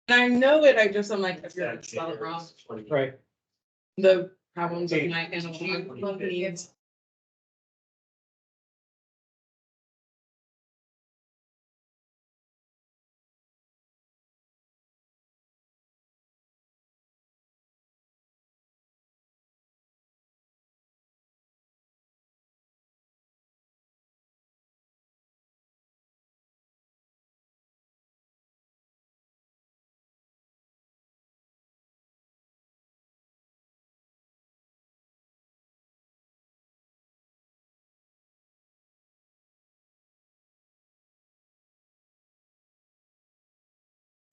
And I know it, I'm like, if you're spell it wrong, Right. the problems of my animal needs.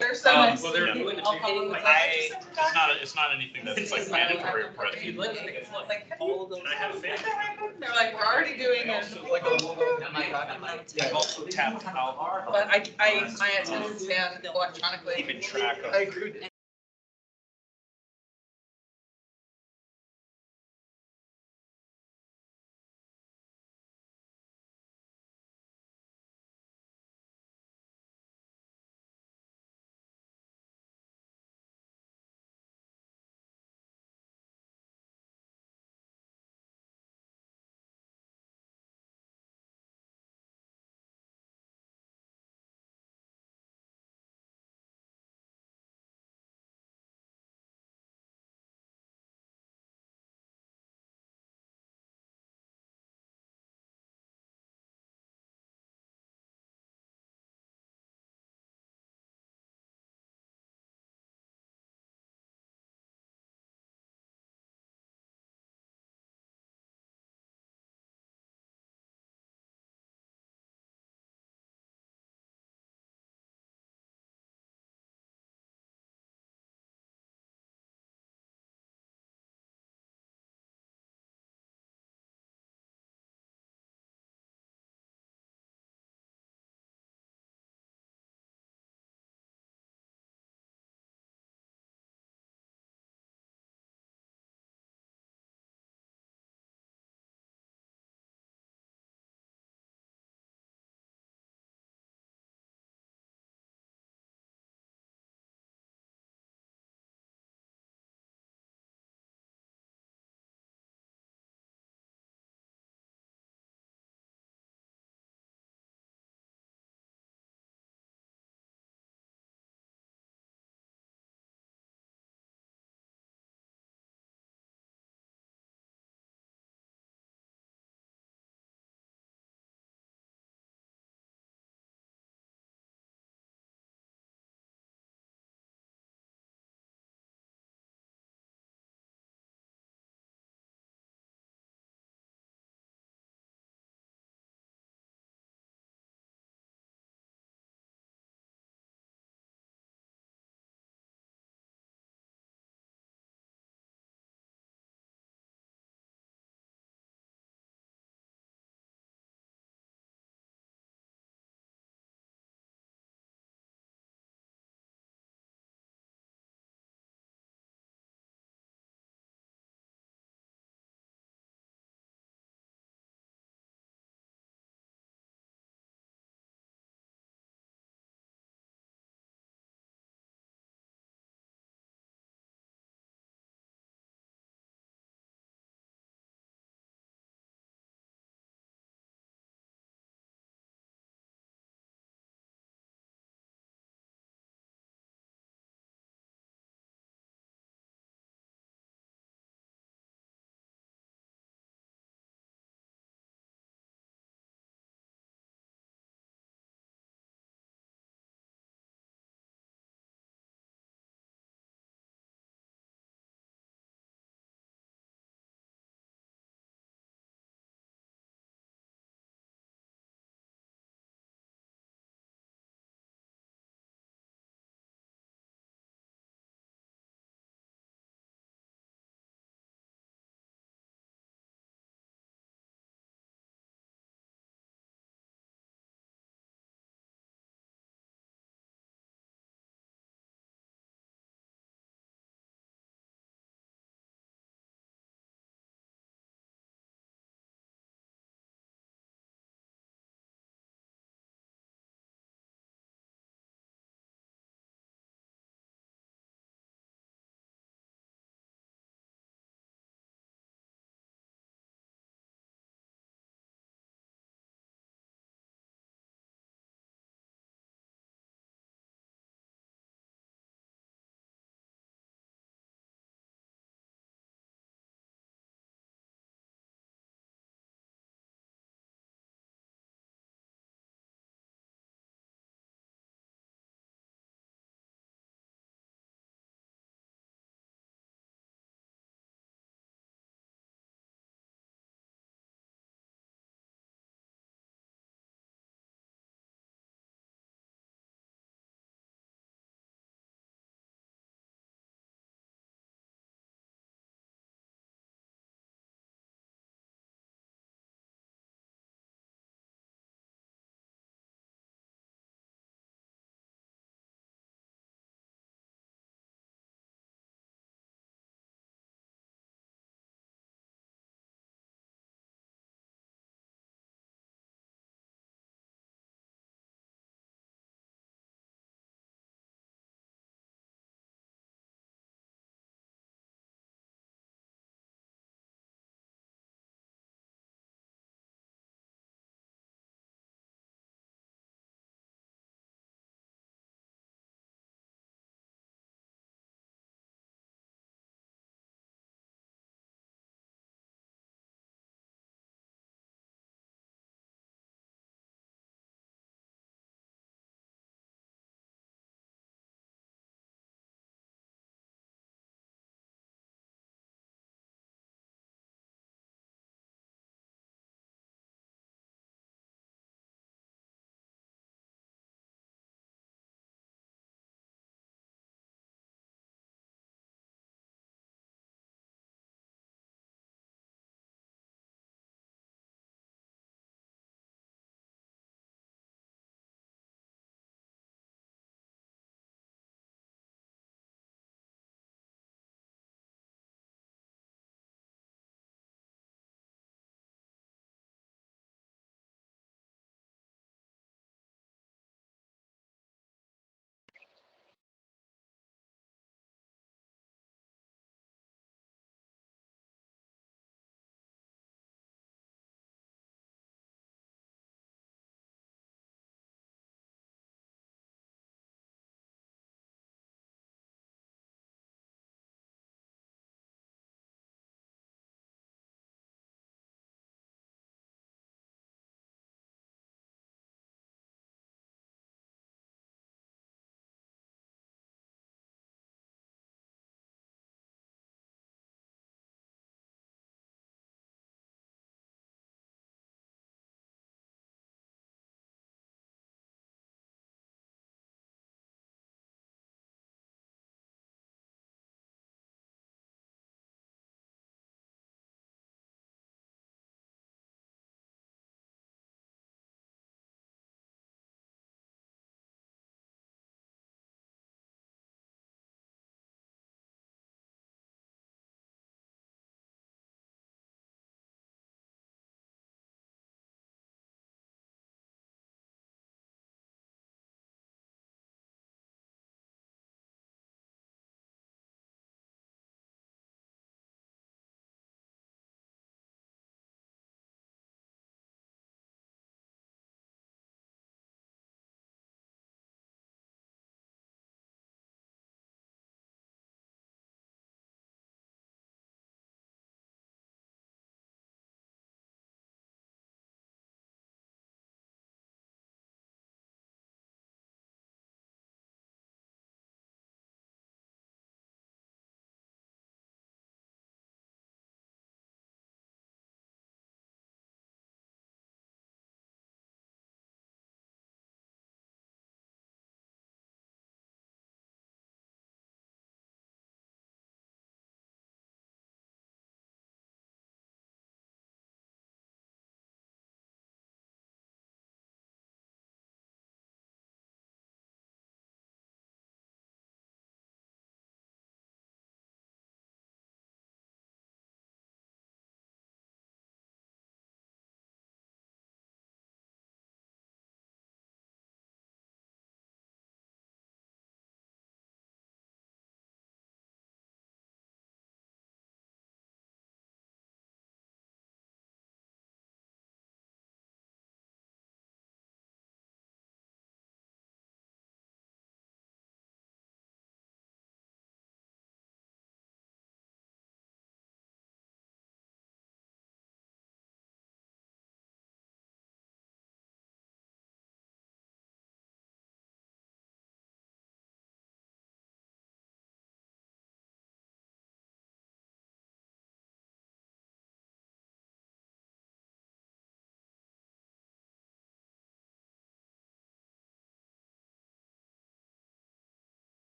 There's so much. Well, they're willing to take it's not anything that's like mandatory or present. Like, And I have faith. they're like, we're already doing it. I've also tapped out, But my attendance scan electronically. keeping track of. Like,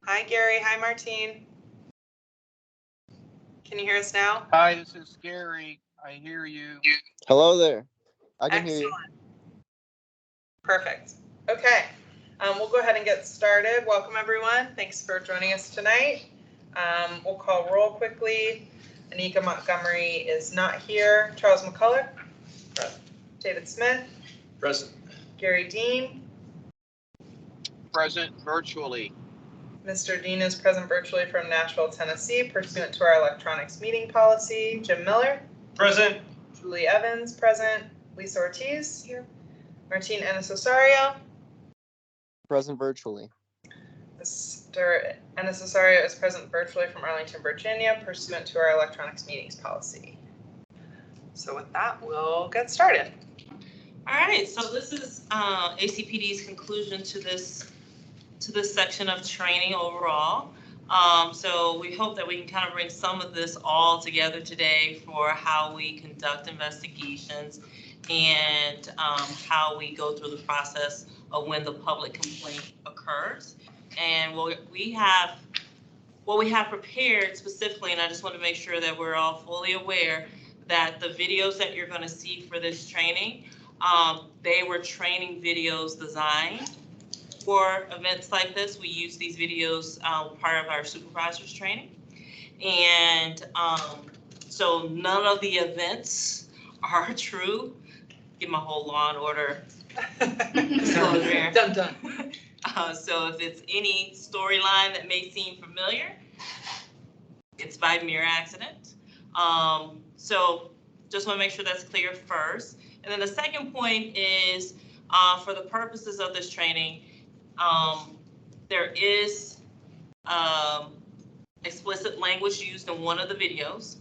Hi, Gary. Hi, Martine. Can you hear us now? Hi, this is Gary. I hear you. Hello there. I can hear you. Excellent. Perfect. Okay. We'll go ahead and get started. Welcome, everyone. Thanks for joining us tonight. We'll call roll quickly. Anika Montgomery is not here. Charles McCullough. Present. David Smith. Present. Gary Dean. Present virtually. Mr. Dean is present virtually from Nashville, Tennessee, pursuant to our electronics meeting policy. Jim Miller. Present. Julie Evans, present. Lisa Ortiz. Here. Martine Ennis-Osario. Present virtually. Mr. Ennis-Osario is present virtually from Arlington, Virginia, pursuant to our electronics meetings policy. So with that, we'll get started. All right, so this is ACPD's conclusion to this section of training overall. So we hope that we can kind of bring some of this all together today for how we conduct investigations and how we go through the process of when the public complaint occurs. And what we have prepared specifically, and I just want to make sure that we're all fully aware that the videos that you're going to see for this training, they were training videos designed for events like this. We use these videos part of our supervisors training. And so none of the events are true. Get my whole Law and Order disclosure. Done. So if it's any storyline that may seem familiar, it's by mere accident. So just want to make sure that's clear first. And then the second point is for the purposes of this training, there is explicit language used in one of the videos,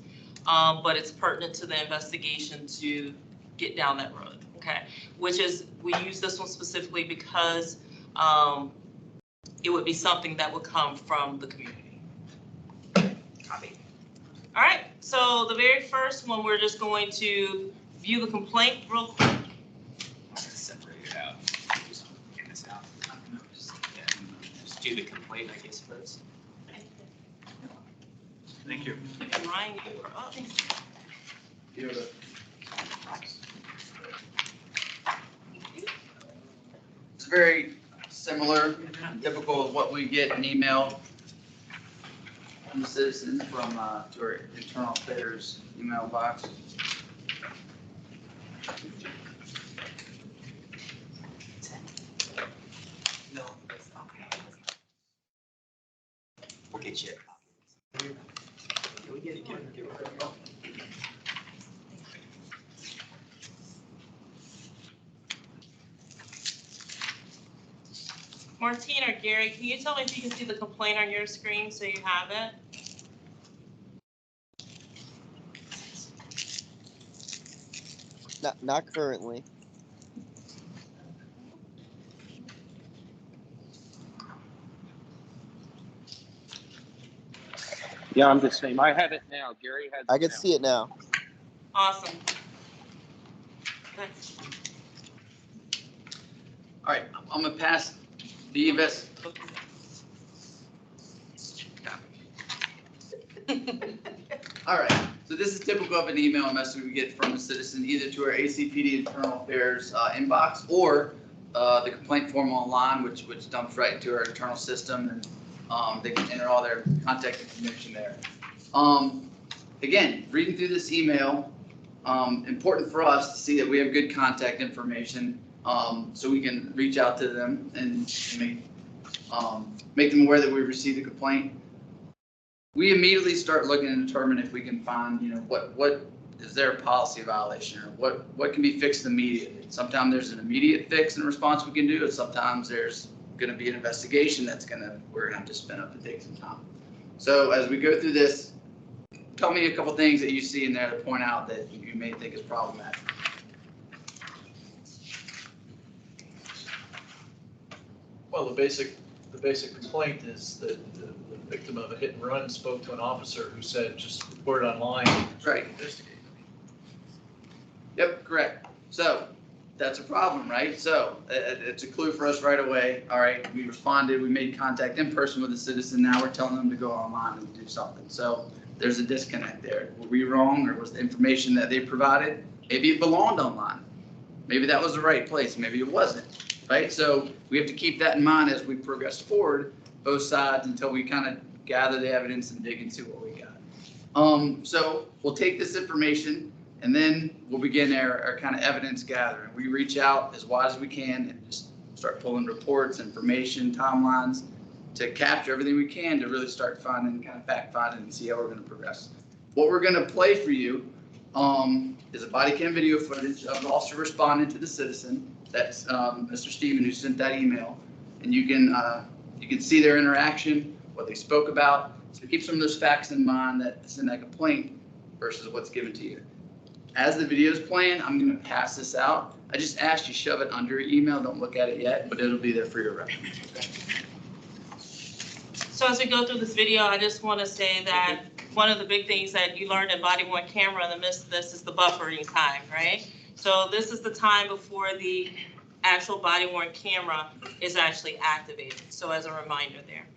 but it's pertinent to the investigation to get down that road, okay? Which is, we use this one specifically because it would be something that would come from the community. Copy. All right, so the very first one, we're just going to view the complaint real quick. Separate it out. Just get this out. Just do the complaint, I guess, first. Thank you. Ryan, you were up. It's very similar, typical of what we get in email from the citizens from to our internal affairs email box. No, that's okay. We'll get you. Can we get it? Martine or Gary, can you tell me if you can see the complaint on your screen so you have it? Not currently. Yeah, I'm the same. I have it now. Gary has it I can now. see it now. Awesome. Okay. All right, I'm gonna pass the invest. All right, so this is typical of an email message we get from a citizen, either to our ACPD internal affairs inbox or the complaint form online, which dumps right into our internal system, and they can enter all their contact information there. Again, reading through this email, important for us to see that we have good contact information, so we can reach out to them and make them aware that we received a complaint. We immediately start looking to determine if we can find, what is there a policy violation, or what can be fixed immediately. Sometimes there's an immediate fix and response we can do, and sometimes there's going to be an investigation we're going to have to spend up to take some time. So as we go through this, tell me a couple things that you see in there to point out that you may think is problematic. Well, the basic complaint is that the victim of a hit and run spoke to an officer who said, just report it online. Right. Investigate. Yep, correct. So that's a problem, right? So it's a clue for us right away. All right, we responded, we made contact in person with the citizen. Now we're telling them to go online and do something. So there's a disconnect there. Were we wrong, or was the information that they provided, maybe it belonged online? Maybe that was the right place, maybe it wasn't, right? So we have to keep that in mind as we progress forward, both sides, until we kind of gather the evidence and dig into what we got. So we'll take this information and then we'll begin our kind of evidence gathering. We reach out as wide as we can and just start pulling reports, information, timelines to capture everything we can to really start finding, kind of fact finding and see how we're going to progress. What we're going to play for you is a body cam video footage of the officer responding to the citizen. That's Mr. Steven who sent that email, and you can see their interaction, what they spoke about. So keep some of those facts in mind that's in that complaint versus what's given to you. As the video is playing, I'm going to pass this out. I just asked you shove it under your email. Don't look at it yet, but it'll be there for your reference. Okay? So as we go through this video, I just want to say that one of the big things that you learned in body-worn camera in the midst of this is the buffering time, right? So this is the time before the actual body-worn camera is actually activated. So as a reminder there.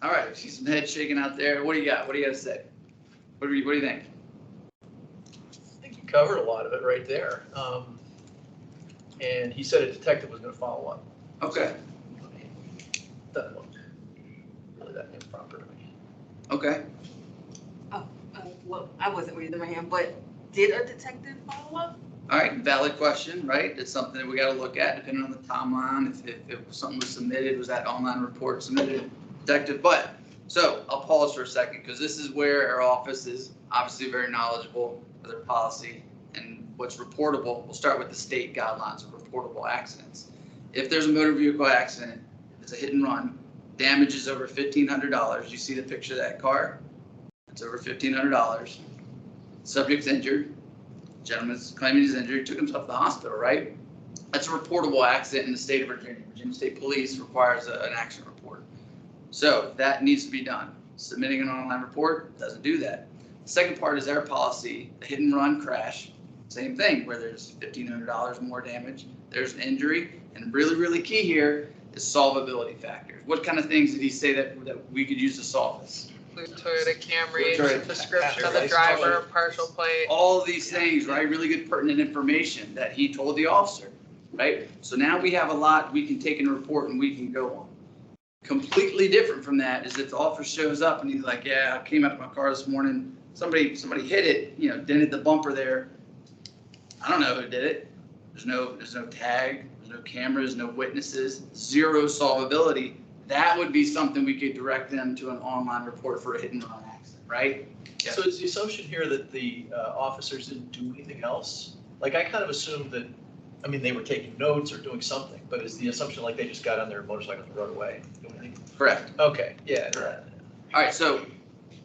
All right, I see some head shaking out there. What do you got? What do you got to say? What do you think? I think you covered a lot of it right there. And he said a detective was gonna follow up. Okay, Doesn't look really that improper to me. okay. Well, I wasn't raising my hand, but did a detective follow up? All right, valid question, right? It's something that we got to look at depending on the timeline. If something was submitted, was that online report submitted, detective? But, so I'll pause for a second because this is where our office is obviously very knowledgeable of their policy and what's reportable. We'll start with the state guidelines of reportable accidents. If there's a motor vehicle accident, it's a hit and run, damage is over $1,500. You see the picture of that car? It's over $1,500. Subject's injured. Gentleman's claiming he's injured, took himself to the hospital, right? That's a reportable accident in the state of Virginia. Virginia State Police requires an accident report. So that needs to be done. Submitting an online report doesn't do that. The second part is our policy, the hit and run crash. Same thing, where there's $1,500 more damage, there's an injury, and really, really key here is solvability factors. What kind of things did he say that we could use to solve this? Toyota Camry, Toyota description of Camry, the driver, license. partial plate. All of these things, right? Really good pertinent information that he told the officer, right? So now we have a lot we can take in a report and we can go on. Completely different from that is if the officer shows up and he's like, yeah, I came out of my car this morning, somebody hit it, dented the bumper there. I don't know who did it. There's no tag, there's no cameras, no witnesses, zero solvability. That would be something we could direct them to an online report for a hit and run accident, right? Yeah. So is the assumption here that the officers didn't do anything else? Like, I kind of assumed that, I mean, they were taking notes or doing something, but is the assumption like they just got on their motorcycle and rode away? Doing anything? Correct. Okay, yeah. All right, so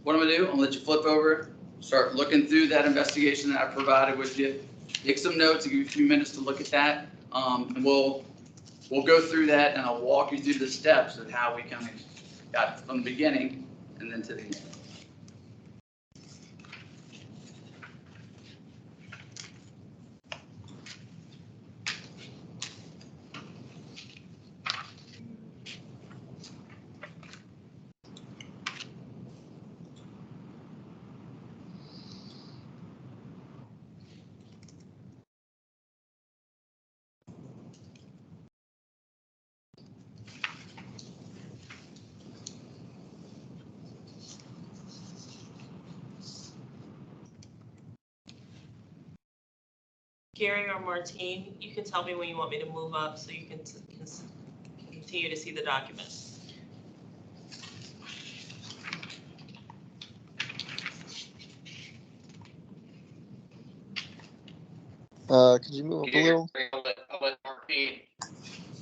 what I'm gonna do, I'm gonna let you flip over, start looking through that investigation that I provided with you. Take some notes, I'll give you a few minutes to look at that. And we'll go through that and I'll walk you through the steps of how we kind of got from the beginning and then to the end. Gary or Martine, you can tell me when you want me to move up so you can continue to see the documents. Could you move up a little? I'll let Martine.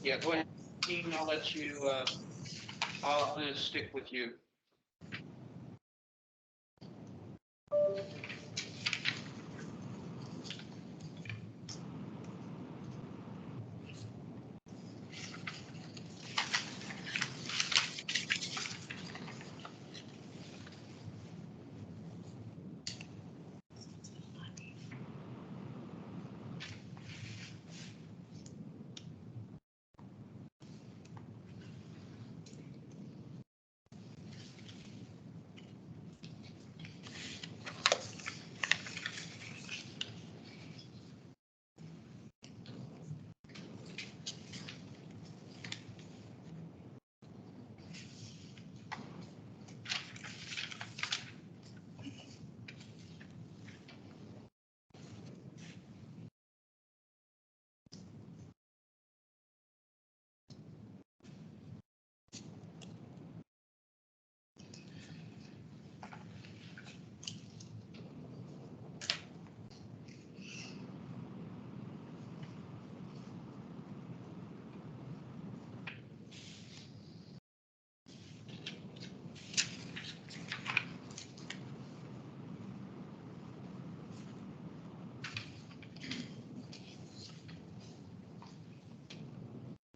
Yeah, go ahead, Martine, I'll let you, I'll just stick with you.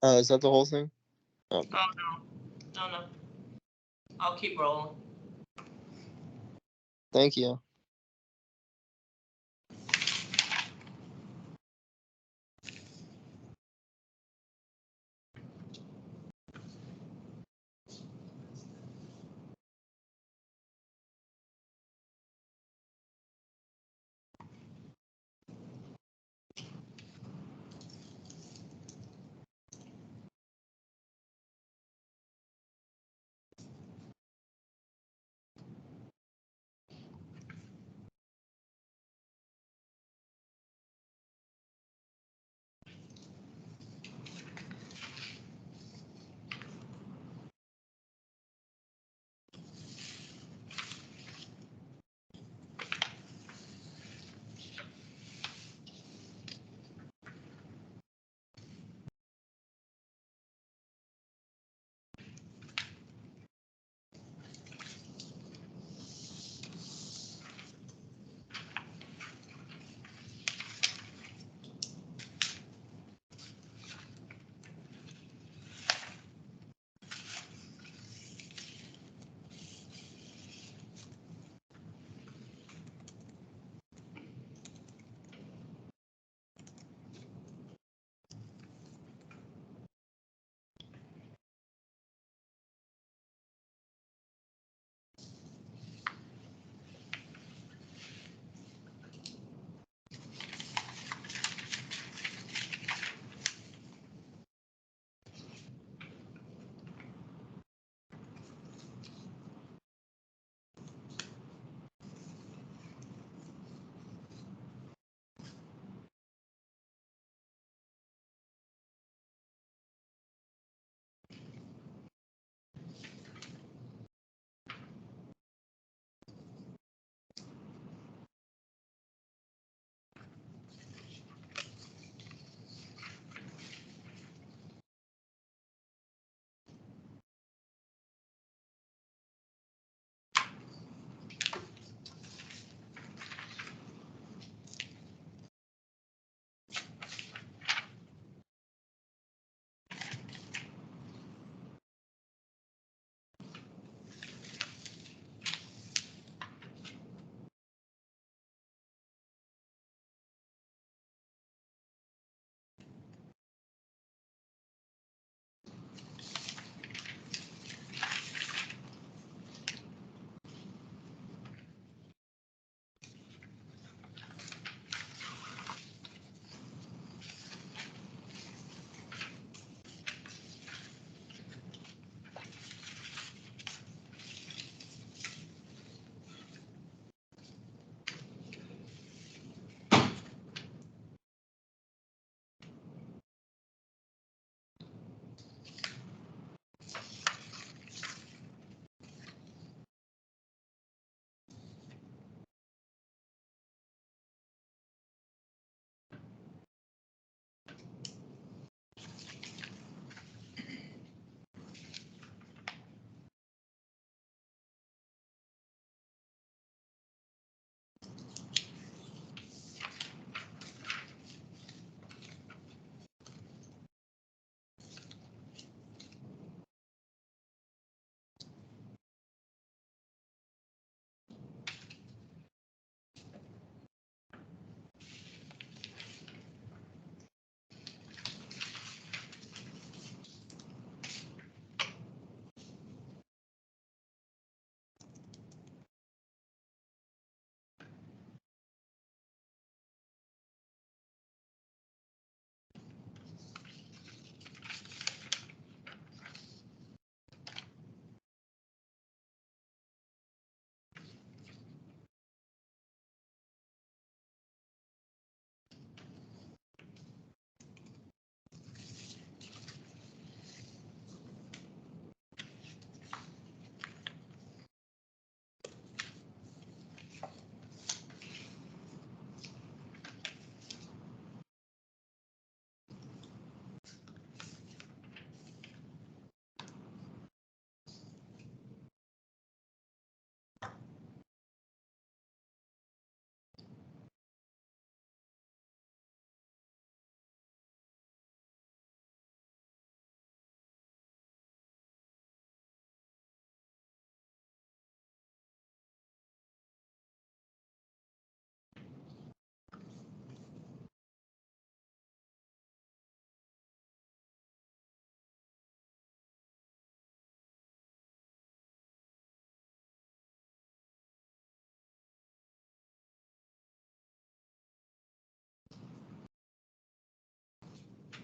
Is that the whole thing? Oh, no. I'll keep rolling. Thank you.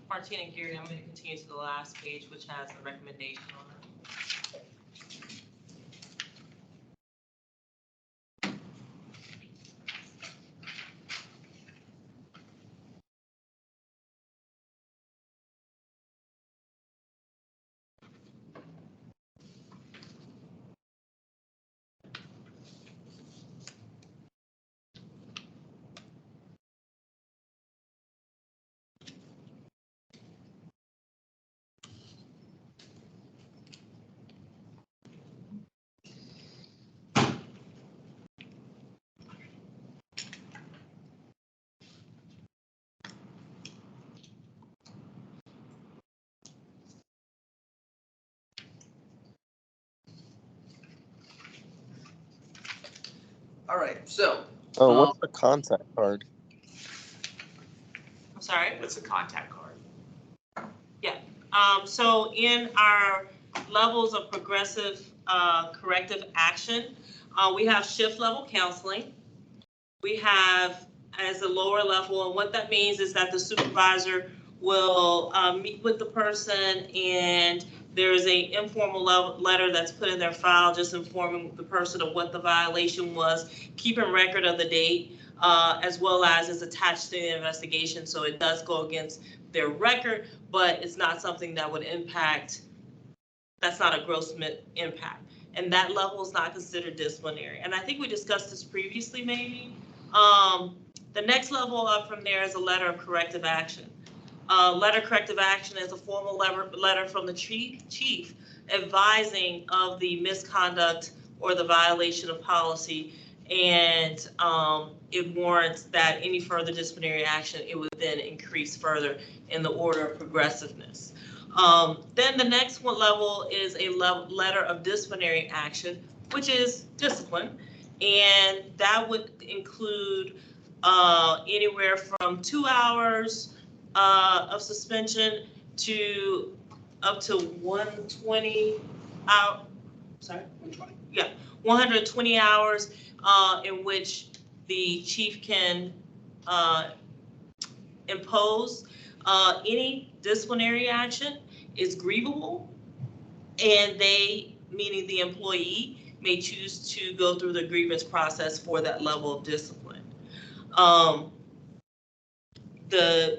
Martina and Gary, I'm going to continue to the last page, which has the recommendation on it. All right, so. Oh, what's the contact card? I'm sorry? What's a contact card? So in our levels of progressive corrective action, we have shift level counseling. We have as a lower level, and what that means is that the supervisor will meet with the person, and there is a informal letter that's put in their file just informing the person of what the violation was, keeping record of the date, as well as is attached to the investigation. So it does go against their record, but it's not something that would impact, that's not a gross impact. And that level is not considered disciplinary. And I think we discussed this previously maybe. The next level up from there is a letter of corrective action. Letter of corrective action is a formal letter from the chief advising of the misconduct or the violation of policy, and it warrants that any further disciplinary action, it would then increase further in the order of progressiveness. Then the next one level is a letter of disciplinary action, which is discipline, and that would include anywhere from 2 hours of suspension to up to 120 hours. Sorry, 120. Yeah, 120 hours in which the chief can impose. Any disciplinary action is grievable, and they, meaning the employee, may choose to go through the grievance process for that level of discipline.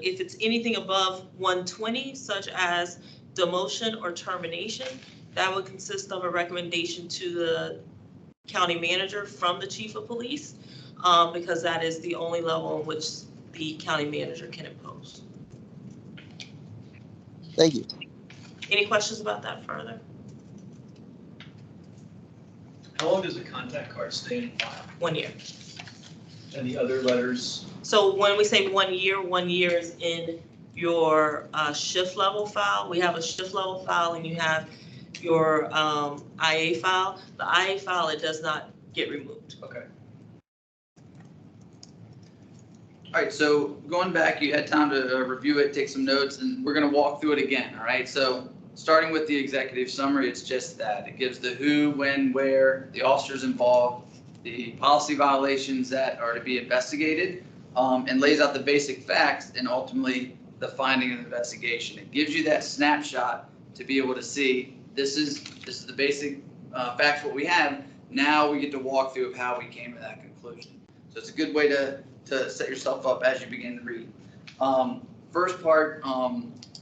If it's anything above 120, such as demotion or termination, that would consist of a recommendation to the county manager from the chief of police, because that is the only level in which the county manager can impose. Thank you. Any questions about that further? How long does a contact card stay in file? 1 year. And the other letters? So when we say 1 year, 1 year is in your shift level file. We have a shift level file, and you have your IA file. The IA file, it does not get removed. Okay. All right, so going back, you had time to review it, take some notes, and we're going to walk through it again, all right? So starting with the executive summary, it's just that. It gives the who, when, where, the officers involved, the policy violations that are to be investigated, and lays out the basic facts and ultimately the finding of the investigation. It gives you that snapshot to be able to see this is the basic facts what we have. Now we get to walk through of how we came to that conclusion. So it's a good way to set yourself up as you begin to read. First part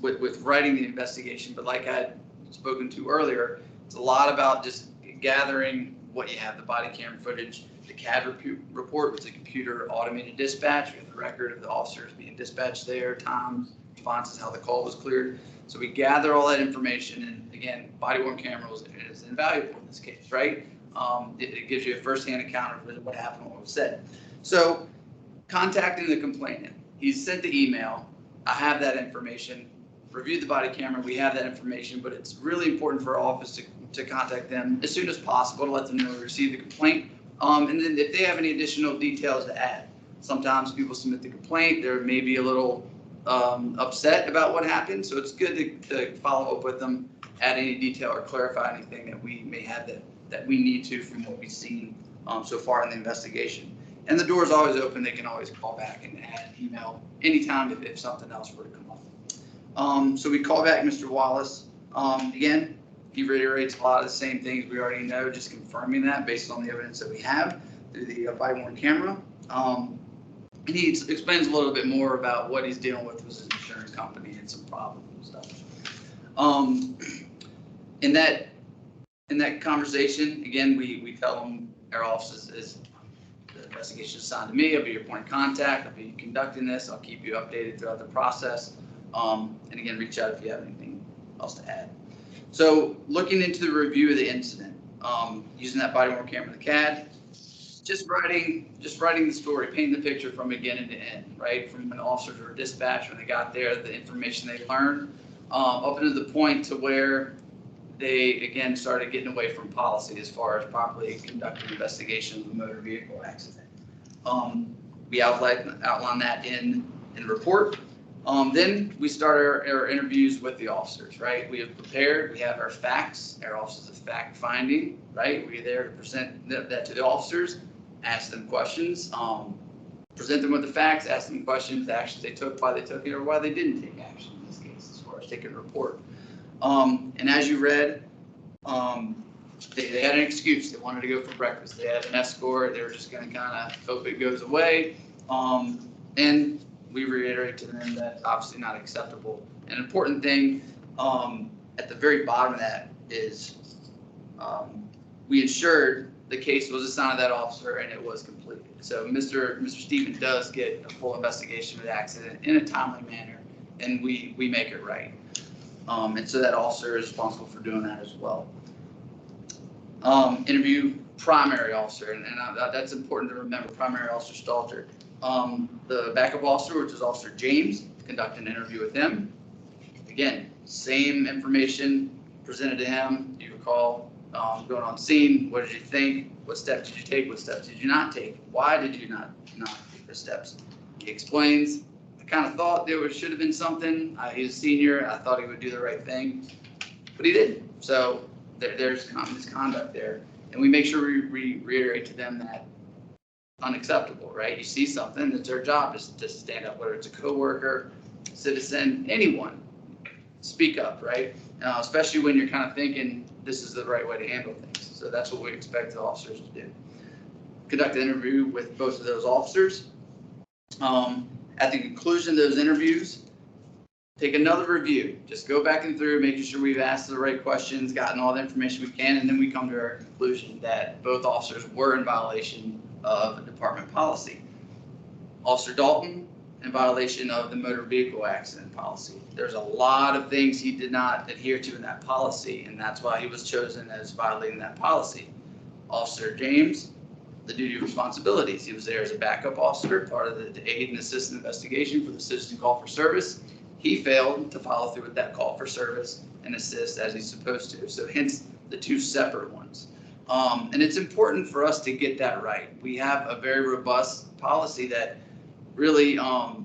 with writing the investigation, but like I had spoken to earlier, it's a lot about just gathering what you have, the body camera footage, the CAD report, which is a computer automated dispatch. We have the record of the officers being dispatched there, times, responses, how the call was cleared. So we gather all that information, and again, body worn camera is invaluable in this case, right? It gives you a firsthand account of what happened, what was said. So contacting the complainant, he's sent the email, I have that information, reviewed the body camera, we have that information, but it's really important for our office to contact them as soon as possible to let them know we received the complaint. And then if they have any additional details to add. Sometimes people submit the complaint, they're maybe a little upset about what happened, so it's good to follow up with them, add any detail or clarify anything that we may have that we need to from what we've seen so far in the investigation. And the door is always open. They can always call back and add email anytime if something else were to come So we call back Mr. Wallace. Again, he reiterates a lot of the same things we already know, just confirming that based on the evidence that we have through the body-worn camera. And he explains a little bit more about what he's dealing with his insurance company and some problems and stuff. In that conversation, again, we tell him our office is the investigation is assigned to me. I'll be your point of contact. I'll be conducting this. I'll keep you updated throughout the process. And again, reach out if you have anything else to add. So looking into the review of the incident, using that body-worn camera, the CAD, just writing the story, painting the picture from beginning to end, right? From when officers were dispatched, when they got there, the information they learned, up to the point to where they, again, started getting away from policy as far as properly conducting investigation of the motor vehicle accident. We outline that in the report. Then we start our interviews with the officers, right? We have prepared, we have our facts, our offices of fact finding, right? We're there to present that to the officers, ask them questions, present them with the facts, ask them questions, the actions they took, why they took it, or why they didn't take action in this case, as far as taking a report. And as you read, they had an excuse. They wanted to go for breakfast. They had an escort. They were just going to kind of hope it goes away. And we reiterate to them that's obviously not acceptable. An important thing at the very bottom of that is we ensured the case was assigned to that officer and it was completed. So Mr. Stephen does get a full investigation of the accident in a timely manner, and we make it right. And so that officer is responsible for doing that as well. Interview primary officer, and that's important to remember, primary officer Stalter. The backup officer, which is Officer James, conduct an interview with him. Again, same information presented to him. You recall going on scene. What did you think? What steps did you take? What steps did you not take? Why did you not take the steps? He explains, I kind of thought there should have been something. He's a senior. I thought he would do the right thing, but he didn't. So there's misconduct there. And we make sure we reiterate to them that unacceptable, right? You see something, it's their job is to stand up, whether it's a coworker, citizen, anyone, speak up, right? Especially when you're kind of thinking this is the right way to handle things. So that's what we expect the officers to do. Conduct an interview with both of those officers. At the conclusion of those interviews, take another review. Just go back and through, making sure we've asked the right questions, gotten all the information we can, and then we come to our conclusion that both officers were in violation of department policy. Officer Dalton in violation of the motor vehicle accident policy. There's a lot of things he did not adhere to in that policy, and that's why he was chosen as violating that policy. Officer James, the duty of responsibilities. He was there as a backup officer, part of the aid and assist investigation for the citizen call for service. He failed to follow through with that call for service and assist as he's supposed to. So hence the two separate ones. And it's important for us to get that right. We have a very robust policy that really I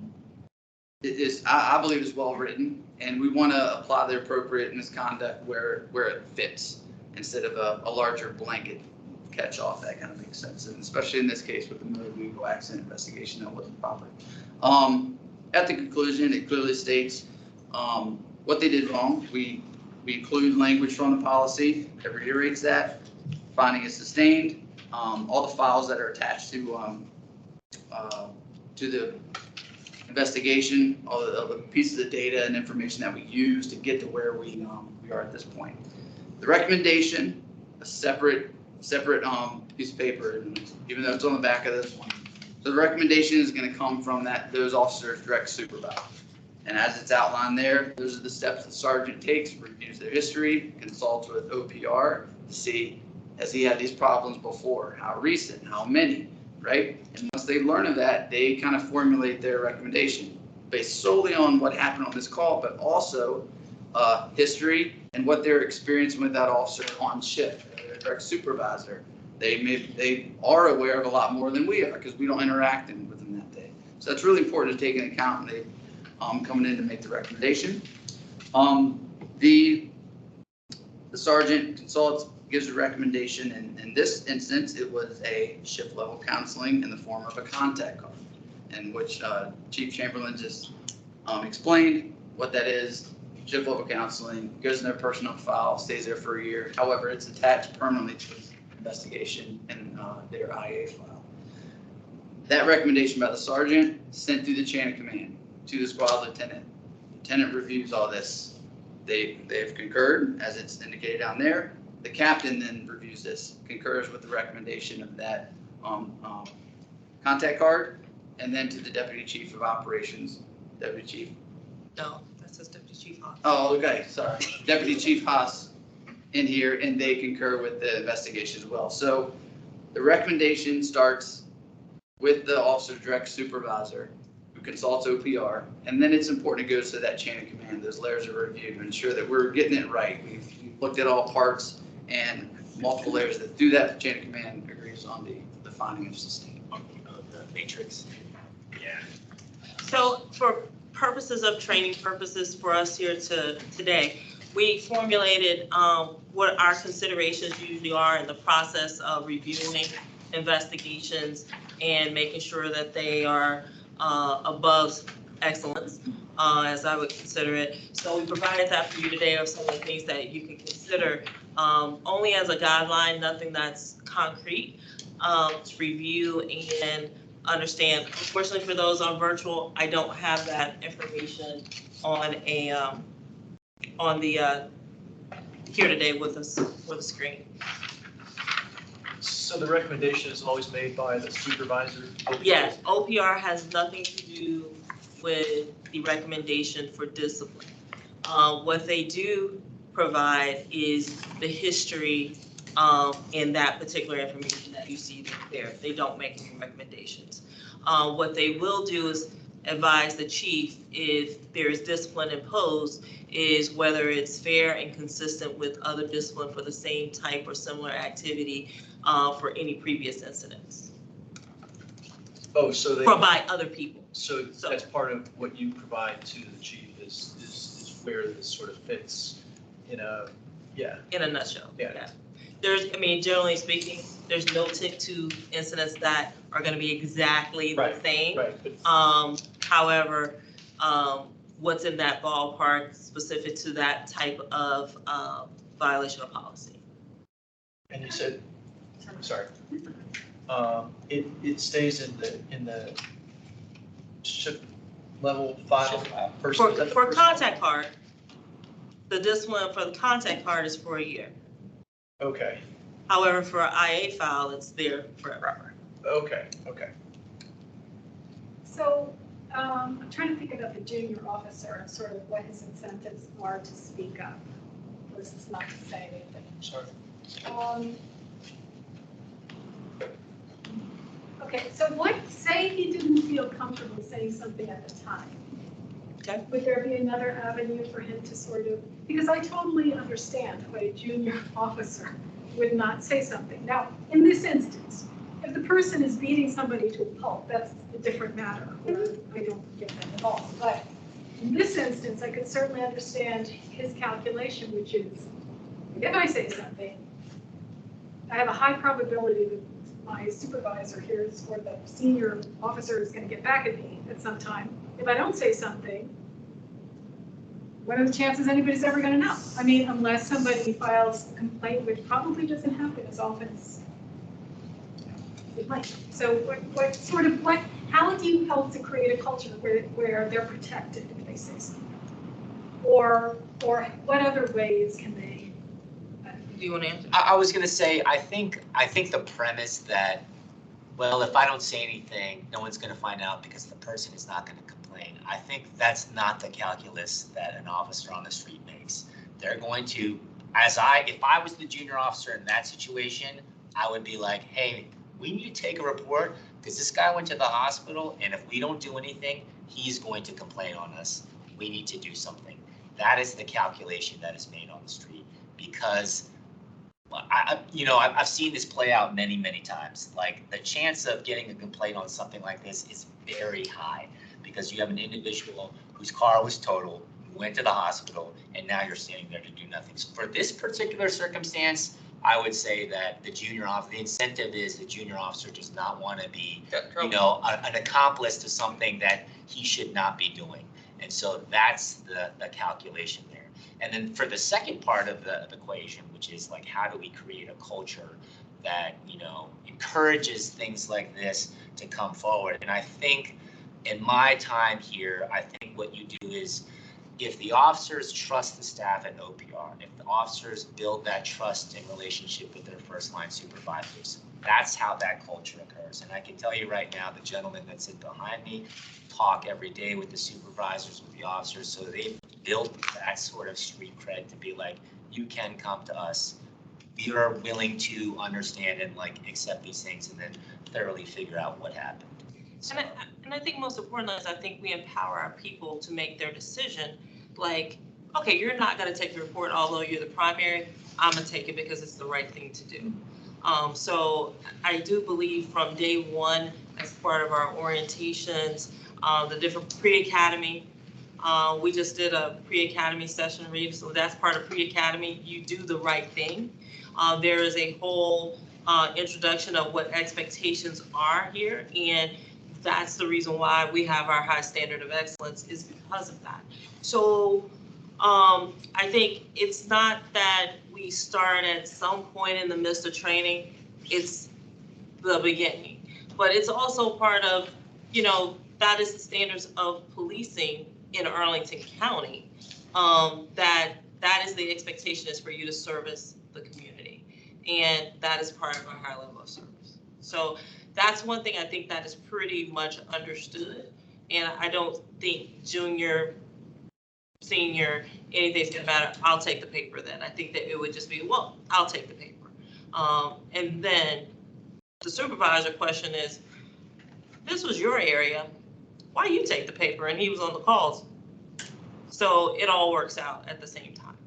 believe is well written, and we want to apply the appropriate misconduct where it fits instead of a larger blanket catch-all. That kind of makes sense, and especially in this case with the motor vehicle accident investigation that wasn't proper. At the conclusion, it clearly states what they did wrong. We include language from the policy that reiterates that. Finding is sustained. All the files that are attached to the investigation, all the pieces of data and information that we use to get to where we are at this point. The recommendation, a separate piece of paper, even though it's on the back of this one. So the recommendation is going to come from those officers' direct supervisor. And as it's outlined there, those are the steps the sergeant takes, reviews their history, consults with OPR to see, has he had these problems before? How recent? How many? Right? And once they learn of that, they kind of formulate their recommendation based solely on what happened on this call, but also history and what they're experiencing with that officer on shift, their direct supervisor. They are aware of a lot more than we are because we don't interact with them that day. So that's really important to take into account when they coming in to make the recommendation. The sergeant consults, gives a recommendation, and in this instance, it was a shift level counseling in the form of a contact card, in which Chief Chamberlain just explained what that is, shift level counseling, goes in their personnel file, stays there for a year. However, it's attached permanently to the investigation in their IA file. That recommendation by the sergeant sent through the chain of command to the squad lieutenant. Lieutenant reviews all this. They have concurred, as it's indicated down there. The captain then reviews this, concurs with the recommendation of that contact card, and then to the deputy chief of operations, deputy chief. No, that says Deputy Chief Haas. Oh, okay, sorry. Deputy Chief Haas in here, and they concur with the investigation as well. So the recommendation starts with the officer's direct supervisor, who consults OPR, and then it's important it goes to that chain of command, those layers of review, to ensure that we're getting it right. We've looked at all parts and multiple layers that through that chain of command agrees on the finding of sustain. The matrix. Yeah. So for purposes of training purposes for us here today, we formulated what our considerations usually are in the process of reviewing investigations and making sure that they are above excellence, as I would consider it. So we provided that for you today of some of the things that you can consider only as a guideline, nothing that's concrete, to review and understand. Unfortunately for those on virtual, I don't have that information on the here today with us for the screen. So the recommendation is always made by the supervisor? Yes, OPR has nothing to do with the recommendation for discipline. What they do provide is the history in that particular information that you see there. They don't make any recommendations. What they will do is advise the chief if there is discipline imposed is whether it's fair and consistent with other discipline for the same type or similar activity for any previous incidents. Oh, so they. By other people. So that's part of what you provide to the chief is where this sort of fits in a, yeah. In a nutshell. Yeah. There's, I mean, generally speaking, there's no tick to incidents that are going to be exactly the same. Right. But However, what's in that ballpark specific to that type of violation of policy? and you said, sorry, it stays in the ship level file person. For contact card, the discipline for the contact card is for a year. Okay, However, for an IA file, it's there forever. okay. So I'm trying to think about the junior officer and sort of what his incentives are to speak up. This is not to say anything. Sorry. Okay, so what, say he didn't feel comfortable saying something at the time. Okay. Would there be another avenue for him to sort of, because I totally understand why a junior officer would not say something. Now, in this instance, if the person is beating somebody to a pulp, that's a different matter. I don't get that at all. But in this instance, I could certainly understand his calculation, which is, if I say something, I have a high probability that my supervisor here is, or the senior officer is going to get back at me at some time. If I don't say something, what are the chances anybody's ever going to know? I mean, unless somebody files a complaint, which probably doesn't happen as often as it might. So how do you help to create a culture where they're protected if they say something? Or what other ways can they? Do you want to answer? I was gonna say, I think the premise that, well, if I don't say anything, no one's gonna find out because the person is not gonna complain. I think that's not the calculus that an officer on the street makes. They're going to, if I was the junior officer in that situation, I would be like, hey, we need to take a report because this guy went to the hospital, and if we don't do anything, he's going to complain on us. We need to do something. That is the calculation that is made on the street, because I've seen this play out many, many times. Like, the chance of getting a complaint on something like this is very high because you have an individual whose car was totaled, who went to the hospital, and now you're standing there to do nothing. So for this particular circumstance, I would say that the incentive is the junior officer does not want to be, an accomplice to something that he should not be doing. And so that's the calculation there. And then for the second part of the equation, which is like, how do we create a culture that, you know, encourages things like this to come forward? And I think in my time here, I think what you do is, if the officers trust the staff at OPR, if the officers build that trust and relationship with their first line supervisors, that's how that culture occurs. And I can tell you right now, the gentlemen that sit behind me talk every day with the supervisors, with the officers, so they've built that sort of street cred to be like, you can come to us. We are willing to understand and like accept these things and then thoroughly figure out what happened. So, and I think most importantly is I think we empower our people to make their decision. Like, okay, you're not going to take the report, although you're the primary. I'm going to take it because it's the right thing to do. So I do believe from day one, as part of our orientations, the different pre-academy, we just did a pre-academy session, Reeve, so that's part of pre-academy. You do the right thing. There is a whole introduction of what expectations are here, and that's the reason why we have our high standard of excellence, is because of that. So I think it's not that we start at some point in the midst of training, it's the beginning, but it's also part of, you know, that is the standards of policing in Arlington County, that is the expectation, is for you to service the community. And that is part of our high level of service. So that's one thing I think that is pretty much understood. And I don't think junior, senior, anything's gonna matter. I'll take the paper then. I think that it would just be, well, I'll take the paper. And then the supervisor question is, this was your area, why you take the paper? And he was on the calls. So it all works out at the same time.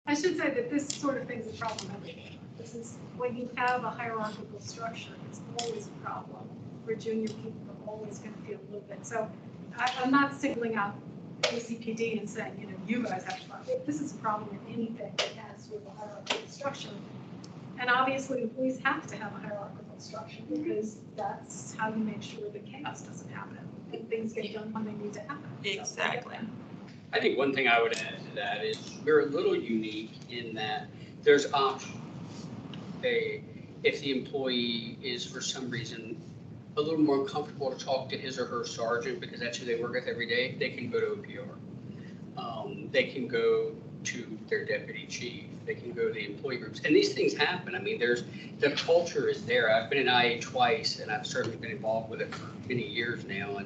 I should say that this sort of thing is a problem everywhere. This is, when you have a hierarchical structure, it's always a problem. For junior people, they're always going to feel a little bit. So I'm not singling out ACPD and saying, you know, you guys have to problem. This is a problem in anything that has sort of a hierarchical structure. And obviously, the police have to have a hierarchical structure because that's how you make sure that chaos doesn't happen and things get done when they need to happen. Exactly. So, I think one thing I would add to that is we're a little unique in that there's options. If the employee is for some reason a little more comfortable to talk to his or her sergeant because that's who they work with every day, they can go to OPR. They can go to their deputy chief. They can go to the employee groups. And these things happen. I mean, the culture is there. I've been in IA twice and I've certainly been involved with it for many years now.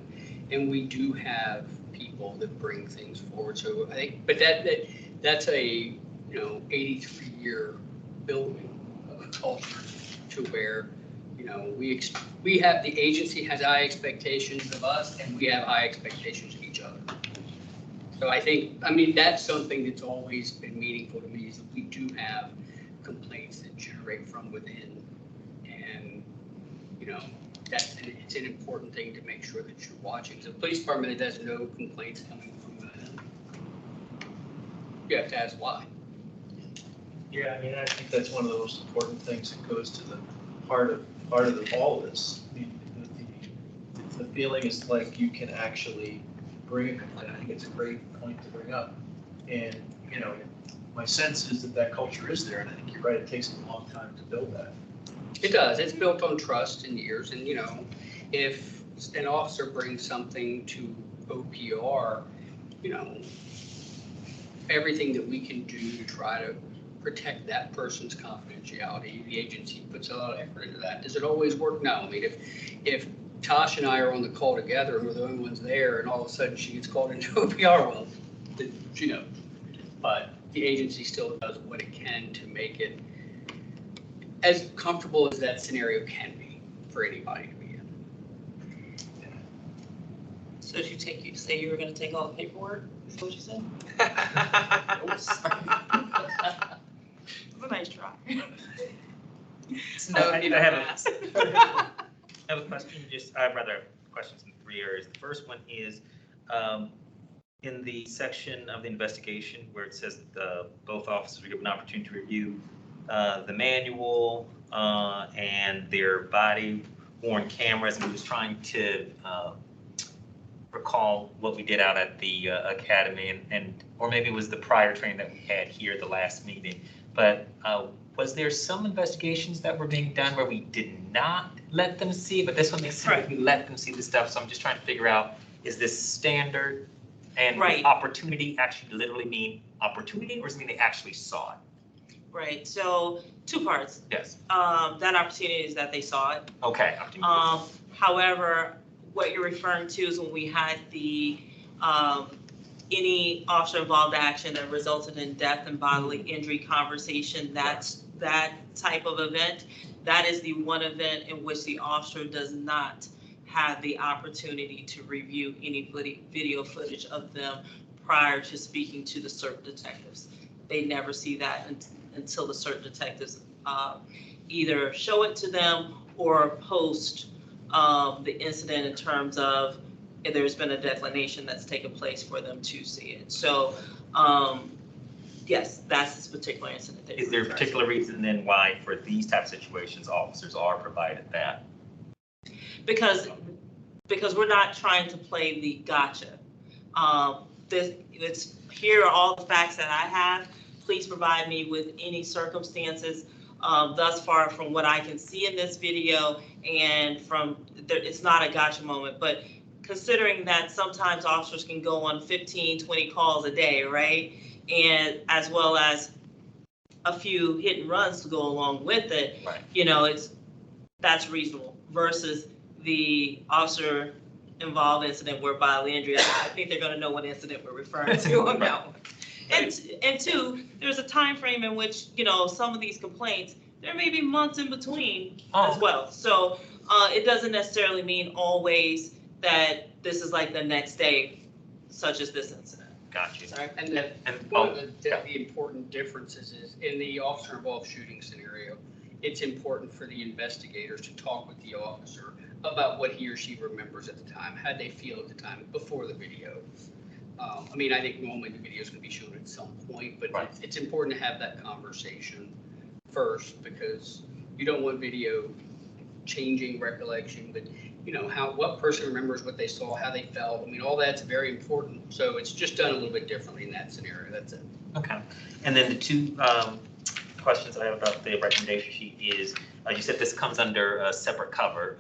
And we do have people that bring things forward. So I think, but that's a 83-year building of a culture to where we have, the agency has high expectations of us and we have high expectations of each other. So I think, that's something that's always been meaningful to me, is that we do have complaints that generate from within, and it's an important thing to make sure that you're watching. So the police department that has no complaints coming from within, you have to ask why. Yeah, I think that's one of the most important things that goes to the heart of all of this. The feeling is like you can actually bring a complaint. I think it's a great point to bring up. And, my sense is that culture is there, and I think you're right, it takes a long time to build that. It does. It's built on trust and years. And, if an officer brings something to OPR, everything that we can do to try to protect that person's confidentiality, the agency puts a lot of effort into that. Does it always work? No. If Tosh and I are on the call together and we're the only ones there, and all of a sudden she gets called into OPR, well, she knows. But the agency still does what it can to make it as comfortable as that scenario can be for anybody to be in. So did you say you were going to take all the paperwork? Is that what you said? It's a nice try. I have a question. I have rather questions in 3 areas. The first one is in the section of the investigation where it says that both officers were given an opportunity to review the manual and their body-worn cameras. And we're just trying to recall what we did out at the academy or maybe it was the prior training that we had here at the last meeting. But was there some investigations that were being done where we did not let them see, but this one they said we let them see the stuff. So I'm just trying to figure out, is this standard and opportunity actually literally mean opportunity, or does it mean they actually saw it? Right, so 2 parts. Yes. That opportunity is that they saw it. Okay. However, what you're referring to is when we had the any officer involved action that resulted in death and bodily injury conversation, that's that type of event. That is the one event in which the officer does not have the opportunity to review any video footage of them prior to speaking to the CERT detectives. They never see that until the CERT detectives either show it to them or post the incident in terms of if there's been a declination that's taken place for them to see it. So yes, that's this particular incident. Is there a particular reason then why for these type of situations officers are provided that? Because we're not trying to play the gotcha. It's here are all the facts that I have. Please provide me with any circumstances thus far from what I can see in this video, and from it's not a gotcha moment, but considering that sometimes officers can go on 15, 20 calls a day, right? And as well as a few hit and runs to go along with it, right. You know, that's reasonable versus the officer involved incident where bodily injury. I think they're going to know what incident we're referring to on that one. And 2, there's a time frame in which, you know, some of these complaints, there may be months in between as well. So it doesn't necessarily mean always that this is like the next day, such as this incident. Gotcha. Sorry. And one of the important differences is in the officer involved shooting scenario, it's important for the investigators to talk with the officer about what he or she remembers at the time, how they feel at the time before the video. I mean, I think normally the video is going to be shown at some point, but it's important to have that conversation first, because you don't want video changing recollection, but you know, what person remembers what they saw, how they felt. I mean, all that's very important. So it's just done a little bit differently in that scenario. That's it. Okay. And then the 2 questions I have about the recommendation sheet is, you said this comes under a separate cover.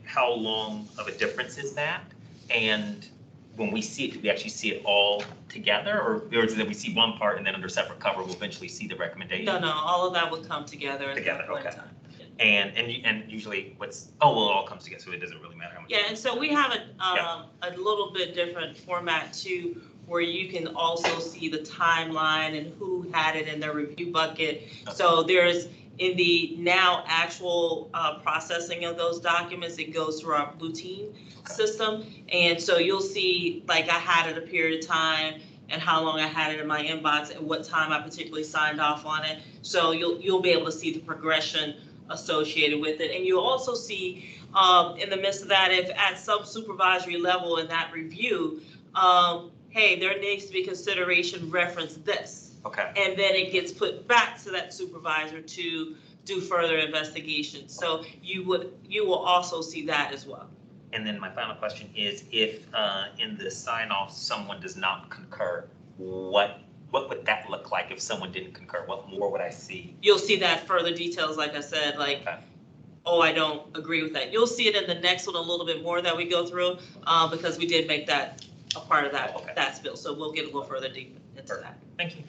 How long of a difference is that? And when we see it, do we actually see it all together, or is it that we see one part and then under separate cover we'll eventually see the recommendation? No, all of that would come together. Together, okay. And usually it all comes together, so it doesn't really matter how much. Yeah, and so we have a little bit different format too, where you can also see the timeline and who had it in their review bucket. Okay. So there's in the now actual processing of those documents, it goes through our blue team system. And so you'll see, like, I had it a period of time and how long I had it in my inbox and what time I particularly signed off on it. So you'll be able to see the progression associated with it. And you'll also see in the midst of that, if at some supervisory level in that review, hey, there needs to be consideration reference this. Okay. And then it gets put back to that supervisor to do further investigation. So you will also see that as well. And then my final question is, if in the sign off someone does not concur, what would that look like if someone didn't concur? What more would I see? You'll see that further details, like I said, like, okay. Oh, I don't agree with that. You'll see it in the next one a little bit more that we go through because we did make that a part of that, that spill. So we'll get a little further deep into that. Thank you.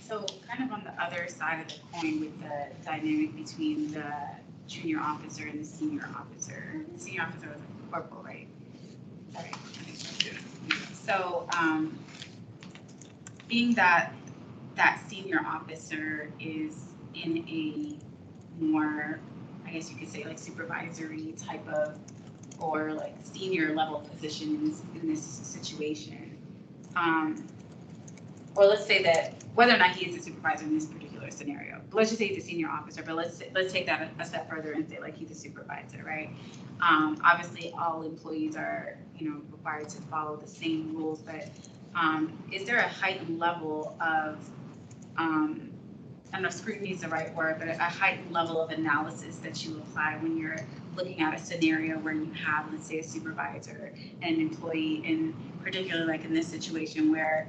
So kind of on the other side of the coin with the dynamic between the junior officer and the senior officer. The senior officer was a corporal, right? Sorry. So being that senior officer is in a more, I guess you could say, like supervisory type of, or like senior level positions in this situation. Or let's say that whether or not he is a supervisor in this particular scenario, but let's just say he's a senior officer, but let's take that a step further and say like he's a supervisor, right? Obviously all employees are, required to follow the same rules, but is there a heightened level of I don't know if scrutiny is the right word, but a heightened level of analysis that you apply when you're looking at a scenario where you have, let's say, a supervisor and an employee, and particularly like in this situation where,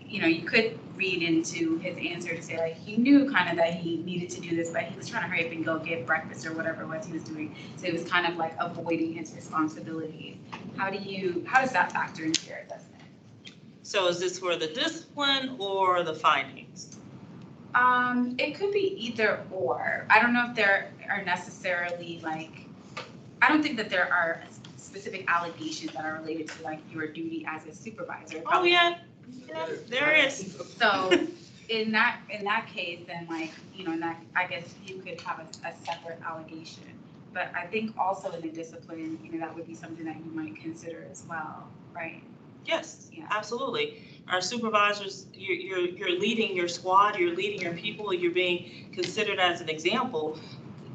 you know, you could read into his answer to say like he knew kind of that he needed to do this, but he was trying to hurry up and go get breakfast or whatever it was he was doing. So he was kind of like avoiding his responsibilities. How does that factor into your assessment? So is this for the discipline or the findings? It could be either or. I don't know if there are necessarily like, I don't think that there are specific allegations that are related to like your duty as a supervisor. Oh, yeah, there is. So in that case, then like, you know, in that, I guess you could have a separate allegation. But I think also in the discipline, you know, that would be something that you might consider as well, right? Yes, Yeah. absolutely. Our supervisors, you're leading your squad, you're leading your people, you're being considered as an example.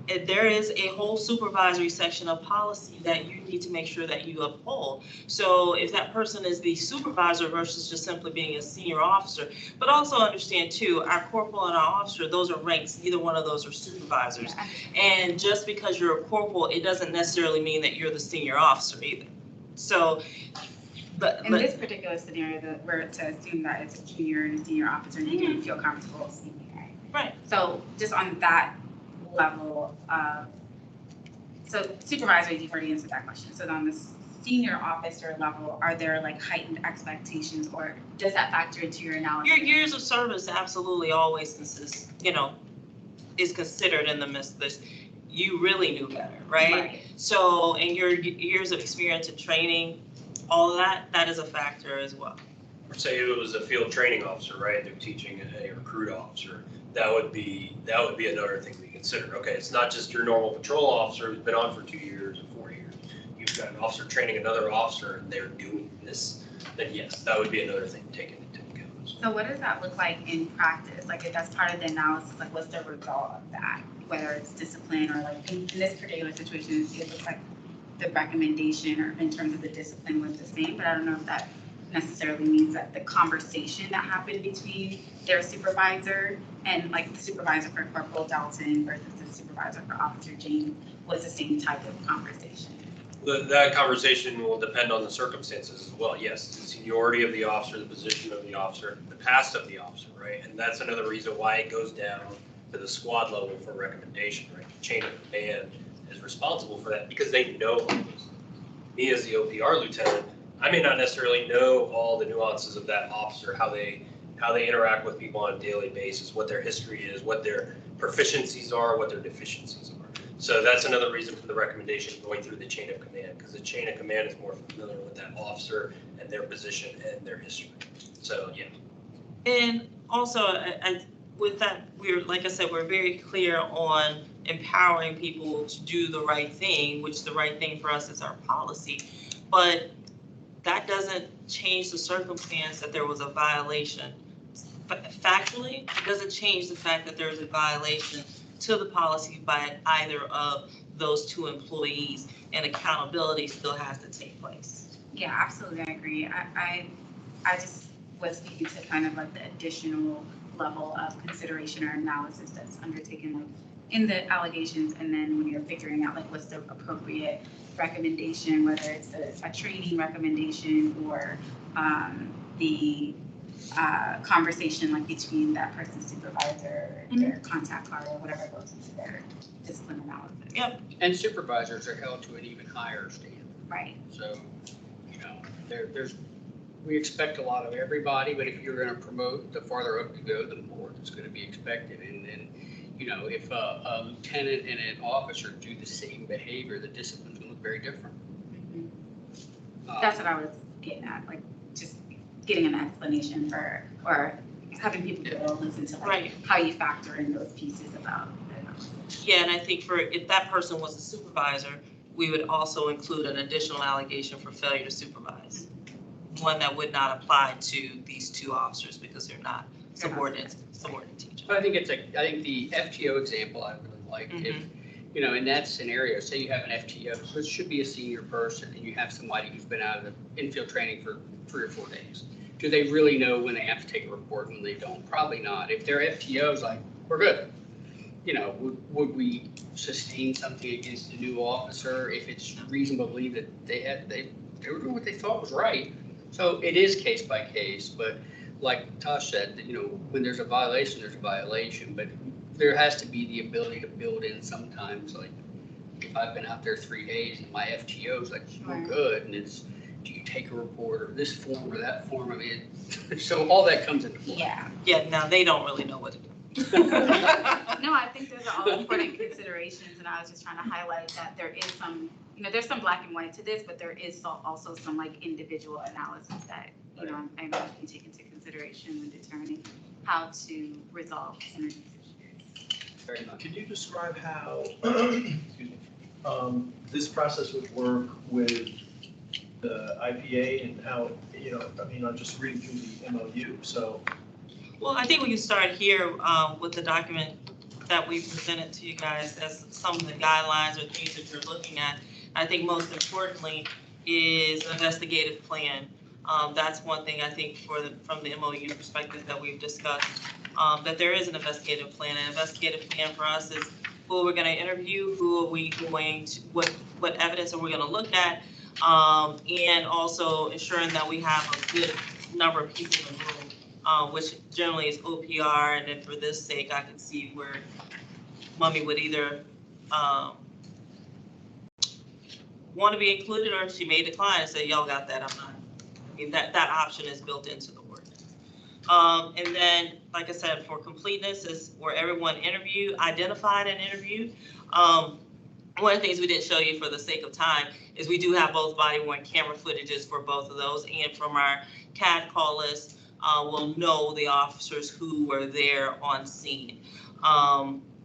There is a whole supervisory section of policy that you need to make sure that you uphold. So if that person is the supervisor versus just simply being a senior officer, but also understand too, our corporal and our officer, those are ranks, neither one of those are supervisors. Yeah. And just because you're a corporal, it doesn't necessarily mean that you're the senior officer either. So, in this particular scenario, we're to assume that it's a junior and a senior officer, and you didn't feel comfortable speaking, right? Right. So just on that level of, so supervisory, you've already answered that question. So on the senior officer level, are there like heightened expectations, or does that factor into your analysis? Your years of service absolutely always consists, you know, is considered in the midst of this. You really knew better, right? So, and your years of experience and training, all of that is a factor as well. Or say it was a field training officer, right? They're teaching a recruit officer. That would be another thing we consider. Okay, it's not just your normal patrol officer who's been on for 2 years or 4 years. You've got an officer training another officer and they're doing this, then yes, that would be another thing taken into account. So what does that look like in practice? Like if that's part of the analysis, like what's the result of that? Whether it's discipline or like in this particular situation, it looks like the recommendation or in terms of the discipline was the same, but I don't know if that necessarily means that the conversation that happened between their supervisor and like the supervisor for Corporal Dalton versus the supervisor for Officer James was the same type of conversation. That conversation will depend on the circumstances as well. Yes, the seniority of the officer, the position of the officer, the past of the officer, right? And that's another reason why it goes down to the squad level for recommendation, right? The chain of command is responsible for that because they know all those. Me as the OPR lieutenant, I may not necessarily know all the nuances of that officer, how they interact with people on a daily basis, what their history is, what their proficiencies are, what their deficiencies are. So that's another reason for the recommendation going through the chain of command, because the chain of command is more familiar with that officer and their position and their history. So yeah. And also, with that, like I said, we're very clear on empowering people to do the right thing, which the right thing for us is our policy. But that doesn't change the circumstance that there was a violation. Factually, it doesn't change the fact that there is a violation to the policy by either of those two employees, and accountability still has to take place. Yeah, absolutely, I agree. I just was speaking to kind of like the additional level of consideration or analysis that's undertaken like in the allegations, and then when you're figuring out like what's the appropriate recommendation, whether it's a training recommendation or the conversation like between that person's supervisor, their contact card, or whatever goes into their discipline analysis. Yep. And supervisors are held to an even higher standard. Right. So, you know, we expect a lot of everybody, but if you're going to promote, the farther up you go, the more that's going to be expected. And then, you know, if a lieutenant and an officer do the same behavior, the discipline's going to look very different. Mm-hmm. That's what I was getting at, like just getting an explanation for, or having people go listen to like how you factor in those pieces about it. Yeah, and I think if that person was a supervisor, we would also include an additional allegation for failure to supervise. One that would not apply to these two officers because they're not subordinate teachers. I think the FTO example I really liked. Mm-hmm. If, you know, in that scenario, say you have an FTO, so it should be a senior person, and you have somebody who's been out of the infield training for 3 or 4 days. Do they really know when they have to take a report and when they don't? Probably not. If their FTO is like we're good. You know, would we sustain something against a new officer if it's reasonable to believe that they were doing what they thought was right? So it is case by case, but like Tosh said, you know, when there's a violation, there's a violation, but there has to be the ability to build in sometimes, like, if I've been out there 3 days and my FTO is like, we're good, and it's, do you take a report or this form or that form? I mean, so all that comes into play. Yeah. Yeah, now they don't really know what to do. No, I think those are all important considerations, and I was just trying to highlight that there is some, you know, there's some black and white to this, but there is also some like individual analysis that, you know, I know you can take into consideration when determining how to resolve some of these issues. Very much. Can you describe how, excuse me, this process would work with the IPA and how, you know, I mean, I'm just reading through the MOU, so. Well, I think we can start here with the document that we presented to you guys as some of the guidelines or things that you're looking at. I think most importantly is an investigative plan. That's one thing I think from the MOU perspective that we've discussed, that there is an investigative plan. An investigative plan for us is who we're going to interview, who are we going to, what evidence are we going to look at, and also ensuring that we have a good number of people in the room. Which generally is OPR, and then for this sake, I can see where Mummy would either want to be included, or she may decline and say, y'all got that, I'm not. I mean, that option is built into the ordinance. And then, like I said, for completeness is where everyone identified and interviewed. One of the things we didn't show you for the sake of time is we do have both body-worn camera footages for both of those, and from our CAD call list, we'll know the officers who were there on scene.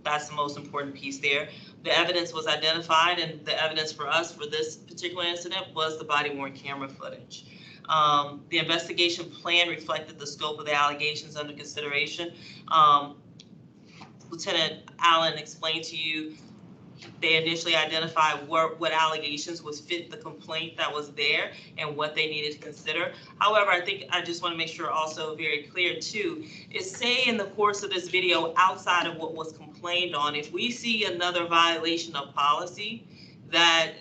That's the most important piece there. The evidence was identified, and the evidence for us for this particular incident was the body-worn camera footage. The investigation plan reflected the scope of the allegations under consideration. Lieutenant Allen explained to you, they initially identified what allegations would fit the complaint that was there and what they needed to consider. However, I think I just want to make sure also very clear too, is say in the course of this video, outside of what was complained on, if we see another violation of policy that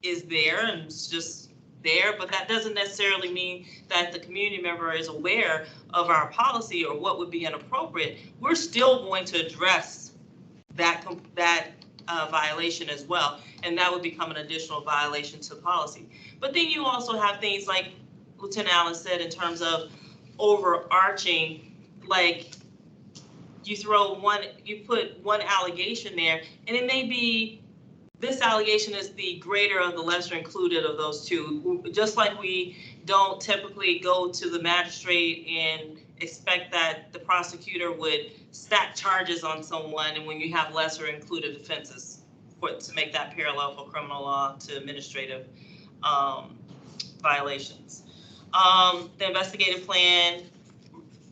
is there and it's just there, but that doesn't necessarily mean that the community member is aware of our policy or what would be inappropriate, we're still going to address that violation as well, and that would become an additional violation to policy. But then you also have things like Lieutenant Allen said in terms of overarching, like you put one allegation there, and it may be this allegation is the greater of the lesser included of those two. Just like we don't typically go to the magistrate and expect that the prosecutor would stack charges on someone, and when you have lesser included offenses to make that parallel for criminal law to administrative violations. The investigative plan,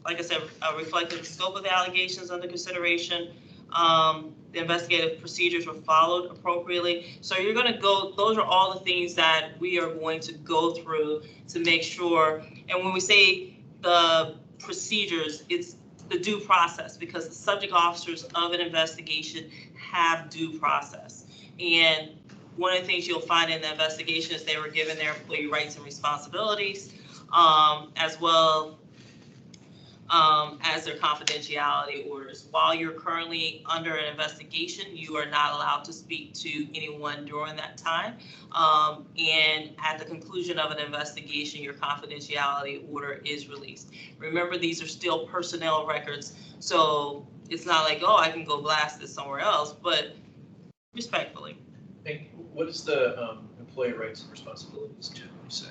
like I said, reflected the scope of the allegations under consideration. The investigative procedures were followed appropriately. So you're going to go, those are all the things that we are going to go through to make sure. And when we say the procedures, it's the due process, because the subject officers of an investigation have due process. And one of the things you'll find in the investigation is they were given their employee rights and responsibilities, as well as their confidentiality orders. While you're currently under an investigation, you are not allowed to speak to anyone during that time. And at the conclusion of an investigation, your confidentiality order is released. Remember, these are still personnel records, so it's not like, oh, I can go blast this somewhere else, but respectfully. And what is the employee rights and responsibilities generally say?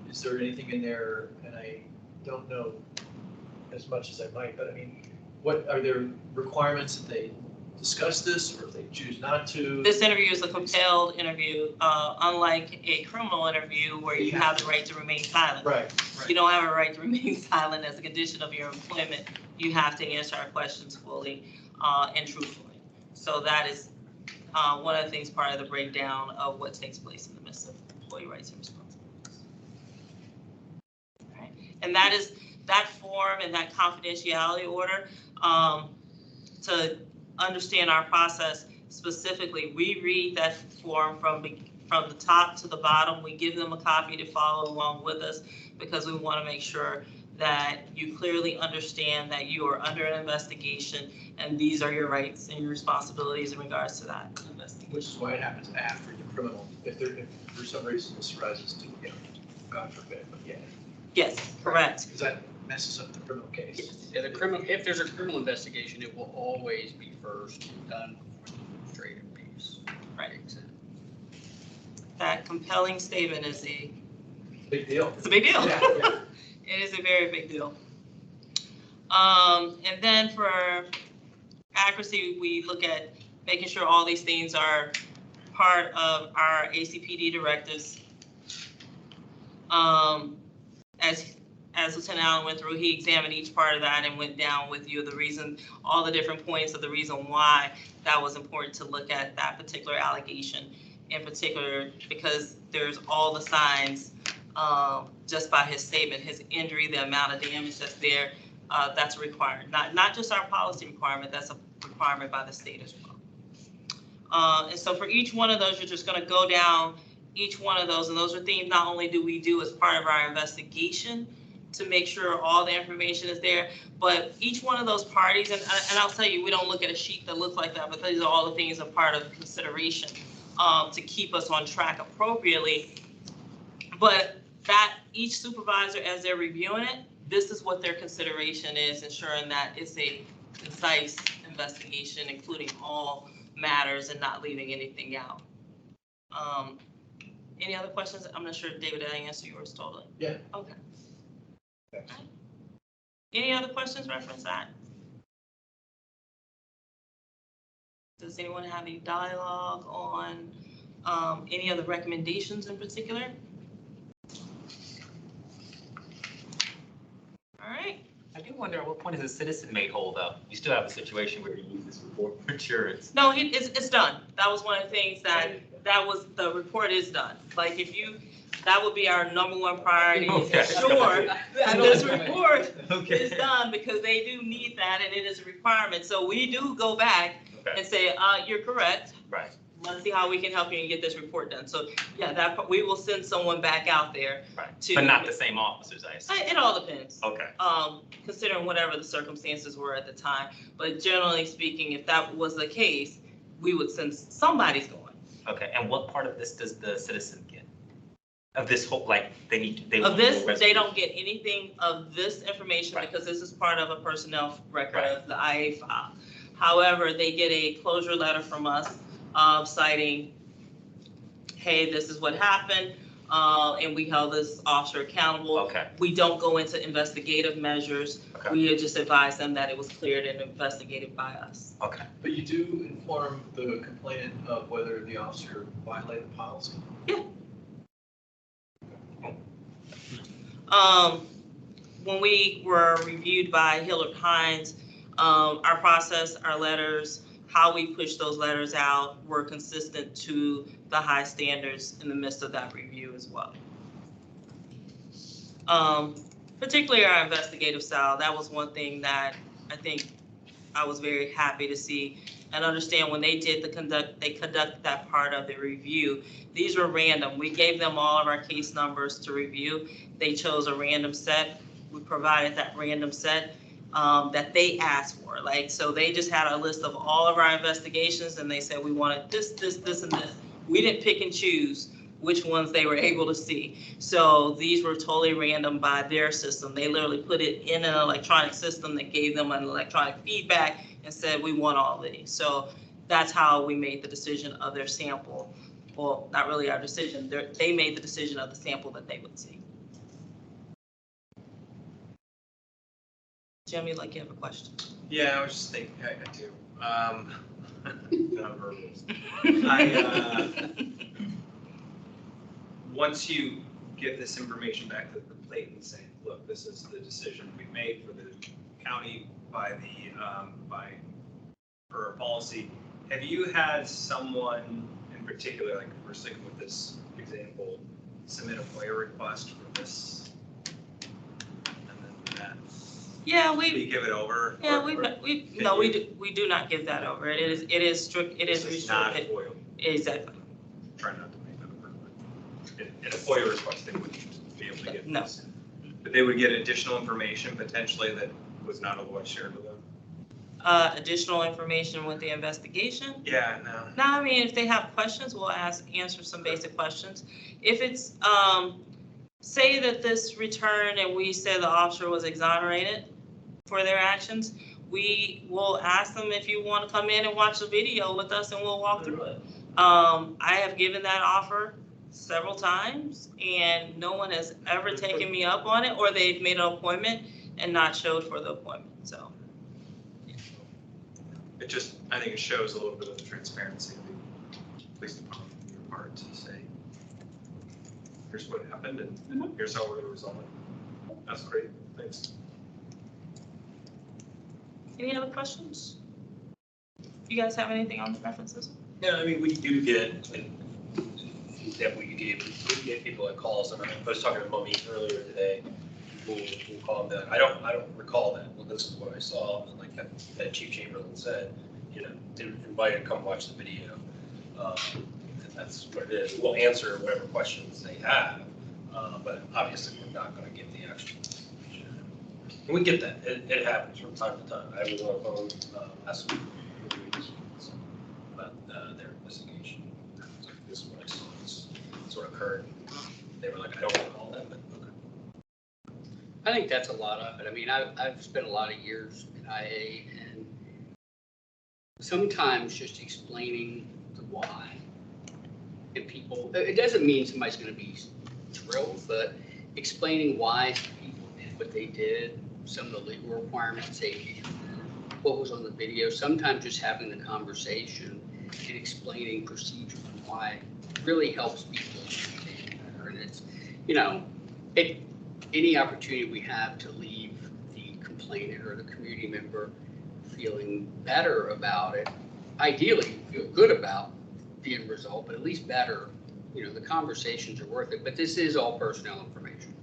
Is there anything in there, and I don't know as much as I might, but I mean, what are there requirements that they discuss this, or if they choose not to? This interview is a compelled interview, unlike a criminal interview where you have the right to remain silent. Right. You don't have a right to remain silent as a condition of your employment. You have to answer our questions fully and truthfully. So that is one of the things, part of the breakdown of what takes place in the midst of employee rights and responsibilities. Right. And that is that form and that confidentiality order to understand our process specifically, we read that form from the top to the bottom. We give them a copy to follow along with us because we want to make sure that you clearly understand that you are under an investigation and these are your rights and your responsibilities in regards to that investigation. Which is why it happens after the criminal, if for some reason this rises to, God forbid, but yeah. Yes, correct. Because that messes up the criminal case. Yeah, if there's a criminal investigation, it will always be first done before the administrative piece. Right. That compelling statement is a Big deal. It's a big deal. Yeah. It is a very big deal. And then for accuracy, we look at making sure all these things are part of our ACPD directives. As Lieutenant Allen went through, he examined each part of that and went down with you the reason, all the different points of the reason why that was important to look at that particular allegation in particular, because there's all the signs just by his statement, his injury, the amount of damage that's there, that's required. Not just our policy requirement, that's a requirement by the state as well. And so for each one of those, you're just gonna go down each one of those, and those are things not only do we do as part of our investigation to make sure all the information is there, but each one of those parties, and I'll tell you, we don't look at a sheet that looks like that, but these are all the things that are part of consideration to keep us on track appropriately. But that each supervisor, as they're reviewing it, this is what their consideration is, ensuring that it's a concise investigation, including all matters and not leaving anything out. Any other questions? I'm not sure, David, did I answer yours totally? Yeah. Okay. Any other questions reference that? Does anyone have any dialogue on any other recommendations in particular? All right. I do wonder at what point is a citizen made whole though? You still have a situation where you use this report for insurance. No, it's done. That was one of the things the report is done. Like if you, that would be our number one priority, Okay. ensure that this report Okay. is done because they do need that and it is a requirement. So we do go back and say, you're correct. Right. Let's see how we can help you and get this report done. So yeah, that we will send someone back out there. Right. To, but not the same officers, I assume. It all depends. Okay. Considering whatever the circumstances were at the time. But generally speaking, if that was the case, we would send somebody's going. Okay. And what part of this does the citizen get? Of this whole, like they of this, they don't get anything of this information because this is part of a personnel record of the IA file. However, they get a closure letter from us citing, hey, this is what happened, and we held this officer accountable. Okay. We don't go into investigative measures. Okay. We just advise them that it was cleared and investigated by us. Okay. But you do inform the complainant of whether the officer violated policy? Yeah. When we were reviewed by Hillard Hines, our process, our letters, how we push those letters out were consistent to the high standards in the midst of that review as well. Particularly our investigative style, that was one thing that I think I was very happy to see and understand when they did they conducted that part of the review. These were random. We gave them all of our case numbers to review. They chose a random set. We provided that random set that they asked for. Like, so they just had a list of all of our investigations and they said, we wanted this, this, this, and this. We didn't pick and choose which ones they were able to see. So these were totally random by their system. They literally put it in an electronic system that gave them an electronic feedback and said, we want all of these. So that's how we made the decision of their sample. Well, not really our decision. They made the decision of the sample that they would see. Jimmy, like you have a question? Yeah, I was just thinking, I do. Once you give this information back to the complainant and say, look, this is the decision we made for the county for our policy, have you had someone in particular, like if we're sticking with this example, submit a FOIA request for this? And then that. Yeah, We give it over? yeah, or- or we do not give that over. It is strict, it is It's not restricted. FOIL. Exactly. Try not to make that a word. In a FOIA request, they wouldn't be able to get No. this. But they would get additional information potentially that was not otherwise shared with them? Additional information with the investigation. Yeah, no. No, I mean, if they have questions, we'll answer some basic questions. If it's, say that this return and we say the officer was exonerated for their actions, we will ask them if you want to come in and watch the video with us and we'll walk through it. I have given that offer several times and no one has ever taken me up on it, or they've made an appointment and not showed for the appointment, so. It just, I think it shows a little bit of the transparency of the police department on your part to say, here's what happened and here's how we're gonna resolve it. That's great, thanks. Any other questions? You guys have anything on the references? Yeah, I mean, we do get, that we get people that call us, and I was talking to Mummy earlier today, we'll call them that. I don't recall that, well, this is what I saw, and like that Chief Chamberlain said, you know, invite and come watch the video. And that's what it is. We'll answer whatever questions they have, but obviously we're not gonna give the actual information. And we get that, it happens from time to time. I was on the phone last week, about their investigation. This is what I saw, this is what occurred. They were like, I don't recall that, but okay. I think that's a lot of it. I mean, I've spent a lot of years in IA, and sometimes just explaining the why. And people, it doesn't mean somebody's gonna be thrilled, but explaining why people did what they did, some of the legal requirements, safety, what was on the video, sometimes just having the conversation and explaining procedure and why really helps people understand better. And it's, you know, any opportunity we have to leave the complainant or the community member feeling better about it, ideally feel good about the end result, but at least better, you know, the conversations are worth it. But this is all personnel information.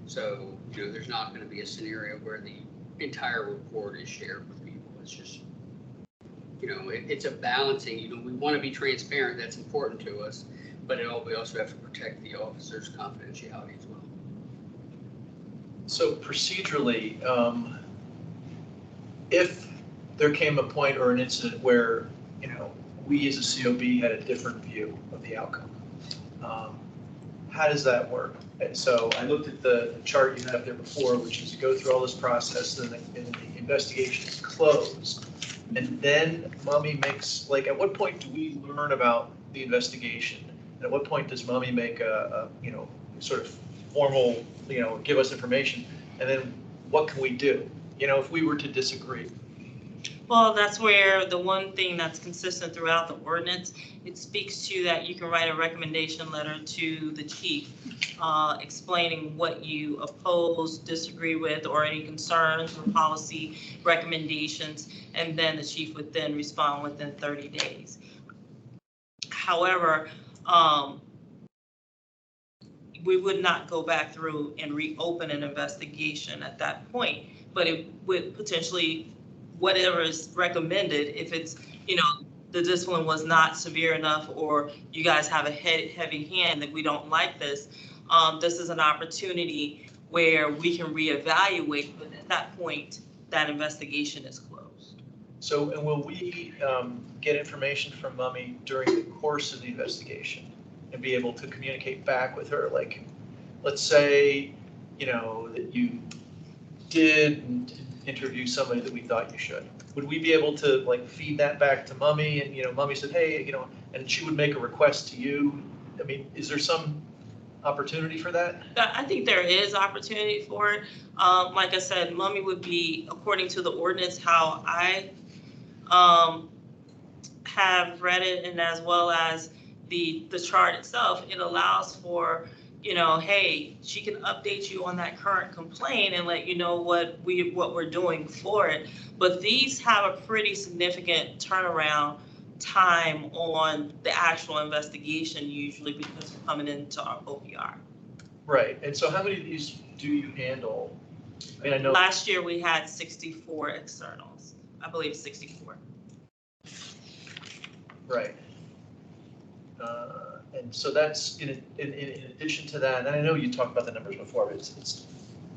So, you know, there's not going to be a scenario where the entire report is shared with people. It's just, you know, it's a balancing, you know, we want to be transparent, that's important to us, but we also have to protect the officer's confidentiality as well. So procedurally, if there came a point or an incident where, you know, we as a COB had a different view of the outcome, how does that work? And so I looked at the chart you had there before, which is you go through all this process and the investigation is closed. And then Mummy makes, like, at what point do we learn about the investigation? And at what point does Mummy make a you know, sort of formal, you know, give us information? And then what can we do? You know, if we were to disagree. Well, that's where the one thing that's consistent throughout the ordinance, it speaks to that you can write a recommendation letter to the chief explaining what you oppose, disagree with, or any concerns or policy recommendations, and then the chief would then respond within 30 days. However, we would not go back through and reopen an investigation at that point, but it would potentially, whatever is recommended, if it's, you know, the discipline was not severe enough, or you guys have a heavy hand that we don't like this, this is an opportunity where we can reevaluate, but at that point, that investigation is closed. So, and will we get information from Mummy during the course of the investigation and be able to communicate back with her? Like, let's say, you know, that you did interview somebody that we thought you should. Would we be able to like feed that back to Mummy, and, you know, Mummy said, hey, you know, and she would make a request to you? I mean, is there some opportunity for that? I think there is opportunity for it. Like I said, Mummy would be, according to the ordinance, how I have read it, and as well as the chart itself, it allows for, you know, hey, she can update you on that current complaint and let you know what we're doing for it. But these have a pretty significant turnaround time on the actual investigation, usually, because we're coming into our OPR. Right. And so how many of these do you handle I mean, I know. Last year, we had 64 externals, I believe 64. Right. And so that's in addition to that, and I know you talked about the numbers before, but it's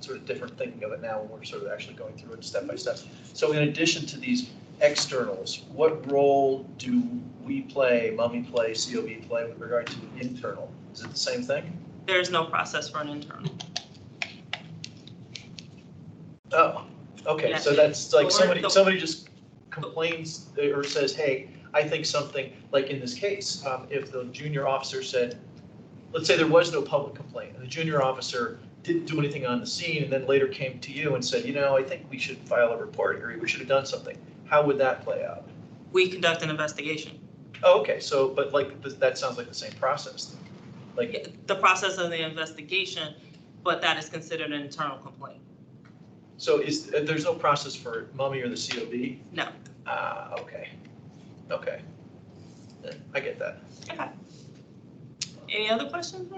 sort of different thinking of it now when we're sort of actually going through it step by step. So in addition to these externals, what role do we play, Mummy play, COB play with regard to internal? Is it the same thing? There's no process for an internal. Oh, okay, so that's like somebody just complains or says, hey, I think something, like in this case, if the junior officer said, let's say there was no public complaint, and the junior officer didn't do anything on the scene, and then later came to you and said, you know, I think we should file a report, or we should have done something. How would that play out? We conduct an investigation. Oh, okay, so, but like, that sounds like the same process. Like, The process of the investigation, but that is considered an internal complaint. so there's no process for Mummy or the COB? No. Okay. Okay. Yeah, I get that. Okay. Any other questions?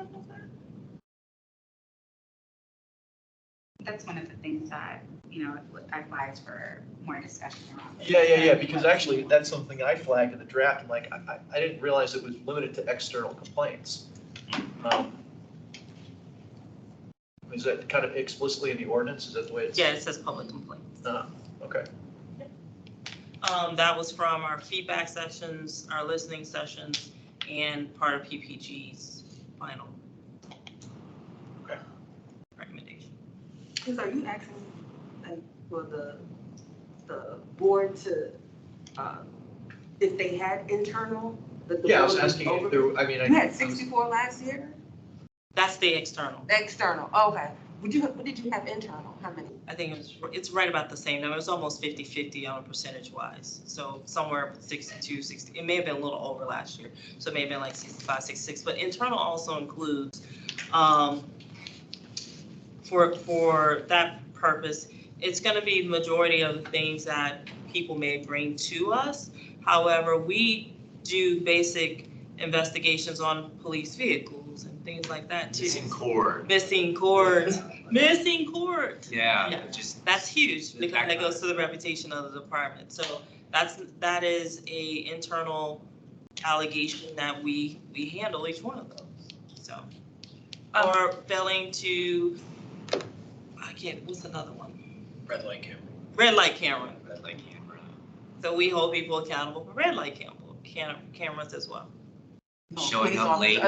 That's one of the things that, I flagged for more discussion around. Yeah, because actually, that's something I flagged in the draft, and like, I didn't realize it was limited to external complaints. Is that kind of explicitly in the ordinance? Is that the way it's? Yeah, it says public complaints. Okay. That was from our feedback sessions, our listening sessions, and part of PPG's final recommendation. Because are you asking for the board to, if they had internal? Yeah, I was asking if there, I mean, You had 64 last year? That's the external. External, okay. What did you have internal? How many? I think it's right about the same number. It's almost 50-50 on percentage wise. So somewhere 62, 60, it may have been a little over last year. So it may have been like 65, 66, but internal also includes, for that purpose, it's gonna be majority of the things that people may bring to us. However, we do basic investigations on police vehicles and things like that too. Missing cord. Missing cords. Missing cords. Yeah. That's huge because that goes to the reputation of the department. So that is a internal allegation that we handle each one of those. So, or failing to, what's another one? Red light camera. Red light camera. Red light camera. So we hold people accountable for red light cameras as well. Showing up late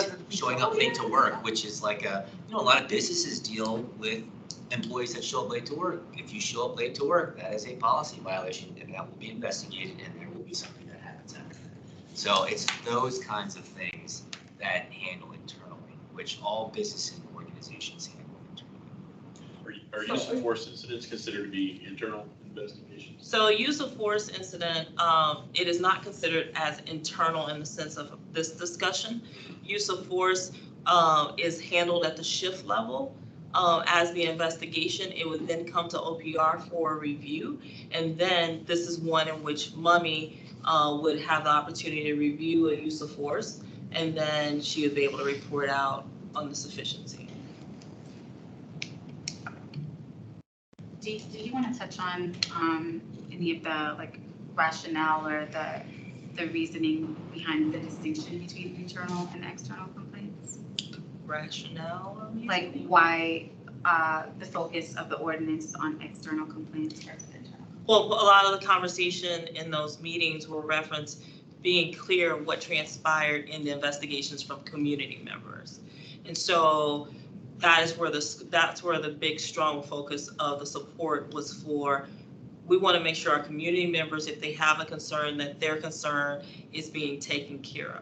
to work, which is like a lot of businesses deal with employees that show up late to work. If you show up late to work, that is a policy violation, and that will be investigated, and there will be something that happens after that. So it's those kinds of things that handle internally, which all businesses and organizations handle internally. Are use of force incidents considered to be internal investigations? So use of force incident, it is not considered as internal in the sense of this discussion. Use of force is handled at the shift level. As the investigation, it would then come to OPR for review. And then this is one in which Mummy would have the opportunity to review a use of force. And then she would be able to report out on the sufficiency. Do you want to touch on any of the rationale or the reasoning behind the distinction between internal and external complaints? Rationale? Like why the focus of the ordinance on external complaints versus internal? Well, a lot of the conversation in those meetings were referenced being clear what transpired in the investigations from community members. And so that's where the big strong focus of the support was for. We want to make sure our community members, if they have a concern, that their concern is being taken care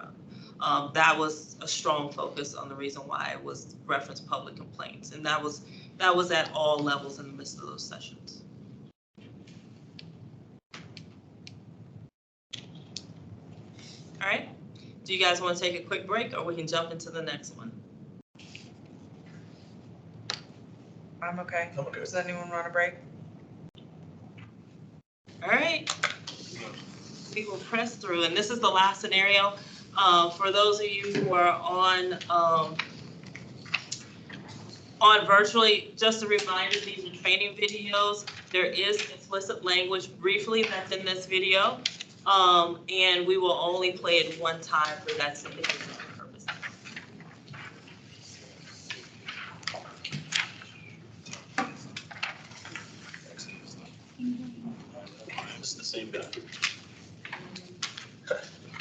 of. That was a strong focus on the reason why it was referenced public complaints. And that was at all levels in the midst of those sessions. All right. Do you guys want to take a quick break or we can jump into the next one? I'm okay. I'm okay. Does anyone want a break? All right. We will press through, and this is the last scenario. For those of you who are on on virtually, just a reminder, these are training videos. There is explicit language briefly that's in this video. And we will only play it one time for that specific purpose. It's the same guy.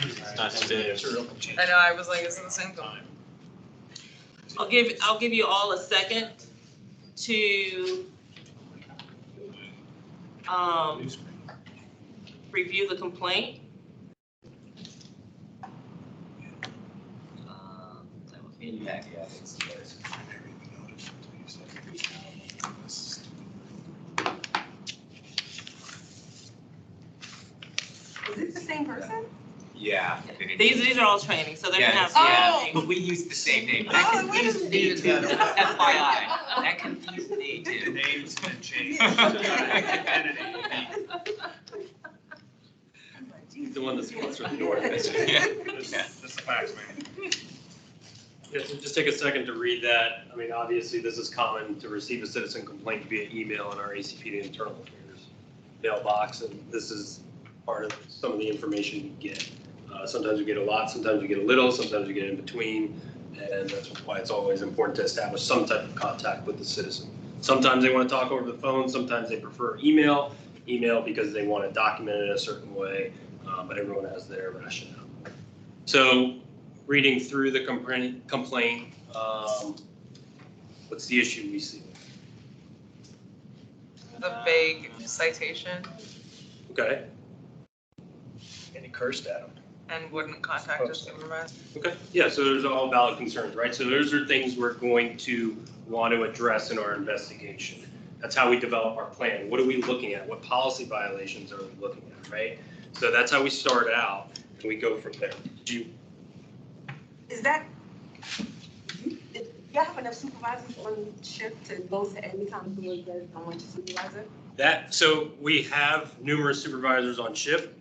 It's not today. I know, I was like, is it the same guy? I'll give you all a second to review the complaint. That would be back, yeah. Is it the same person? Yeah. These are all training, so they're gonna have. Yeah, but we use the same name. That Oh, confused wait. me too. FYI, that confused me The too. name's been changed. He's the one that sponsored the door. That's the facts, man. Yeah, so just take a second to read that. I mean, obviously, this is common to receive a citizen complaint via email in our ACPD internal affairs mailbox, and this is part of some of the information you get. Sometimes you get a lot, sometimes you get a little, sometimes you get in between, and that's why it's always important to establish some type of contact with the citizen. Sometimes they want to talk over the phone, sometimes they prefer email because they want to document it a certain way, but everyone has their rationale. So reading through the complaint, what's the issue we see? The vague citation Okay, And he cursed at him. and wouldn't contact a supervisor. okay, yeah, so there's all valid concerns, right? So those are things we're going to want to address in our investigation. That's how we develop our plan. What are we looking at? What policy violations are we looking at, right? So that's how we start out, and we go from there. Is that, y'all have enough supervisors on shift to go to any time of the week that don't want your supervisor? So we have numerous supervisors on shift.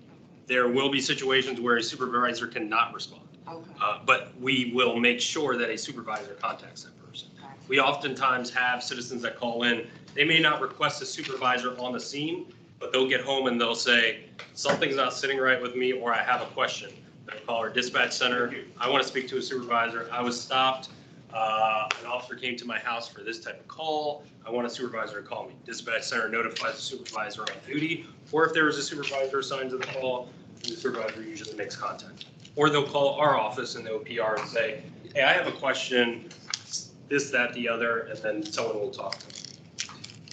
There will be situations where a supervisor cannot respond. Okay. But we will make sure that a supervisor contacts that person. We oftentimes have citizens that call in. They may not request a supervisor on the scene, but they'll get home and they'll say, something's not sitting right with me, or I have a question. They'll call our dispatch center. I want to speak to a supervisor. I was stopped. An officer came to my house for this type of call. I want a supervisor to call me. Dispatch center notifies the supervisor on duty, or if there was a supervisor assigned to the call, the supervisor usually makes contact. Or they'll call our office in the OPR and say, hey, I have a question, this, that, the other, and then someone will talk to them.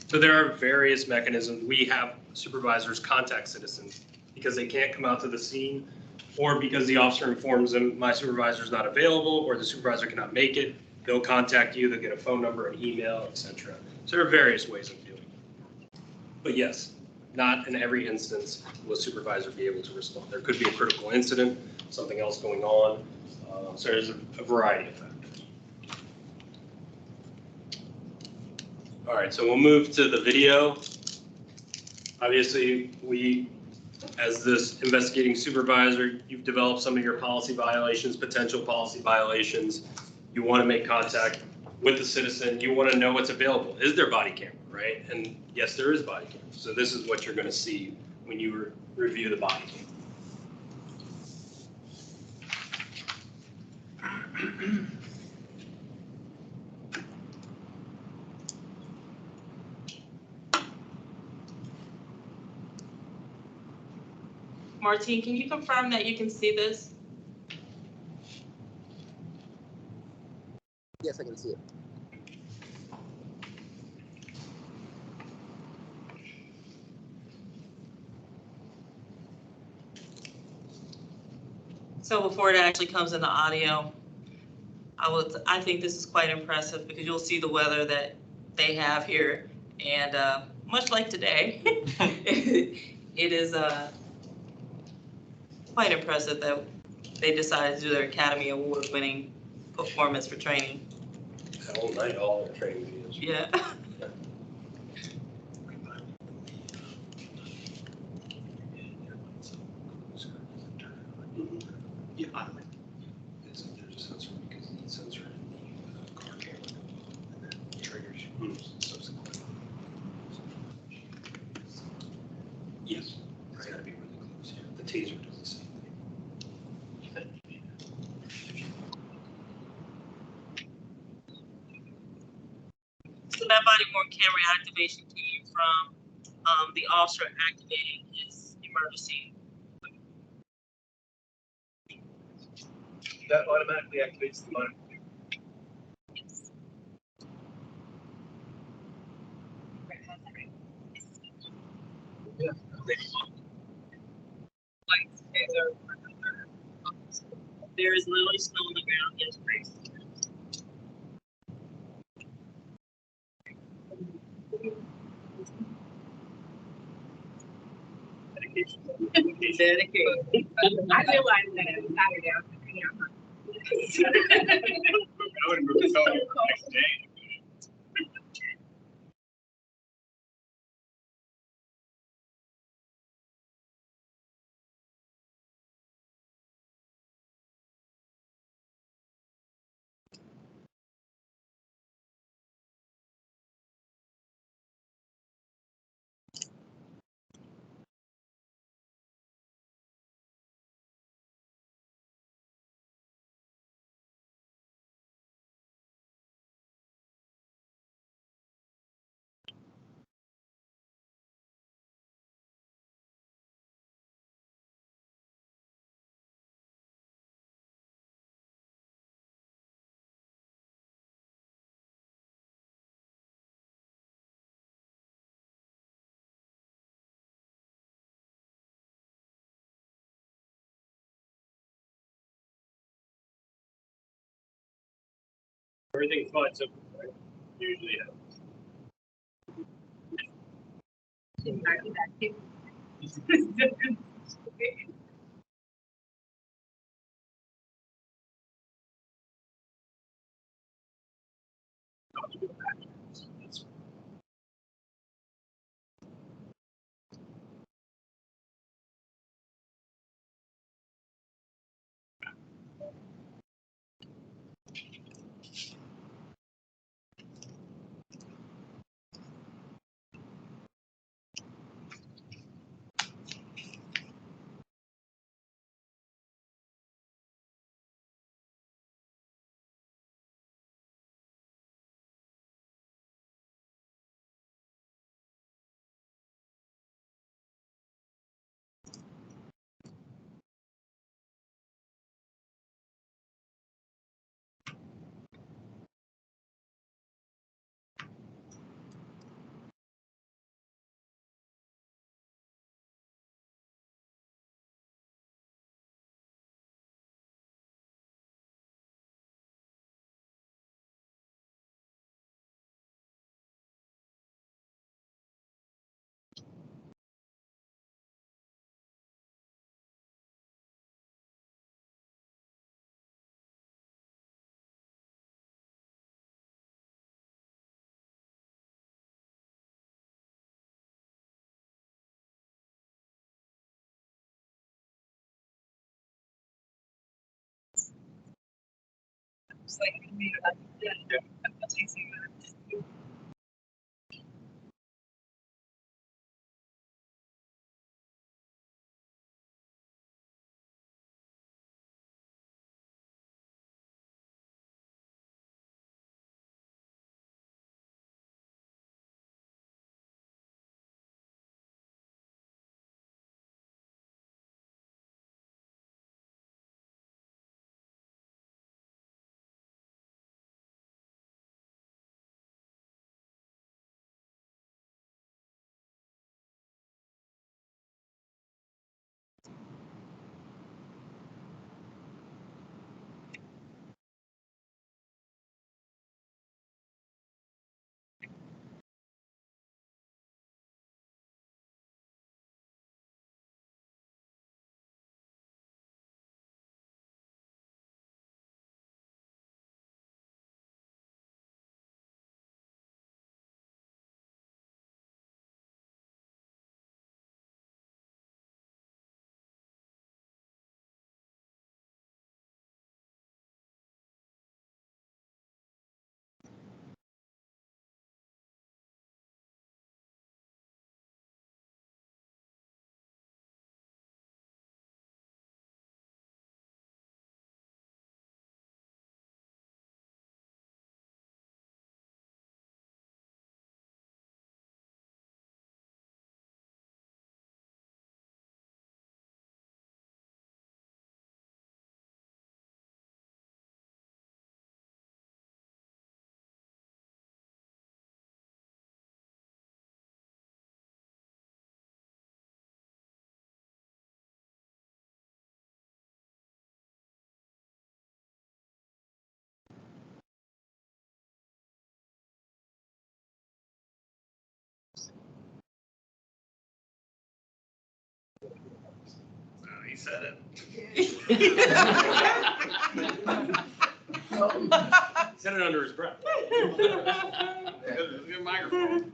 So there are various mechanisms. We have supervisors contact citizens because they can't come out to the scene, or because the officer informs them my supervisor is not available, or the supervisor cannot make it. They'll contact you, they'll get a phone number, an email, etc. So there are various ways of doing it. But yes, not in every instance will a supervisor be able to respond. There could be a critical incident, something else going on. So there's a variety of factors. All right, so we'll move to the video. Obviously, as this investigating supervisor, you've developed some of your policy violations, potential policy violations. You want to make contact with the citizen. You want to know what's available. Is there body camera, right? And yes, there is body camera. So this is what you're going to see when you review the body camera. Martine, can you confirm that you can see this? Yes, I can see it. So before it actually comes in the audio, I think this is quite impressive because you'll see the weather that they have here. And much like today, it is quite impressive that they decided to do their Academy Award winning performance for training. All night, all our training videos. Yeah. Yeah, I like it. There's a sensor because the sensor in the car camera and then trigger So that body worn camera activation came from the officer activating his emergency. That automatically activates the monitor. Yeah. There is literally snow on the ground. Yes, please. Dedicated. I realized that it was Saturday. I was like, yeah. I would move the phone the next day. Everything's fine, so usually It's like, He said it. Said it under his breath. Good microphone.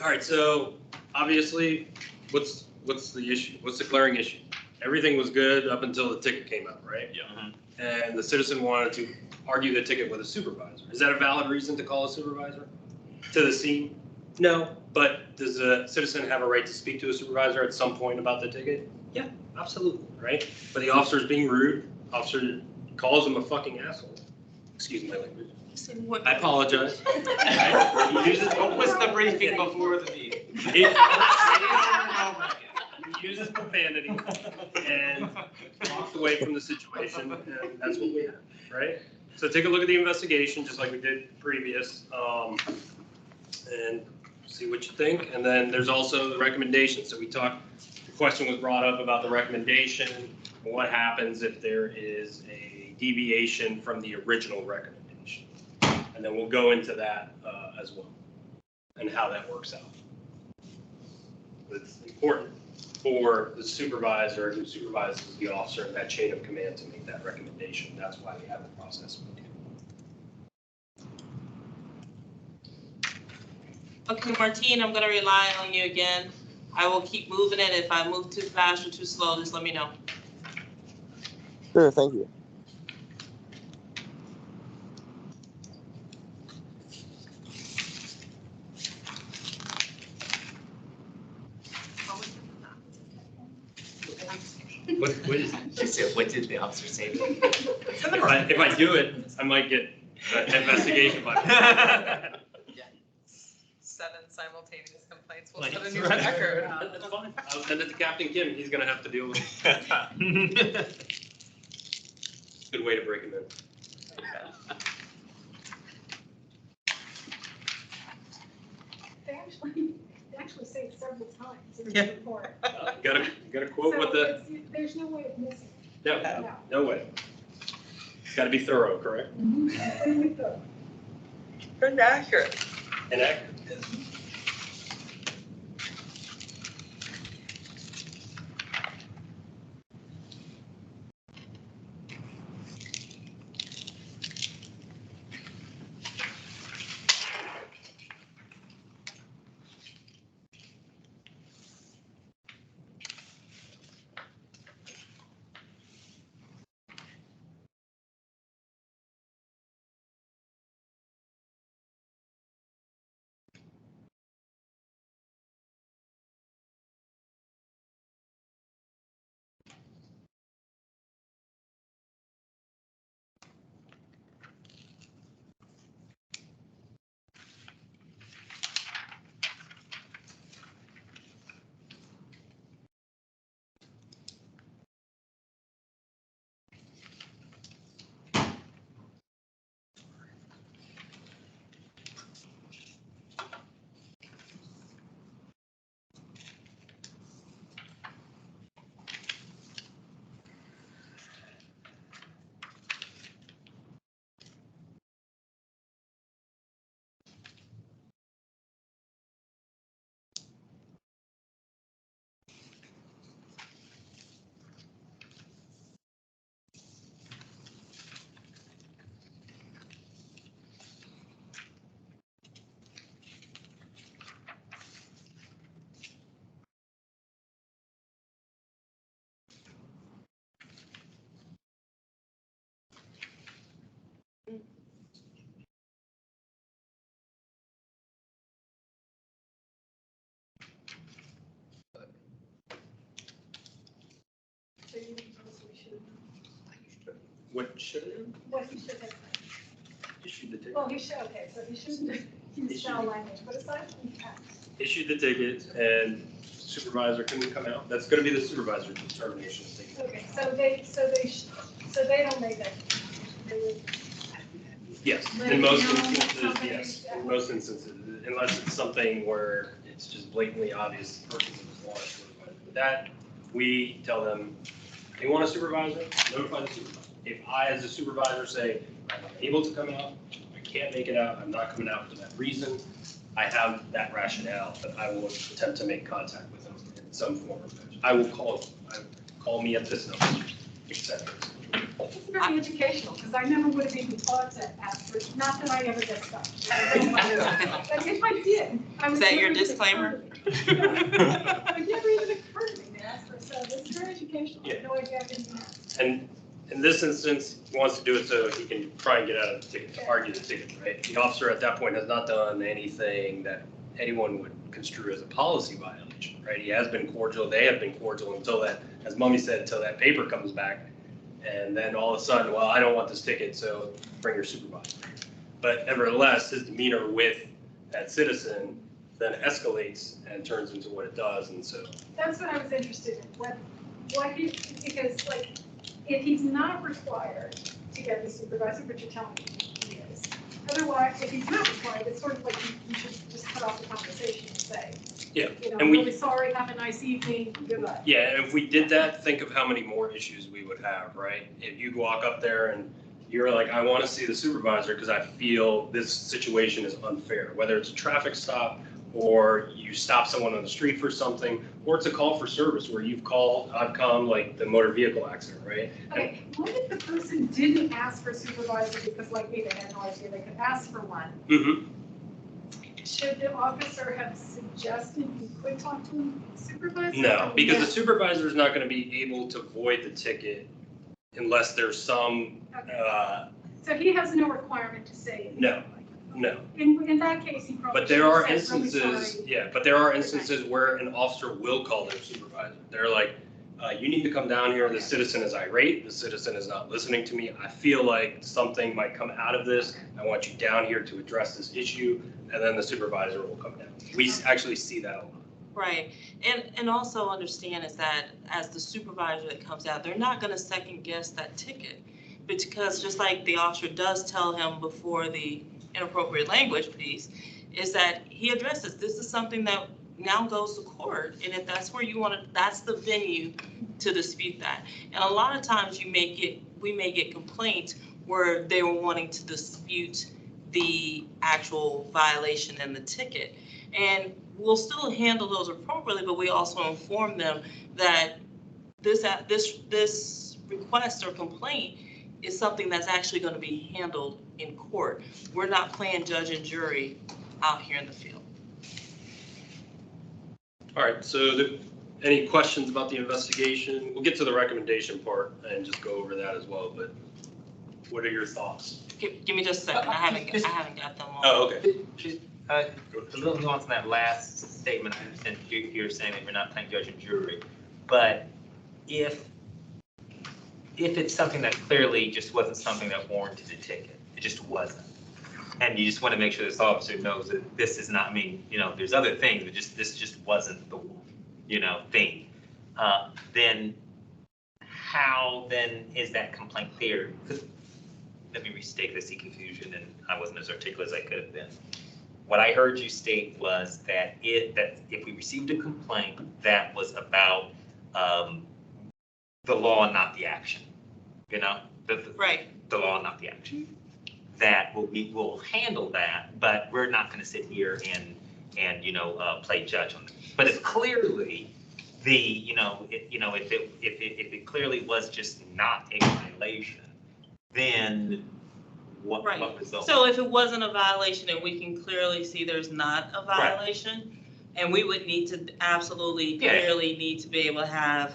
All right, so obviously, what's the issue? What's the glaring issue? Everything was good up until the ticket came out, right? Yeah. And the citizen wanted to argue the ticket with a supervisor. Is that a valid reason to call a supervisor to the scene? No, but does the citizen have a right to speak to a supervisor at some point about the ticket? Yeah, absolutely, right? But the officer's being rude, officer calls him a fucking asshole. Excuse my language. I apologize. What was the briefing before the meeting? He uses profanity and walks away from the situation, and that's what we have, right? So take a look at the investigation, just like we did previous, and see what you think. And then there's also the recommendation. So we talked, the question was brought up about the recommendation. What happens if there is a deviation from the original recommendation? And then we'll go into that as well, and how that works out. It's important for the supervisor who supervises the officer in that chain of command to make that recommendation. That's why we have the process. Okay, Martine, I'm gonna rely on you again. I will keep moving it. If I move too fast or too slow, just let me know. Sure, thank you. What is it? She said, what did the officer say? If I do it, I might get an investigation by. 7 simultaneous complaints will Like, set a new right. record. That's fine. I'll send it to Captain Kim. He's gonna have to deal with it. Good way to break him in. They actually say it several times in Yeah. the report. Gotta quote So what the, it's- there's no way of missing no, no way. It's gotta be thorough, correct? it. Extremely thorough. And accurate. And accurate. So you possibly should, What should it what he should have, issued the ticket? well, he should, okay, so he shouldn't have used foul language, but aside from that, Issued the ticket and supervisor couldn't come out. That's gonna be the supervisor's determination to take it. okay, so they don't make that. They would, Yes, Let in it most know instances, somebody- yes, in most instances, unless it's something where it's just blatantly obvious the person doesn't want a supervisor. But that, we tell them, they want a supervisor, notify the supervisor. If I, as a supervisor, say, I'm unable to come out, I can't make it out, I'm not coming out for that reason, I have that rationale, but I will attempt to make contact with them in some form or fashion. I will call call me at this number, etc. It's very educational, because I never would have even thought to ask for, not that I ever get stuck. But if I did, I was. Is that your never even disclaimer? occurred to me. It never even occurred to me to ask for, so it's very educational. I have no idea I didn't ask. And in this instance, he wants to do it so he can try and get out of the ticket, argue the ticket, right? The officer at that point has not done anything that anyone would construe as a policy violation, right? He has been cordial, they have been cordial until that, as Mummy said, until that paper comes back. And then all of a sudden, well, I don't want this ticket, so bring your supervisor. But nevertheless, his demeanor with that citizen then escalates and turns into what it does, and so. That's what I was interested in, what he, because like, if he's not required to get the supervisor, but you're telling me he is. Otherwise, if he's not required, it's sort of like you should just cut off the conversation and say, Yeah, you know, and I'm we- really sorry, have a nice evening, goodbye. Yeah, and if we did that, think of how many more issues we would have, right? If you walk up there and you're like, I want to see the supervisor because I feel this situation is unfair, whether it's a traffic stop or you stop someone on the street for something, or it's a call for service where you've called, I've come, like the motor vehicle accident, right? Okay, what if the person didn't ask for a supervisor because like me, they had no idea they could ask for one? Mm-hmm. Should the officer have suggested you could talk to the supervisor? No, because No. the supervisor is not going to be able to void the ticket unless there's some, So he has no requirement to say. no. In that case, he probably. But there are should have said, "Really instances, sorry." yeah, but there are instances where an officer will call their supervisor. They're like, you need to come down here, the citizen is irate, the citizen is not listening to me. I feel like something might come out of this. I want you down here to address this issue, and then the supervisor will come down. We actually see that a lot. Right, and also understand is that as the supervisor that comes out, they're not gonna second guess that ticket. Because just like the officer does tell him before the inappropriate language piece, is that he addresses, this is something that now goes to court, and if that's where you wanna, that's the venue to dispute that. And a lot of times we may get complaints where they were wanting to dispute the actual violation and the ticket. And we'll still handle those appropriately, but we also inform them that this request or complaint is something that's actually going to be handled in court. We're not playing judge and jury out here in the field. All right, so any questions about the investigation? We'll get to the recommendation part and just go over that as well, but what are your thoughts? Give me just a second, I haven't got them all. Oh, okay. A little nuance in that last statement. I understand you're saying that we're not playing judge and jury, but if it's something that clearly just wasn't something that warranted a ticket, it just wasn't, and you just want to make sure this officer knows that this is not, I mean, you know, there's other things, but this just wasn't the, you know, thing, then how then is that complaint clear? Because let me restate this, I see confusion and I wasn't as articulate as I could have been. What I heard you state was that if we received a complaint that was about the law and not the action, you know, Right. the law and not the action, that we'll handle that, but we're not going to sit here and you know play judge on it. But if clearly if it clearly was just not a violation, then what result? So if it wasn't a violation and we can clearly see there's not a violation, and we would need to absolutely clearly need to be able to have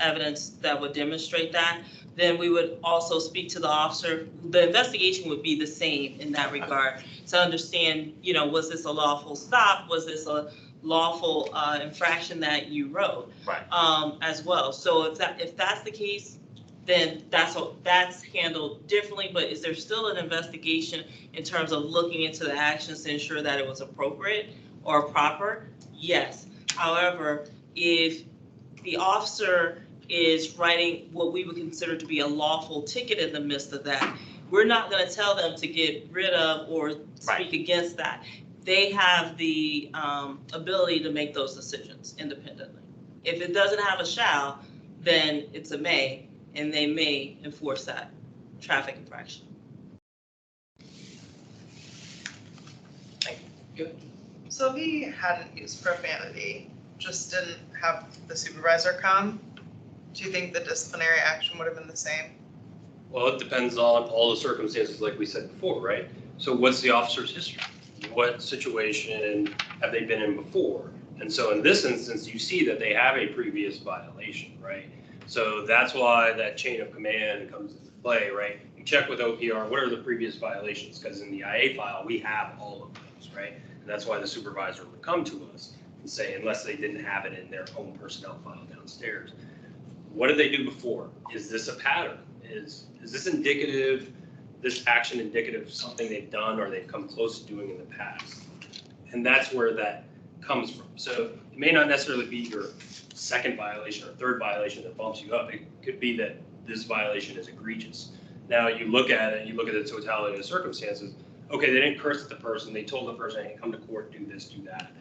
evidence that would demonstrate that, then we would also speak to the officer. The investigation would be the same in that regard to understand, you know, was this a lawful stop? Was this a lawful infraction that you wrote? Right. As well. So if that's the case, then that's handled differently. But is there still an investigation in terms of looking into the actions to ensure that it was appropriate or proper? Yes. However, if the officer is writing what we would consider to be a lawful ticket in the midst of that, we're not going to tell them to get rid of or speak against that. They have the ability to make those decisions independently. If it doesn't have a shall, then it's a may, and they may enforce that traffic infraction. So if he hadn't used profanity, just didn't have the supervisor come, Do you think the disciplinary action would have been the same? Well, it depends on all the circumstances, like we said before, right? So what's the officer's history? What situation have they been in before? And so in this instance, you see that they have a previous violation, right? So that's why that chain of command comes into play, right? You check with OPR, what are the previous violations? Because in the IA file, we have all of those, right? And that's why the supervisor would come to us and say, unless they didn't have it in their own personnel file downstairs, what did they do before? Is this a pattern? Is this indicative, this action indicative of something they've done or they've come close to doing in the past? And that's where that comes from. So it may not necessarily be your second violation or third violation that bumps you up. It could be that this violation is egregious. Now you look at it, you look at the totality of the circumstances. Okay, they didn't curse at the person. They told the person, hey, come to court, do this, do that.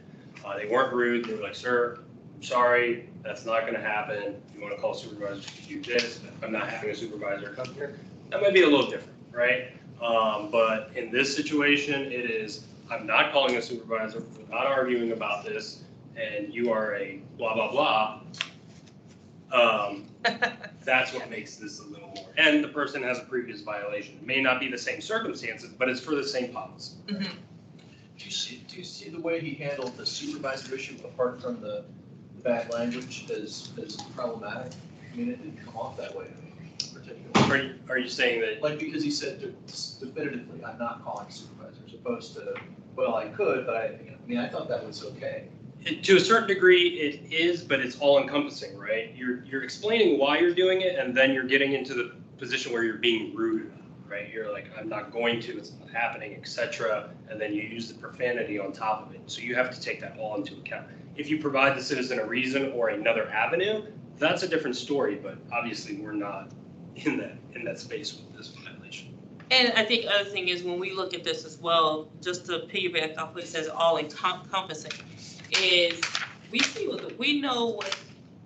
They weren't rude. They were like, sir, I'm sorry, that's not going to happen. If you want to call a supervisor, you do this. If I'm not having a supervisor come here, that might be a little different, right? But in this situation, it is, I'm not calling a supervisor, we're not arguing about this, and you are a blah, blah, blah. That's what makes this a little more. And the person has a previous violation. It may not be the same circumstances, but it's for the same policy. Mm-hmm. Do you see the way he handled the supervisor issue apart from the bad language as problematic? I mean, it didn't come off that way to me particularly. Are you saying that? Like, because he said definitively, I'm not calling supervisor, as opposed to, well, I could, but I thought that was okay. To a certain degree, it is, but it's all encompassing, right? You're explaining why you're doing it, and then you're getting into the position where you're being rude, right? You're like, I'm not going to, it's not happening, etc. And then you use the profanity on top of it. So you have to take that all into account. If you provide the citizen a reason or another avenue, that's a different story. But obviously, we're not in that space with this violation. And I think other thing is when we look at this as well, just to piggyback off what it says, all encompassing, is we know what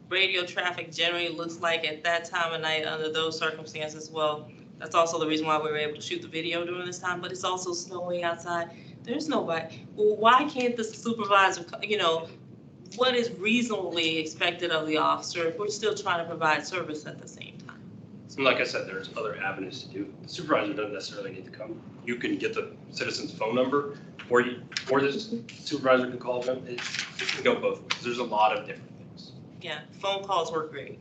radio traffic generally looks like at that time of night under those circumstances. Well, that's also the reason why we were able to shoot the video during this time, but it's also snowing outside. There's nobody. Well, why can't the supervisor, what is reasonably expected of the officer if we're still trying to provide service at the same time? And like I said, there's other avenues to do it. The supervisor doesn't necessarily need to come. You can get the citizen's phone number, or the supervisor can call them. It can go both ways. There's a lot of different things. Yeah, phone calls work great.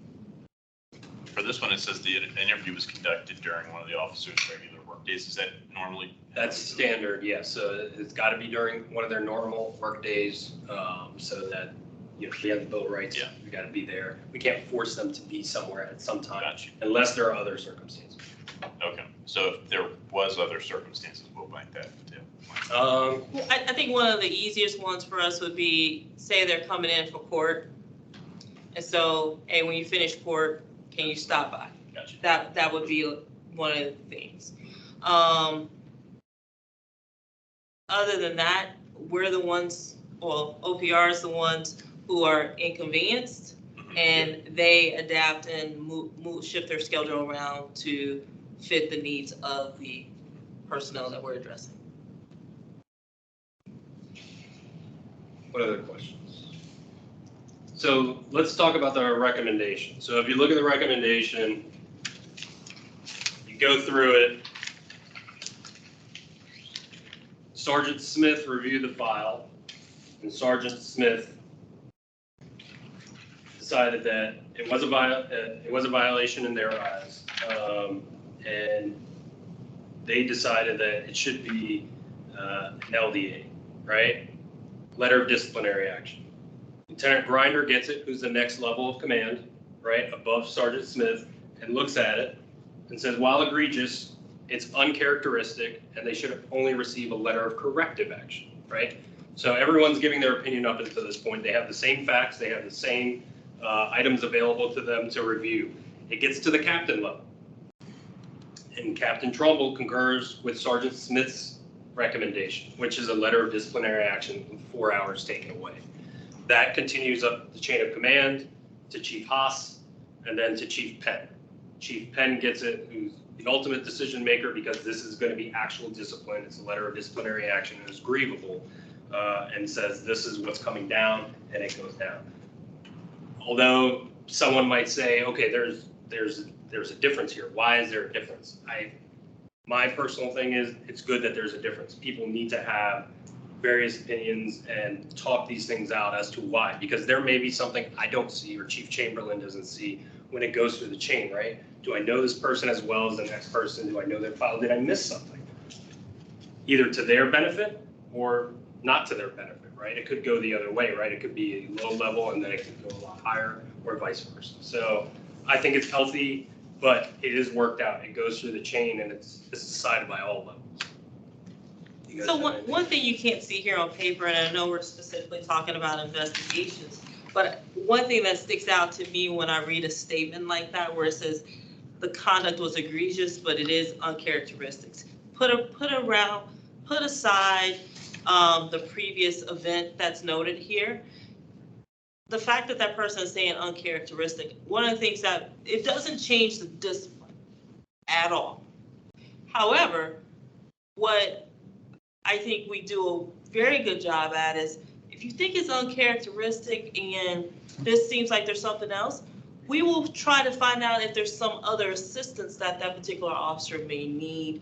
For this one, it says the interview was conducted during one of the officers' regular work days. Is that normally? That's standard, yes. So it's got to be during one of their normal work days, so that we have the Bill of Rights. Yeah. We got to be there. We can't force them to be somewhere at some time unless there are other circumstances. Okay, so if there was other circumstances, we'll blank that too. Well, I think one of the easiest ones for us would be, say they're coming in for court, and so, hey, when you finish court, can you stop by? Gotcha. That would be one of the things. Other than that, we're the ones, well, OPR is the ones who are inconvenienced, and they adapt and shift their schedule around to fit the needs of the personnel that we're addressing. What other questions? So let's talk about the recommendation. So if you look at the recommendation, you go through it. Sergeant Smith reviewed the file, and Sergeant Smith decided that it was a violation in their eyes, and they decided that it should be an LDA, right? Letter of disciplinary action. Lieutenant Grinder gets it, who's the next level of command, right, above Sergeant Smith, and looks at it and says, while egregious, it's uncharacteristic, and they should only receive a letter of corrective action, right? So everyone's giving their opinion up until this point. They have the same facts, they have the same items available to them to review. It gets to the captain level, and Captain Trumbull concurs with Sergeant Smith's recommendation, which is a letter of disciplinary action with 4 hours taken away. That continues up the chain of command to Chief Haas and then to Chief Penn. Chief Penn gets it, who's the ultimate decision maker, because this is going to be actual discipline. It's a letter of disciplinary action and is grievable, and says this is what's coming down, and it goes down. Although someone might say, okay, there's a difference here. Why is there a difference? My personal thing is it's good that there's a difference. People need to have various opinions and talk these things out as to why, because there may be something I don't see or Chief Chamberlain doesn't see when it goes through the chain, right? Do I know this person as well as the next person? Do I know their file? Did I miss something? Either to their benefit or not to their benefit, right? It could go the other way, right? It could be a low level and then it could go a lot higher or vice versa. So I think it's healthy, but it is worked out. It goes through the chain and it's decided by all levels. So one thing you can't see here on paper, and I know we're specifically talking about investigations, but one thing that sticks out to me when I read a statement like that, where it says the conduct was egregious, but it is uncharacteristics. Put aside the previous event that's noted here. The fact that that person is saying uncharacteristic, one of the things that it doesn't change the discipline at all. However, what I think we do a very good job at is if you think it's uncharacteristic and this seems like there's something else, we will try to find out if there's some other assistance that that particular officer may need.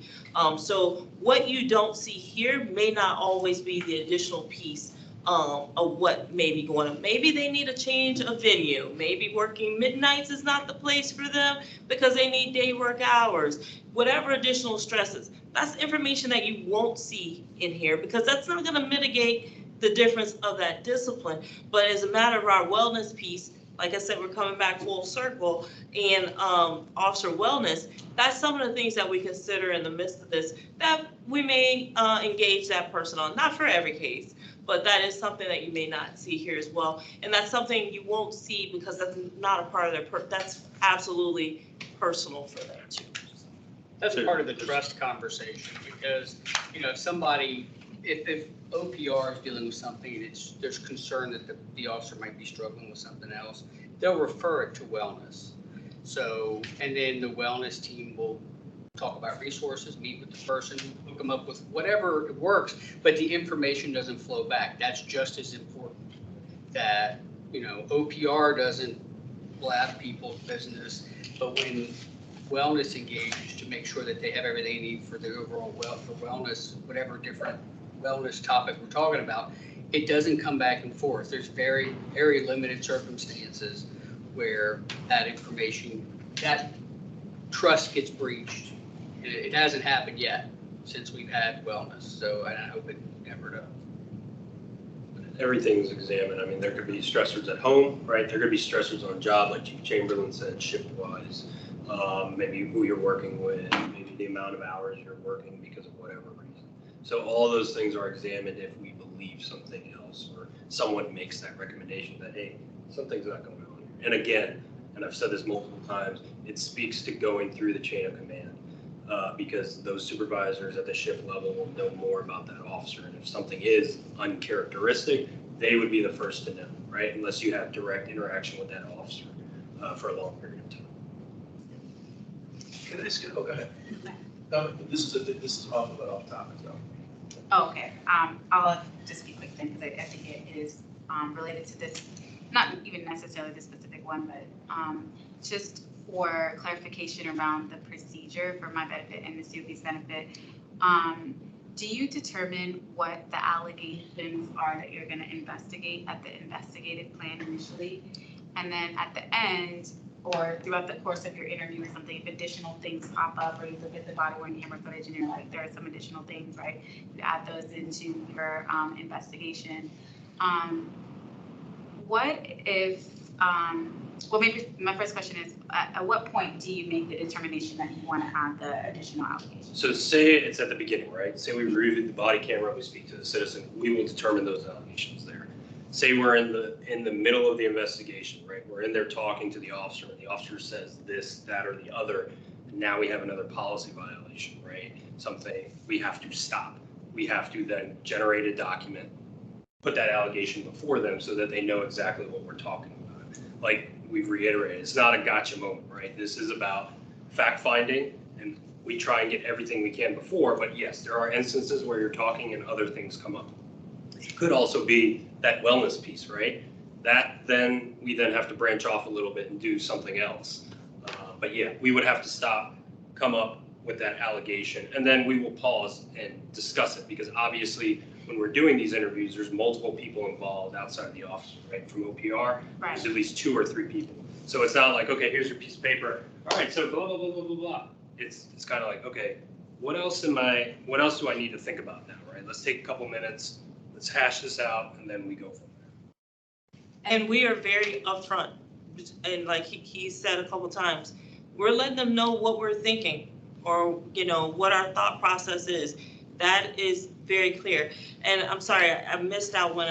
So what you don't see here may not always be the additional piece of what may be going on. Maybe they need a change of venue. Maybe working midnights is not the place for them because they need day work hours. Whatever additional stresses, that's information that you won't see in here because that's not going to mitigate the difference of that discipline. But as a matter of our wellness piece, like I said, we're coming back full circle, and officer wellness, that's some of the things that we consider in the midst of this that we may engage that person on. Not for every case, but that is something that you may not see here as well. And that's something you won't see because that's not a part of their, that's absolutely personal for them too. That's part of the trust conversation because, you know, if somebody, if OPR is dealing with something and there's concern that the officer might be struggling with something else, they'll refer it to wellness. So, and then the wellness team will talk about resources, meet with the person, hook them up with whatever works, but the information doesn't flow back. That's just as important that, you know, OPR doesn't blab people's business, but when wellness engaged to make sure that they have everything they need for the overall for wellness, whatever different wellness topic we're talking about, it doesn't come back and forth. There's very, very limited circumstances where that information, that trust gets breached. It hasn't happened yet since we've had wellness, so I hope it never does. Everything's examined. I mean, there could be stressors at home, right? There could be stressors on job, like Chief Chamberlain said, shift-wise. Maybe who you're working with, maybe the amount of hours you're working because of whatever reason. So all those things are examined if we believe something else or someone makes that recommendation that, hey, something's not going on here. And again, and I've said this multiple times, it speaks to going through the chain of command because those supervisors at the shift level will know more about that officer. And if something is uncharacteristic, they would be the first to know, right? Unless you have direct interaction with that officer for a long period of time. Can I ask you, oh, go ahead. This is off topic though. Oh, okay, I'll just be quick then, because I think it is related to this, not even necessarily this specific one, but just for clarification around the procedure for my benefit and the COP's benefit. Do you determine what the allegations are that you're going to investigate at the investigative plan initially? And then at the end, or throughout the course of your interview or something, if additional things pop up or you look at the body worn camera footage and you're like, there are some additional things, right? You add those into your investigation. What if, well, maybe my first question is, at what point do you make the determination that you want to add the additional allegations? So say it's at the beginning, right? Say we reviewed the body camera, we speak to the citizen, we will determine those allegations there. Say we're in the middle of the investigation, right? We're in there talking to the officer, and the officer says this, that, or the other. And now we have another policy violation, right? Something we have to stop. We have to then generate a document, put that allegation before them so that they know exactly what we're talking about. Like we've reiterated, it's not a gotcha moment, right? This is about fact finding, and we try and get everything we can before, but yes, there are instances where you're talking and other things come up. It could also be that wellness piece, right? we then have to branch off a little bit and do something else. But yeah, we would have to stop, come up with that allegation, and then we will pause and discuss it, because obviously when we're doing these interviews, there's multiple people involved outside of the office, right? From OPR, there's at least 2 or 3 people. So it's not like, okay, here's your piece of paper. All right, so blah, blah, blah, blah, blah, blah. It's kind of like, okay, what else do I need to think about now, right? Let's take a couple minutes, let's hash this out, and then we go from there. And we are very upfront. And like he said a couple times, we're letting them know what we're thinking, or, what our thought process is. That is very clear. And I'm sorry, I missed out when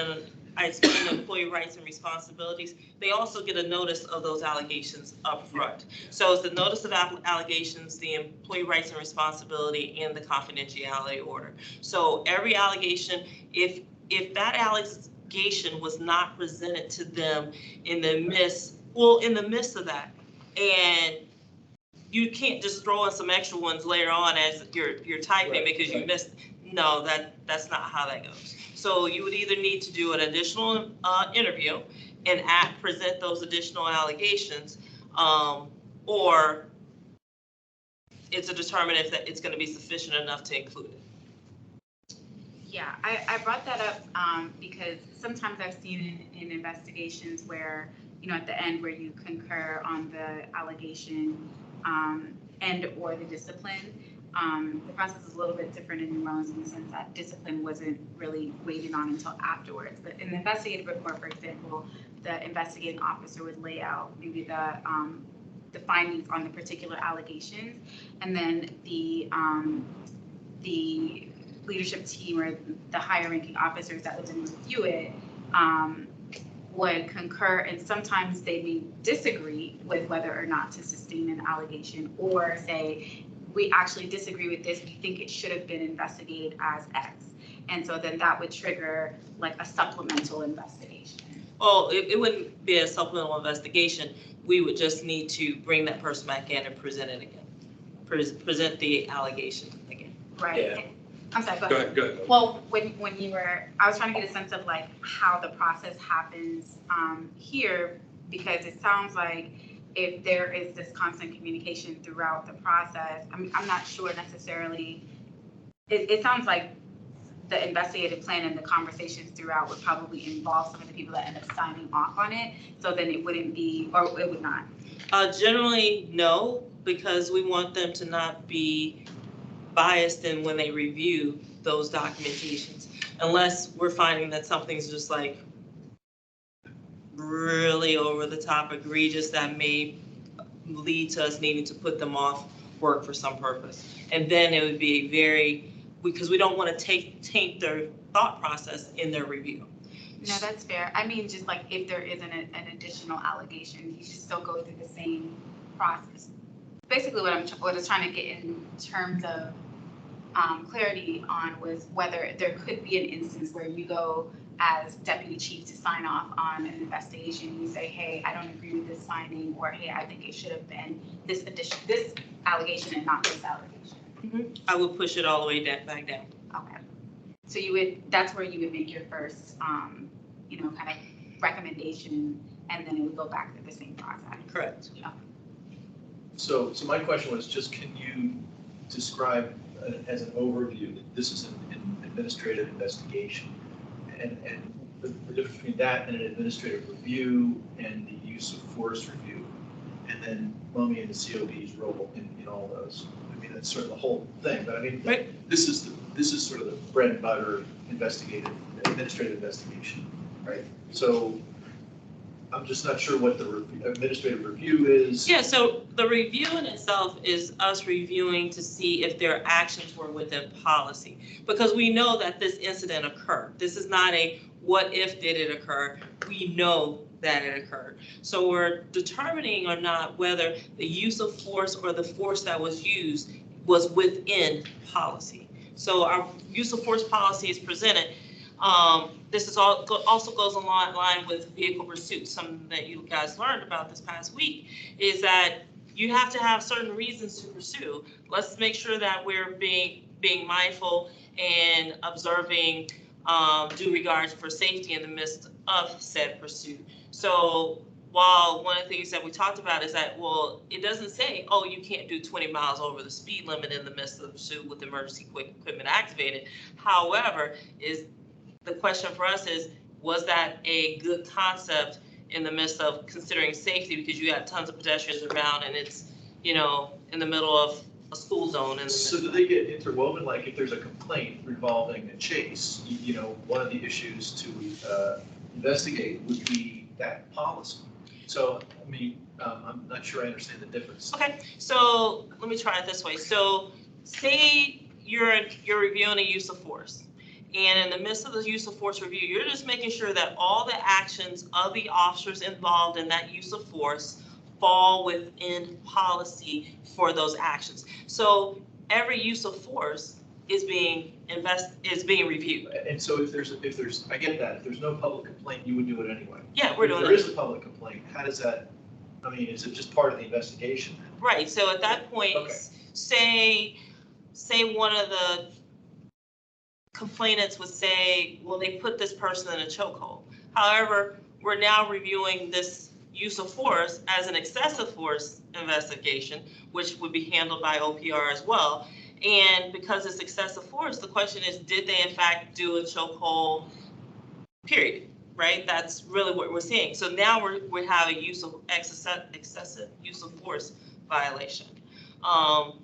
I explained employee rights and responsibilities. They also get a notice of those allegations up front. So it's the notice of allegations, the employee rights and responsibility, and the confidentiality order. So every allegation, if that allegation was not presented to them in the midst of that, and you can't just throw in some extra ones later on as you're typing because you missed. No, that's not how that goes. So you would either need to do an additional interview and present those additional allegations, or it's a determine if that it's going to be sufficient enough to include it. Yeah, I brought that up because sometimes I've seen in investigations where, at the end where you concur on the allegation and or the discipline, the process is a little bit different in New Orleans in the sense that discipline wasn't really waited on until afterwards. But in the investigative report, for example, the investigating officer would lay out maybe the findings on the particular allegations, and then the leadership team or the higher ranking officers that would then review it would concur, and sometimes they may disagree with whether or not to sustain an allegation, or say, we actually disagree with this, we think it should have been investigated as X. And so then that would trigger like a supplemental investigation. Well, it wouldn't be a supplemental investigation. We would just need to bring that person back in and present it again. Present the allegation again. Right. Yeah. I'm sorry, go ahead. Go ahead. Well, when you were, I was trying to get a sense of like how the process happens here, because it sounds like if there is this constant communication throughout the process, I'm not sure necessarily, it sounds like the investigative plan and the conversations throughout would probably involve some of the people that end up signing off on it. So then it wouldn't be, or it would not. Generally, no, because we want them to not be biased in when they review those documentations, unless we're finding that something's just like really over the top egregious that may lead to us needing to put them off work for some purpose. And then it would be because we don't want to taint their thought process in their review. No, that's fair. I mean, just like if there isn't an additional allegation, you should still go through the same process. Basically what I was trying to get in terms of clarity on was whether there could be an instance where you go as deputy chief to sign off on an investigation. You say, hey, I don't agree with this finding, or hey, I think it should have been this allegation and not this allegation. Mm-hmm. I would push it all the way back down. Okay. So that's where you would make your first, kind of recommendation, and then it would go back through the same process. Correct. Okay. So my question was just, can you describe as an overview that this is an administrative investigation, and the difference between that and an administrative review and the use of force review, and then Mummy and the COB's role in all those? I mean, that's sort of the whole thing, but I mean, right. This is sort of the bread and butter administrative investigation, right? So I'm just not sure what the administrative review is. Yeah, so the review in itself is us reviewing to see if their actions were within policy, because we know that this incident occurred. This is not a what if did it occur. We know that it occurred. So we're determining or not whether the use of force or the force that was used was within policy. So our use of force policy is presented. This is also goes along line with vehicle pursuit. Something that you guys learned about this past week is that you have to have certain reasons to pursue. Let's make sure that we're being mindful and observing due regards for safety in the midst of said pursuit. So while one of the things that we talked about is that, well, it doesn't say, oh, you can't do 20 miles over the speed limit in the midst of the pursuit with emergency equipment activated. However, is the question for us is, was that a good concept in the midst of considering safety, because you have tons of pedestrians around and it's, you know, in the middle of a school zone. And So do they get interwoven, like if there's a complaint involving a chase, you know, one of the issues to investigate would be that policy. So, I mean, I'm not sure I understand the difference. Okay, so let me try it this way. So say you're reviewing a use of force. And in the midst of the use of force review, you're just making sure that all the actions of the officers involved in that use of force fall within policy for those actions. So every use of force is being reviewed. And so if there's, I get that, if there's no public complaint, you would do it anyway. Yeah, we're doing If there it. is a public complaint, how does that, I mean, is it just part of the investigation? Right, so at that point, Okay. say one of the complainants would say, well, they put this person in a chokehold. However, we're now reviewing this use of force as an excessive force investigation, which would be handled by OPR as well. And because it's excessive force, the question is, did they in fact do a chokehold, period, right? That's really what we're seeing. So now we have a use of excessive use of force violation.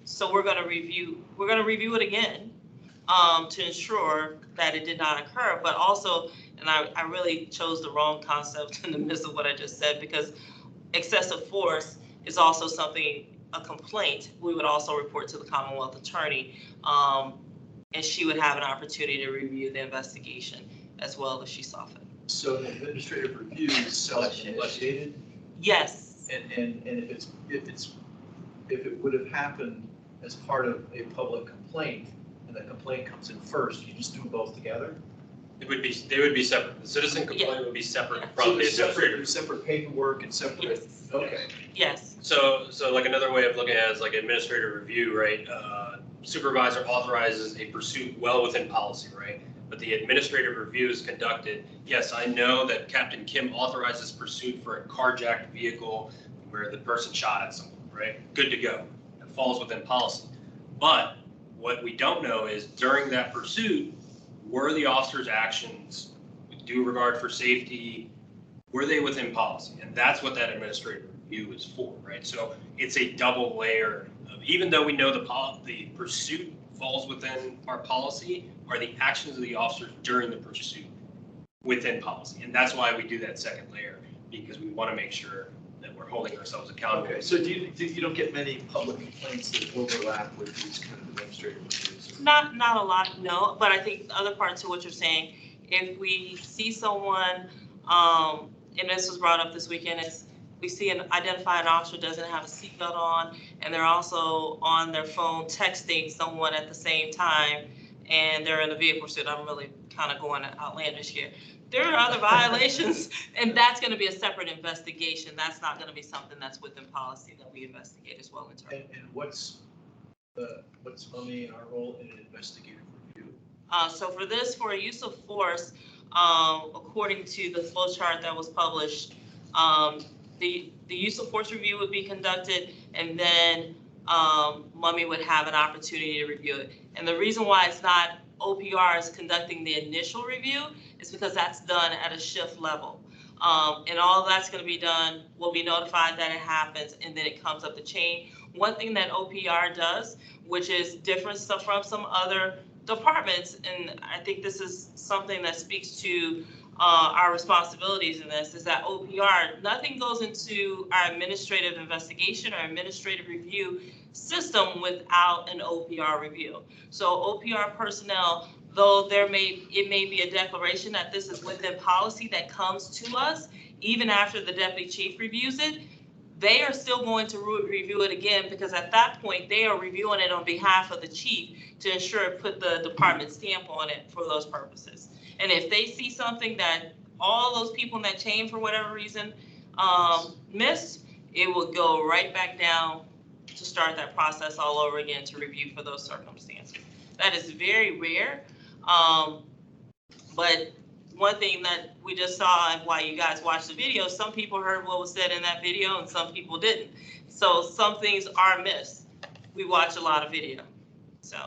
So we're gonna review it again to ensure that it did not occur, but also, and I really chose the wrong concept in the midst of what I just said, because excessive force is also something, a complaint, we would also report to the Commonwealth Attorney, and she would have an opportunity to review the investigation as well if she saw fit. So an administrative review is self-initiated? Yes. And if it would have happened as part of a public complaint, and the complaint comes in first, you just do both together? They would be separate. The citizen complaint would be separate from the So administrative. separate paperwork and separate, Yes. okay. Yes. So like another way of looking at it is like administrative review, right? Supervisor authorizes a pursuit well within policy, right? But the administrative review is conducted. Yes, I know that Captain Kim authorizes pursuit for a carjacked vehicle where the person shot at someone, right? Good to go. It falls within policy. But what we don't know is during that pursuit, were the officer's actions with due regard for safety, were they within policy? And that's what that administrative review is for, right? So it's a double layer of, even though we know the pursuit falls within our policy, are the actions of the officers during the pursuit within policy? And that's why we do that second layer, because we want to make sure that we're holding ourselves accountable. Okay, so you don't get many public complaints that overlap with these kind of administrative reviews? Not a lot, no, but I think the other part to what you're saying, if we see someone, and this was brought up this weekend, is we see identify an officer doesn't have a seatbelt on, and they're also on their phone texting someone at the same time, and they're in a vehicle pursuit. I'm really kind of going outlandish here. There are other violations, and that's going to be a separate investigation. That's not going to be something that's within policy that we investigate as well internally. And what's Mummy and our role in an investigative review? So for a use of force, according to the flow chart that was published, the use of force review would be conducted, and then Mummy would have an opportunity to review it. And the reason why it's not OPR is conducting the initial review is because that's done at a shift level. And all that's going to be done, we'll be notified that it happens, and then it comes up the chain. One thing that OPR does, which is different stuff from some other departments, and I think this is something that speaks to our responsibilities in this, is that OPR, nothing goes into our administrative investigation or administrative review system without an OPR review. So OPR personnel, though it may be a declaration that this is within policy that comes to us, even after the deputy chief reviews it, they are still going to review it again, because at that point, they are reviewing it on behalf of the chief to ensure it put the department stamp on it for those purposes. And if they see something that all those people in that chain, for whatever reason, missed, it will go right back down to start that process all over again to review for those circumstances. That is very rare, but one thing that we just saw and why you guys watched the video, some people heard what was said in that video and some people didn't. So some things are missed. We watch a lot of video. So,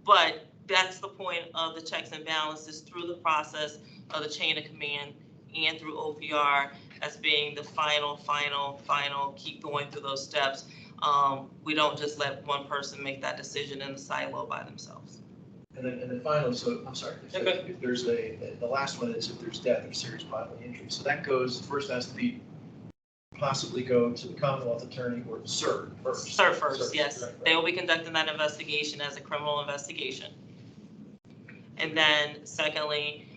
but that's the point of the checks and balances through the process of the chain of command and through OPR as being the final, keep going through those steps. We don't just let one person make that decision in the silo by themselves. And then finally, so I'm sorry, if there's the last one is if there's death or serious bodily injury. So that goes, first has to be possibly go to the Commonwealth Attorney or CERT first. CERT first, yes. Right. They will be conducting that investigation as a criminal investigation. And then secondly,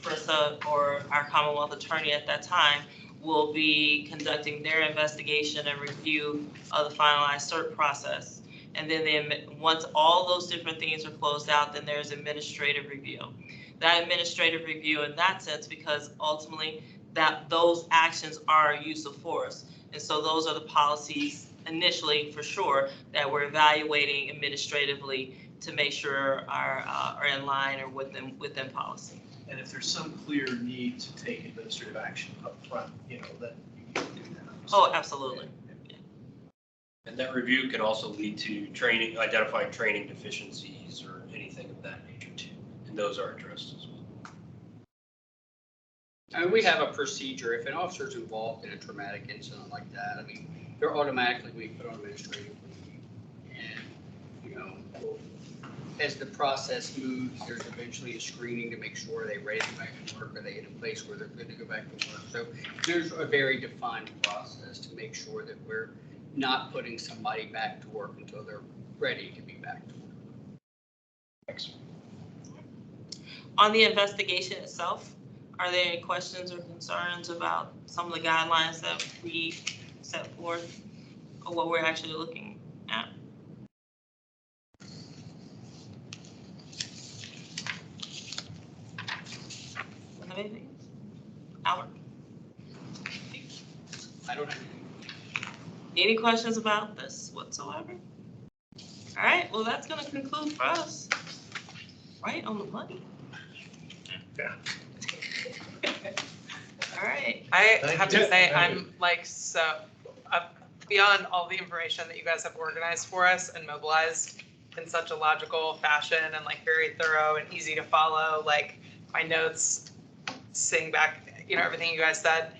FRISA or our Commonwealth Attorney at that time will be conducting their investigation and review of the finalized CERT process. And then once all those different things are closed out, then there's administrative review. That administrative review in that sense, because ultimately that those actions are a use of force. And so those are the policies initially for sure that we're evaluating administratively to make sure are in line or within policy. And if there's some clear need to take administrative action up front, then you can do that. Oh, absolutely. And that review can also lead to training, identifying training deficiencies or anything of that nature too. And those are addressed as well. And we have a procedure. If an officer is involved in a traumatic incident like that, I mean, they're automatically being put on administrative leave. And, as the process moves, there's eventually a screening to make sure they're ready to go back to work, or they in a place where they're good to go back to work. So there's a very defined process to make sure that we're not putting somebody back to work until they're ready to be back to work. Thanks. On the investigation itself, are there any questions or concerns about some of the guidelines that we set forth or what we're actually looking at? Anything? Albert? I don't have Any questions about this whatsoever? All right, well, that's going to conclude for us. Right on the money. Yeah. All right. I Thank have you. to say, Thank I'm like so beyond all the information that you guys have organized for us and mobilized in such a logical fashion and like very thorough and easy to follow. Like my notes sing back, everything you guys said,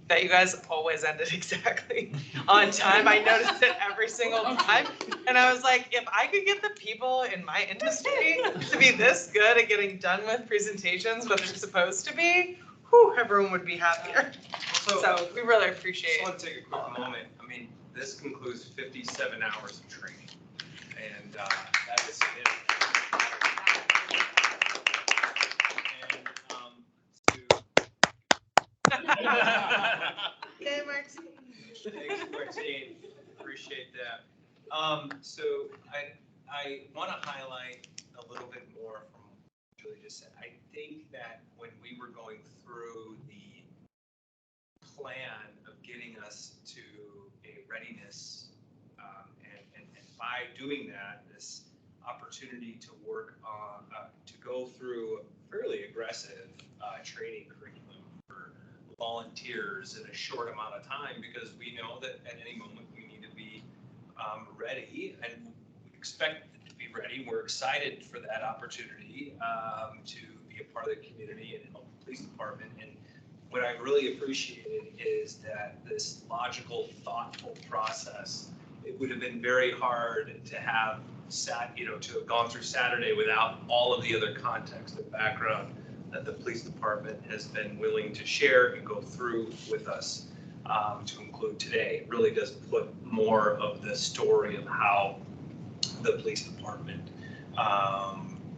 that you guys always ended exactly on time. I noticed it every single time. And I was like, if I could get the people in my industry to be this good at getting done with presentations when they're supposed to be, whew, everyone would be happier. So we really appreciate Just it. want to take a quick moment. I mean, this concludes 57 hours of training. And that is significant. Yay, Marcy. Thanks, Martine. Appreciate that. So I want to highlight a little bit more from what Julie just said. I think that when we were going through the plan of getting us to a readiness, and by doing that, this opportunity to work on, to go through a fairly aggressive training curriculum for volunteers in a short amount of time, because we know that at any moment we need to be ready, and we expect to be ready. We're excited for that opportunity to be a part of the community and help the police department. And what I really appreciated is that this logical, thoughtful process, it would have been very hard to have to have gone through Saturday without all of the other context and background that the police department has been willing to share and go through with us to include today. It really does put more of the story of how the police department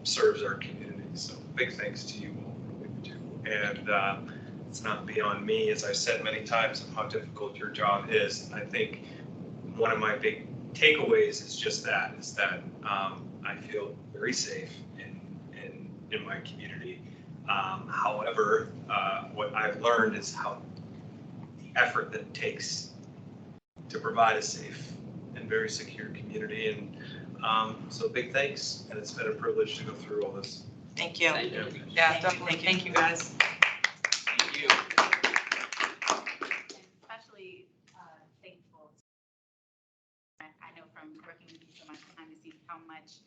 serves our community. So big thanks to you all for what you do. And it's not beyond me, as I've said many times, of how difficult your job is. I think one of my big takeaways is just that, I feel very safe in my community. However, what I've learned is how the effort that it takes to provide a safe and very secure community. And so big thanks. And it's been a privilege to go through all this Thank you. Thank you. Yeah, definitely. Thank you, guys. Thank you. Especially thankful. I know from working with you so much time to see how much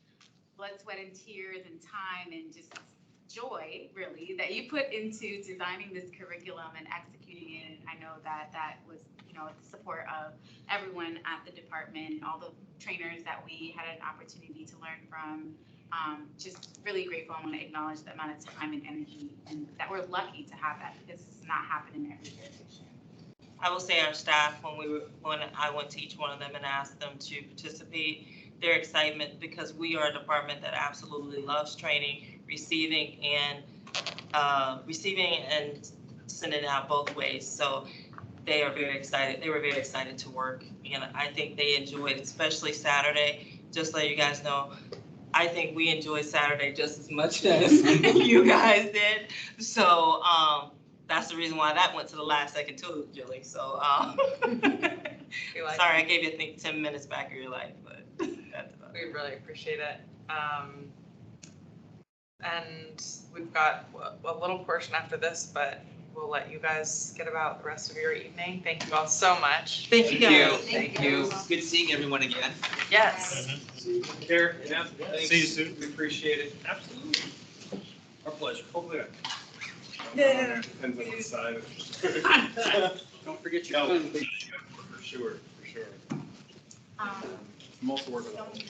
blood, sweat, and tears and time and just joy, really, that you put into designing this curriculum and executing it. And I know that that was, with the support of everyone at the department, all the trainers that we had an opportunity to learn from. Just really grateful. I want to acknowledge the amount of time and energy, and that we're lucky to have that, because it's not happening every year. I will say our staff, when I went to each one of them and asked them to participate, their excitement, because we are a department that absolutely loves training, receiving and sending out both ways. So they are very excited. They were very excited to work, and I think they enjoyed, especially Saturday. Just to let you guys know, I think we enjoyed Saturday just as much as you guys did. So that's the reason why that went to the last second too, Julie. So sorry, I gave you, I think, 10 minutes back of your life, but that's about it. We really appreciate it. And we've got a little portion after this, but we'll let you guys get about the rest of your evening. Thank you all so much. Thank you guys. Thank you. Good seeing everyone again. Yes. Take care. Yeah, thanks. See you soon. We appreciate it. Absolutely. Our pleasure. Hopefully. Yeah. Depends on the side. Don't forget your phone. For sure, for sure. I'm also working on it.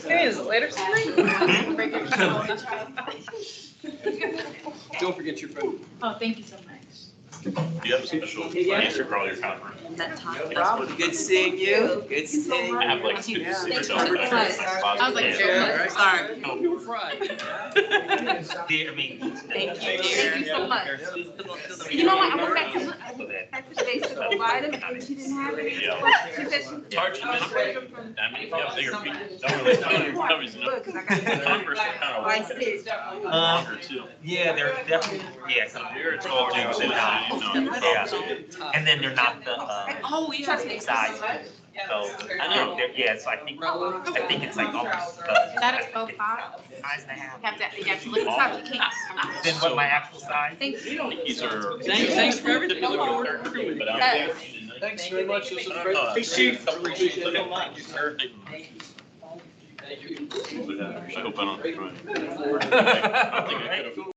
Hey, is it later tonight? Don't forget your phone. Oh, thank you so much. Do you have a special answer for all your conference? Good seeing you. Good seeing you. I have like two Thank you secret so dogs. much. I was like, Sorry. You're fried. Dear, I mean, Thank you, Thank dear. you so much. You know what, I went back to the base to provide them, and she didn't have it. Yeah. She said she. It's hard to mitigate. I mean, if you have bigger people, don't really tell your coverage, you know. Good, 'cause I got. Converse are kind of I see. longer too. yeah, they're definitely, some of You're a the tall tall dude, yeah. And then they're not the, Oh, you trust me. size. So, I know. so I think it's like almost. That is so far. Size and a half. You have to look at the top, you can't. Then what my actual size? Thank you. These are. Thanks for everything. But I'm- Thanks very much. This was I great. don't know. Hey, Chief. Appreciate it. Thank you, sir. I hope I don't destroy it. I don't think I could have.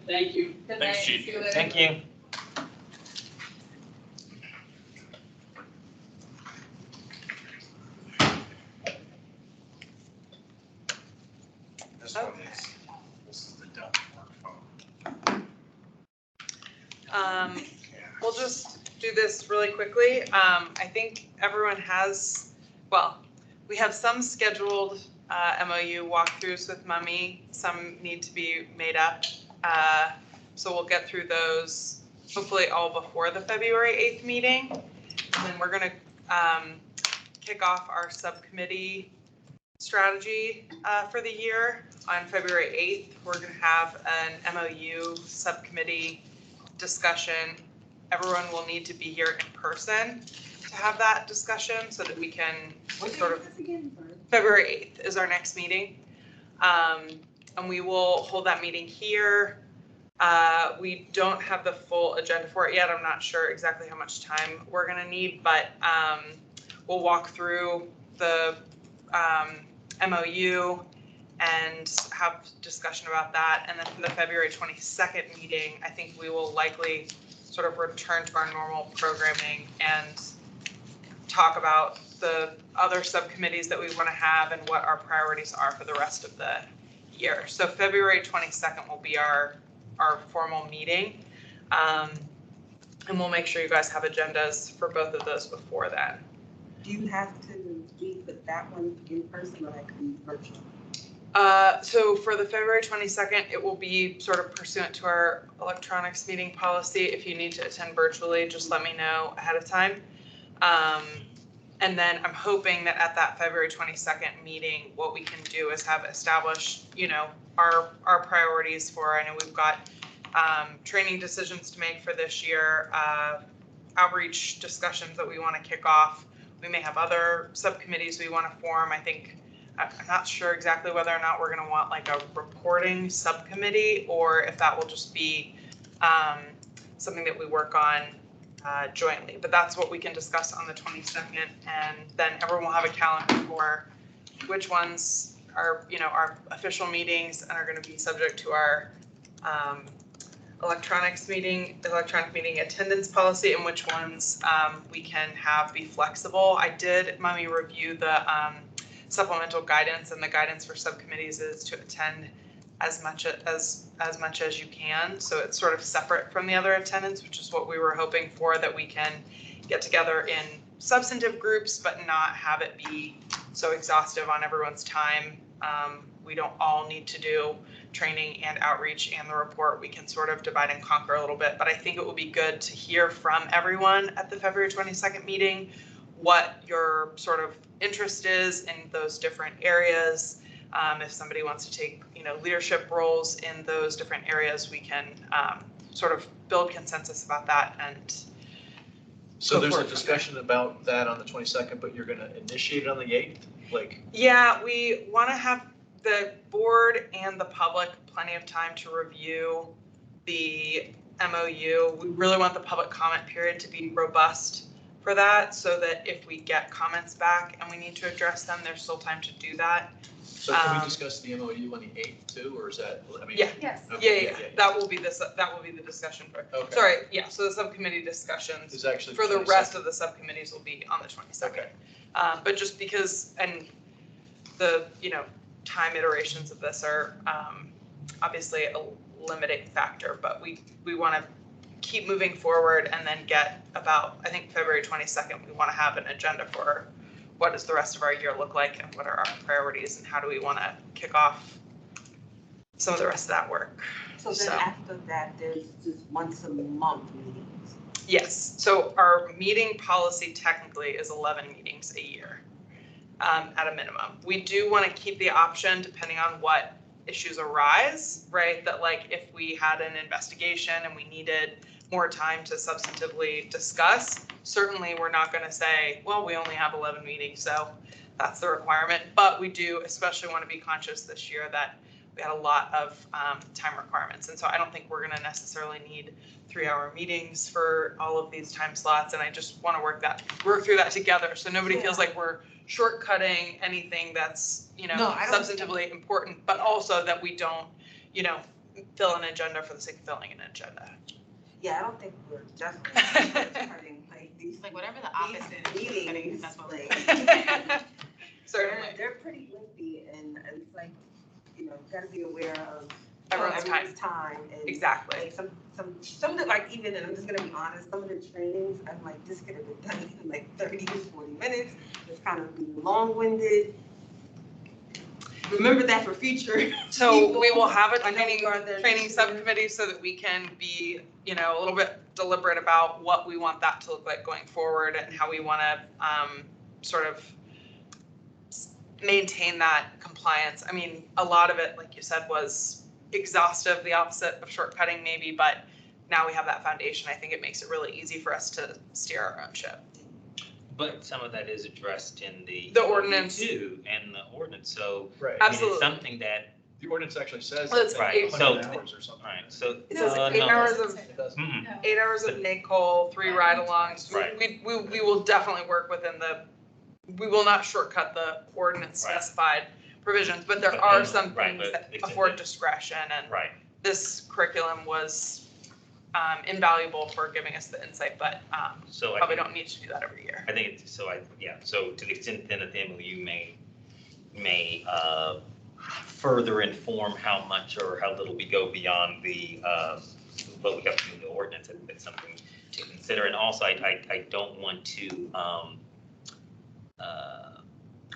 Thank you. Thanks, Chief. Thank you. This one is the dumb phone. We'll just do this really quickly. I think everyone has, well, we have some scheduled MOU walkthroughs with Mummy. Some need to be made up. So we'll get through those hopefully all before the February 8th meeting. And then we're gonna kick off our subcommittee strategy for the year. On February 8th, we're gonna have an MOU subcommittee discussion. Everyone will need to be here in person to have that discussion so that we can sort of, February 8th is our next meeting. And we will hold that meeting here. We don't have the full agenda for it yet. I'm not sure exactly how much time we're gonna need, but we'll walk through the MOU and have discussion about that. And then for the February 22nd meeting, I think we will likely sort of return to our normal programming and talk about the other subcommittees that we want to have and what our priorities are for the rest of the year. So February 22nd will be our formal meeting. And we'll make sure you guys have agendas for both of those before that. Do you have to be with that one in person or that could be virtual? So for the February 22nd, it will be sort of pursuant to our electronics meeting policy. If you need to attend virtually, just let me know ahead of time. And then I'm hoping that at that February 22nd meeting, what we can do is have established, our priorities for, I know we've got training decisions to make for this year, outreach discussions that we want to kick off. We may have other subcommittees we want to form. I'm not sure exactly whether or not we're going to want like a reporting subcommittee or if that will just be something that we work on jointly. But that's what we can discuss on the 22nd, and then everyone will have a calendar for which ones are, our official meetings and are going to be subject to our electronic meeting attendance policy, and which ones we can have be flexible. I did, Mummy, review the supplemental guidance, and the guidance for subcommittees is to attend as much as you can. So it's sort of separate from the other attendance, which is what we were hoping for, that we can get together in substantive groups, but not have it be so exhaustive on everyone's time. We don't all need to do training and outreach and the report. We can sort of divide and conquer a little bit, but I think it will be good to hear from everyone at the February 22nd meeting what your sort of interest is in those different areas. If somebody wants to take, leadership roles in those different areas, we can sort of build consensus about that. And so there's a discussion about that on the 22nd, but you're going to initiate it on the 8th? Yeah, we want to have the board and the public plenty of time to review the MOU. We really want the public comment period to be robust for that, so that if we get comments back and we need to address them, there's still time to do that. So can we discuss the MOU on the 8th too, or is that, Yeah. Yes. Okay, Yeah. That will be the discussion for, Okay. sorry, yeah, so the subcommittee discussions Is actually for the 22nd. rest of the subcommittees will be on the 22nd. Okay. But just because, and the, time iterations of this are obviously a limiting factor, but we want to keep moving forward and then get about, I think February 22nd, we want to have an agenda for what does the rest of our year look like and what are our priorities and how do we want to kick off some of the rest of that work. So then after that, there's just once a month meetings. Yes, so our meeting policy technically is 11 meetings a year at a minimum. We do want to keep the option, depending on what issues arise, right? That like if we had an investigation and we needed more time to substantively discuss, certainly we're not going to say, well, we only have 11 meetings, so that's the requirement. But we do especially want to be conscious this year that we had a lot of time requirements. And so I don't think we're going to necessarily need 3-hour meetings for all of these time slots. And I just want to work through that together, so nobody feels like we're shortcutting anything that's, substantively important, but also that we don't, fill an agenda for the sake of filling an agenda. Yeah, I don't think we're just cutting these. Like whatever the opposite is. Meetings, That's what Certainly. They're pretty lengthy, and it's like, gotta be aware of Everyone's time. And Exactly. like some of the, like, even, and I'm just gonna be honest, some of the trainings, I'm like, this could have been done in like 30 to 40 minutes. It's kind of being long-winded. Remember that for future. So we will have a training subcommittee so that we can be, a little bit deliberate about what we want that to look like going forward and how we want to sort of maintain that compliance. I mean, a lot of it, like you said, was exhaustive, the opposite of shortcutting maybe, but now we have that foundation. I think it makes it really easy for us to steer our own ship. But some of that is addressed in the ordinance too, and the ordinance. So Right. I mean, Absolutely. it's something that. The ordinance actually says. Well, it's Right. 100 So- hours or something. All right. So It says 8 no, hours of It doesn't. mm-mm. 8 hours of NACOL, 3 ride-alongs. Right. We will definitely work within we will not shortcut the ordinance Right. specified provisions, but there But are no, some right, things but that it's- afford discretion, and Right. this curriculum was invaluable for giving us the insight, but So I probably think- don't need to do that every year. I think it's, so to the extent then that the MOU may further inform how much or how little we go beyond the, what we have to do in the ordinance, I think that's something consider. And also, I don't want to,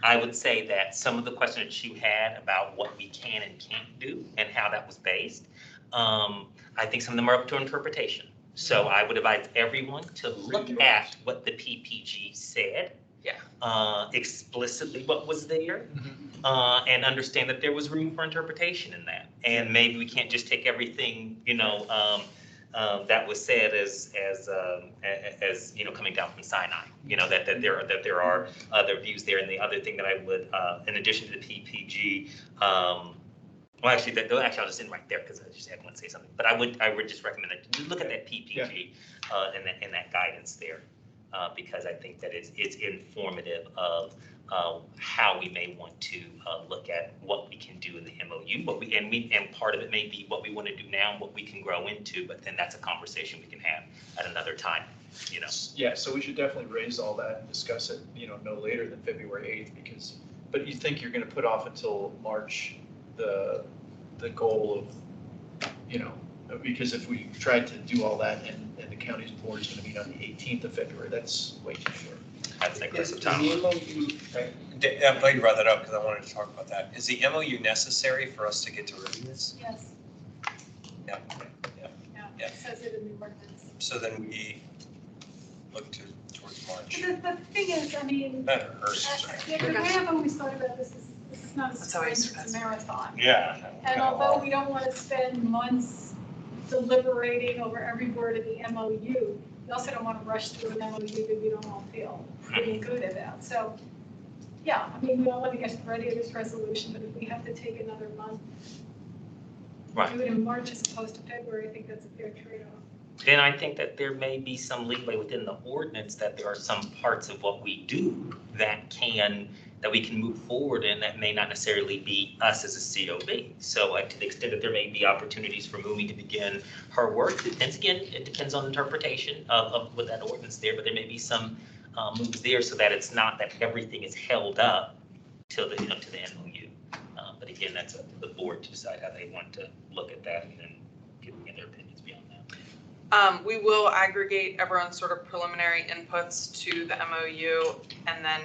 I would say that some of the questions that you had about what we can and can't do and how that was based, I think some of them are up to interpretation. So I would advise everyone to look at what the PPG said. Yeah. Explicitly what was there, and understand that there was room for interpretation in that. And maybe we can't just take everything, that was said as coming down from Sinai. That there are other views there. And the other thing that I would, in addition to the PPG, well, actually, I'll just end right there because I just had one say something. But I would just recommend that you look at that PPG and that guidance there, because I think that it's informative of how we may want to look at what we can do in the MOU, and part of it may be what we want to do now and what we can grow into. But then that's a conversation we can have at another time. Yeah, so we should definitely raise all that and discuss it, no later than February 8th, but you think you're going to put off until March the goal of, because if we tried to do all that and the county's board is going to meet on the 18th of February, that's way too short. That's like Is some the time. MOU, I'm glad you brought that up because I wanted to talk about that. Is the MOU necessary for us to get to review this? Yes. Yeah. Yeah, it says it in the ordinance. So then we look towards March. The thing is, I mean, Better, or sorry. the way I've always thought about this is not a That's how I sprint, it's a marathon. Yeah. And although we don't want to spend months deliberating over every word of the MOU, we also don't want to rush through an MOU that we don't all feel pretty good about. So, yeah, I mean, we all want to get ready to this resolution, but if we have to take another month, do it in March as opposed to February, I think that's a fair trade-off. Then I think that there may be some leeway within the ordinance that there are some parts of what we do that we can move forward in that may not necessarily be us as a COB. So to the extent that there may be opportunities for Mumi to begin her work, it depends on interpretation of what that ordinance there, but there may be some moves there so that it's not that everything is held up till to the MOU. But again, that's up to the board to decide how they want to look at that and then give me their opinions beyond that. We will aggregate everyone's sort of preliminary inputs to the MOU and then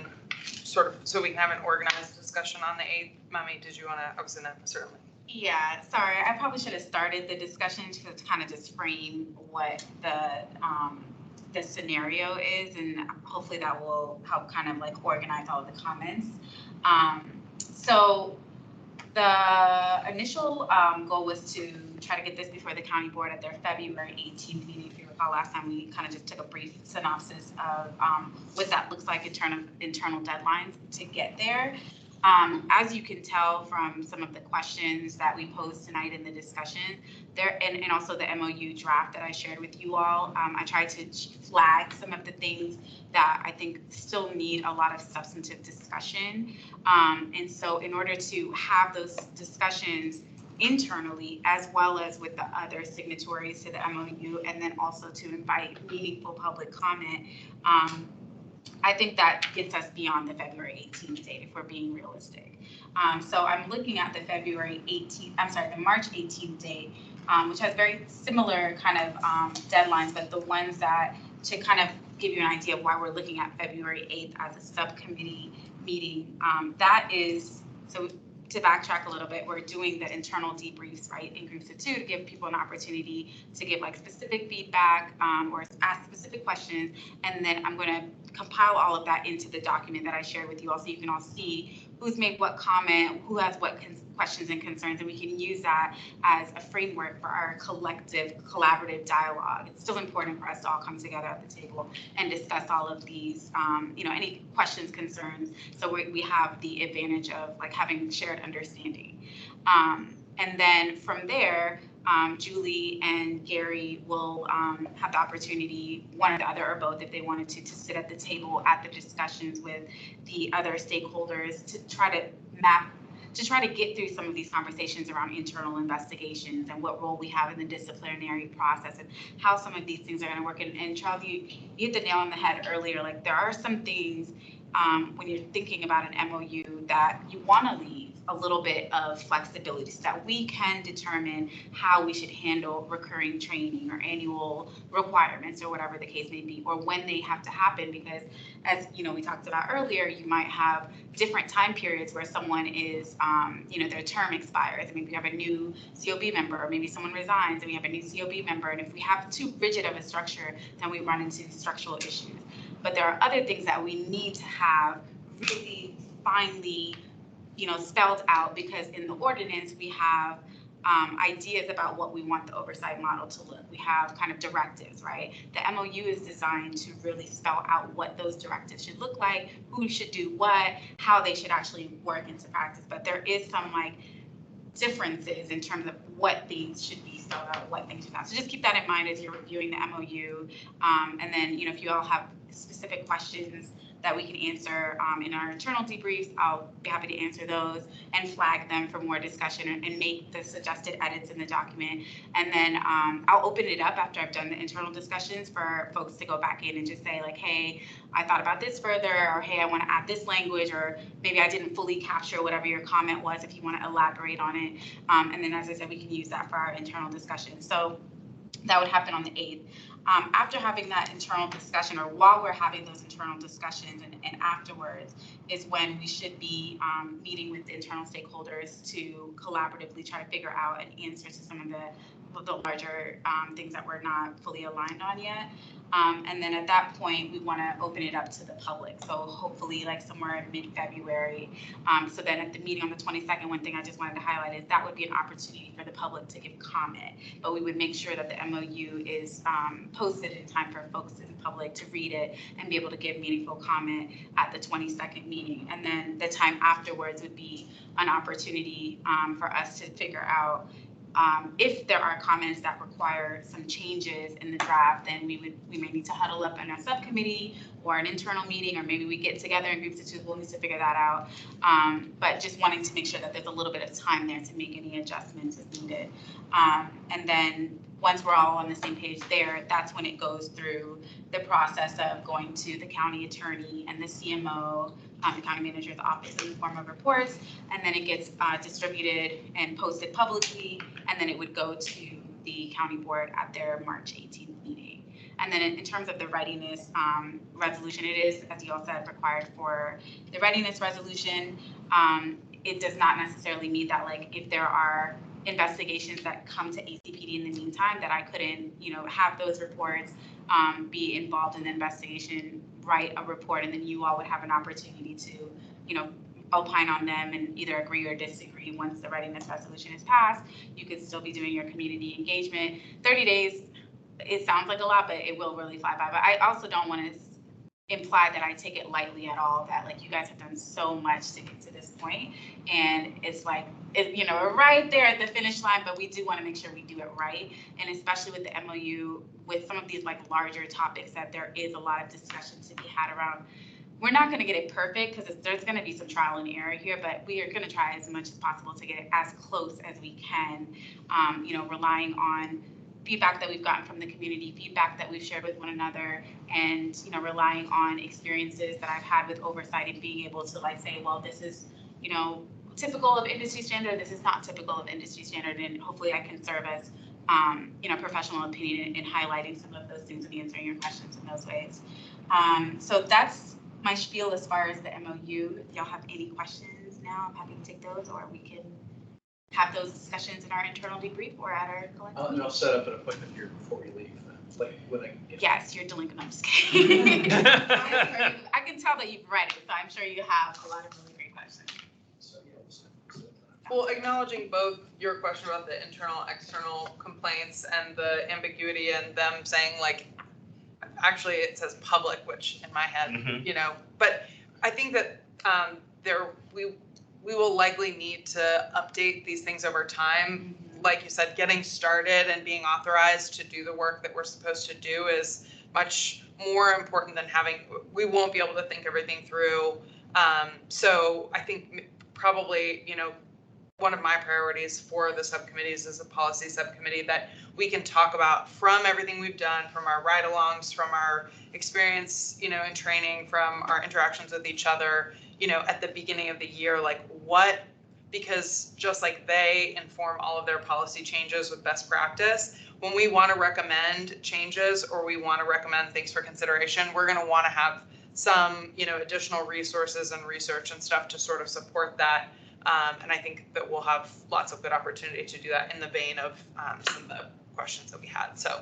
sort of, so we can have an organized discussion on the 8th. Mami, did you want to, I was in that, certainly. Yeah, sorry, I probably should have started the discussion to kind of just frame what the scenario is, and hopefully that will help kind of like organize all of the comments. So the initial goal was to try to get this before the county board at their February 18th meeting. If you recall, last time we kind of just took a brief synopsis of what that looks like in terms of internal deadlines to get there. As you can tell from some of the questions that we posed tonight in the discussion, there and also the MOU draft that I shared with you all, I tried to flag some of the things that I think still need a lot of substantive discussion. And so in order to have those discussions internally, as well as with the other signatories to the MOU, and then also to invite meaningful public comment, I think that gets us beyond the February 18th date if we're being realistic. So I'm looking at the the March 18th date, which has very similar kind of deadlines, but the ones that, to kind of give you an idea of why we're looking at February 8th as a subcommittee meeting, that is, so to backtrack a little bit, we're doing the internal debriefs, right, in groups of 2 to give people an opportunity to give like specific feedback or ask specific questions. And then I'm going to compile all of that into the document that I shared with you all so you can all see who's made what comment, who has what questions and concerns, and we can use that as a framework for our collective collaborative dialogue. It's still important for us to all come together at the table and discuss all of these, any questions, concerns. So we have the advantage of like having shared understanding. And then from there, Julie and Gary will have the opportunity, one or the other or both, if they wanted to sit at the table at the discussions with the other stakeholders to try to get through some of these conversations around internal investigations and what role we have in the disciplinary process and how some of these things are going to work. And Charles, you hit the nail on the head earlier. Like there are some things when you're thinking about an MOU that you want to leave a little bit of flexibility so that we can determine how we should handle recurring training or annual requirements or whatever the case may be, or when they have to happen, because as you know, we talked about earlier, you might have different time periods where someone is, their term expires. I mean, we have a new COB member, or maybe someone resigns and we have a new COB member. And if we have too rigid of a structure, then we run into structural issues. But there are other things that we need to have really finely, spelled out, because in the ordinance, we have ideas about what we want the oversight model to look. We have kind of directives, right? The MOU is designed to really spell out what those directives should look like, who should do what, how they should actually work into practice. But there is some differences in terms of what things should be spelled out, what things should not. So just keep that in mind as you're reviewing the MOU. And then, if you all have specific questions that we can answer in our internal debriefs, I'll be happy to answer those and flag them for more discussion and make the suggested edits in the document. And then I'll open it up after I've done the internal discussions for folks to go back in and just say hey, I thought about this further, or hey, I want to add this language, or maybe I didn't fully capture whatever your comment was, if you want to elaborate on it. And then, as I said, we can use that for our internal discussion. So that would happen on the 8th. After having that internal discussion, or while we're having those internal discussions and afterwards, is when we should be meeting with the internal stakeholders to collaboratively try to figure out an answer to some of the larger things that we're not fully aligned on yet. And then at that point, we want to open it up to the public. So hopefully somewhere in mid-February. So then at the meeting on the 22nd, one thing I just wanted to highlight is that would be an opportunity for the public to give comment. But we would make sure that the MOU is posted in time for folks in the public to read it and be able to give meaningful comment at the 22nd meeting. And then the time afterwards would be an opportunity for us to figure out if there are comments that require some changes in the draft, then we may need to huddle up in a subcommittee or an internal meeting, or maybe we get together in groups of two. We'll need to figure that out. But just wanting to make sure that there's a little bit of time there to make any adjustments as needed. And then once we're all on the same page there, that's when it goes through the process of going to the county attorney and the CMO, the county manager's office, in the form of reports, and then it gets distributed and posted publicly, and then it would go to the county board at their March 18th meeting. And then in terms of the readiness resolution, it is, as you all said, required for the readiness resolution. It does not necessarily mean that if there are investigations that come to ACPD in the meantime, that I couldn't, have those reports, be involved in the investigation, write a report, and then you all would have an opportunity to, opine on them and either agree or disagree. Once the readiness resolution is passed, you could still be doing your community engagement. 30 days, it sounds like a lot, but it will really fly by. But I also don't want to imply that I take it lightly at all, that you guys have done so much to get to this point, and it's we're right there at the finish line, but we do want to make sure we do it right. And especially with the MOU, with some of these larger topics that there is a lot of discussion to be had around. We're not going to get it perfect because there's going to be some trial and error here, but we are going to try as much as possible to get it as close as we can, relying on feedback that we've gotten from the community, feedback that we've shared with one another, and relying on experiences that I've had with Oversight and being able to say, well, this is typical of industry standard, this is not typical of industry standard, and hopefully I can serve as professional opinion in highlighting some of those things and answering your questions in those ways. So that's my spiel as far as the MOU. If y'all have any questions now, I'm happy to take those, or we can have those discussions in our internal debrief or at our collective. I'll set up an appointment here before we leave. When I get. Yes, you're delinquent. I'm just kidding. I can tell that you've read it, so I'm sure you have a lot of really great questions. So, yeah, Well, acknowledging both your question about the internal, external complaints and the ambiguity and them saying actually it says public, which in my head, but I think that we will likely need to update these things over time. Like you said, getting started and being authorized to do the work that we're supposed to do is much more important than we won't be able to think everything through. So I think probably, one of my priorities for the subcommittees is a policy subcommittee that we can talk about from everything we've done, from our ride-alongs, from our experience, in training, from our interactions with each other, at the beginning of the year, what because just like they inform all of their policy changes with best practice, when we want to recommend changes or we want to recommend things for consideration, we're going to want to have some, additional resources and research and stuff to sort of support that. And I think that we'll have lots of good opportunity to do that in the vein of some of the questions that we had. So,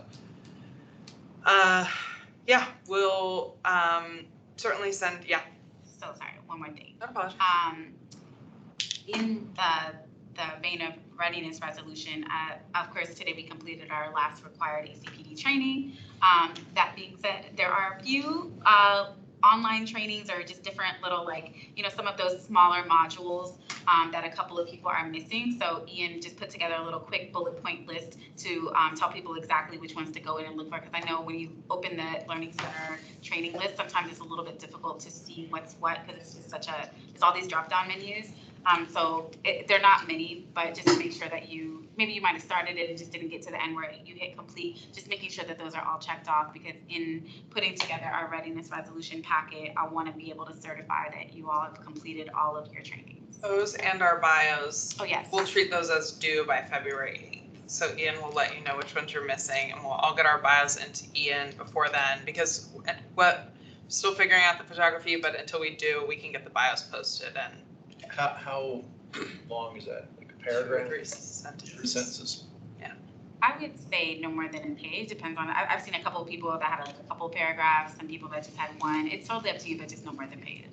yeah, we'll certainly send, yeah. So sorry, one more thing. No problem. In the vein of readiness resolution, of course, today we completed our last required ACPD training. That being said, there are a few online trainings or just different little, some of those smaller modules that a couple of people are missing. So Ian just put together a little quick bullet point list to tell people exactly which ones to go in and look for. Because I know when you open the Learning Center training list, sometimes it's a little bit difficult to see what's what because it's just it's all these drop-down menus. So they're not many, but just make sure that maybe you might have started it and just didn't get to the end where you hit complete, just making sure that those are all checked off, because in putting together our readiness resolution packet, I want to be able to certify that you all have completed all of your trainings. Those and our bios. Oh, yes. We'll treat those as due by February 8th. So Ian will let you know which ones you're missing, and we'll all get our bios into Ian before then, because still figuring out the photography, but until we do, we can get the bios posted. And How long is that? Like a paragraph? 3 sentences. 3 sentences. Yeah. I would say no more than a page. Depends on. I've seen a couple of people that had a couple of paragraphs. Some people that just had one. It's totally up to you, but just no more than a page.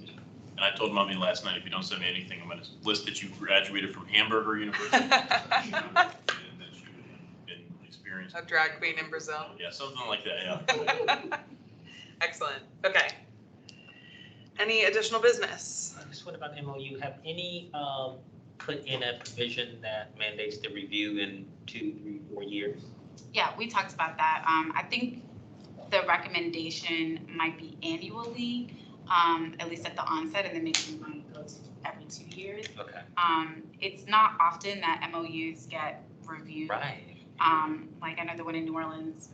And I told Mommy last night, if you don't send me anything, I'm going to list that you graduated from Hamburger University. And that you had been experienced. A drag queen in Brazil. Yeah, something like that, yeah. Excellent. Okay. Any additional business? Just what about MOU? Have any put in a provision that mandates the review in 2, 3, 4 years? Yeah, we talked about that. I think the recommendation might be annually, at least at the onset, and then maybe we might go to every 2 years. Okay. It's not often that MOUs get reviewed. Right. Like I know the one in New Orleans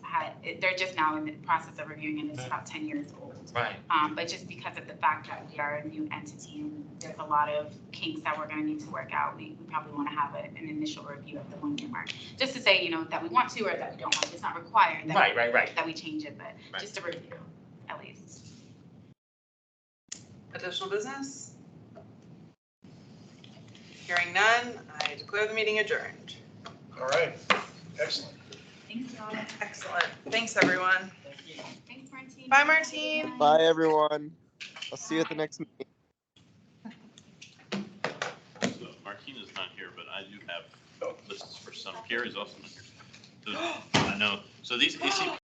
they're just now in the process of reviewing, and it's about 10 years old. Right. But just because of the fact that we are a new entity and there's a lot of kinks that we're going to need to work out, we probably want to have an initial review at the 1-year mark, just to say, that we want to or that we don't want to. It's not required that, right. that we change it, but just a review at least. Additional business? Hearing none, I declare the meeting adjourned. All right. Excellent. Thanks, y'all. Excellent. Thanks, everyone. Thanks, Martine. Bye, Martine. Bye, everyone. I'll see you at the next meeting. So Martina's not here, but I do have lists for some. Gary's also not here. So, I know. So these ACP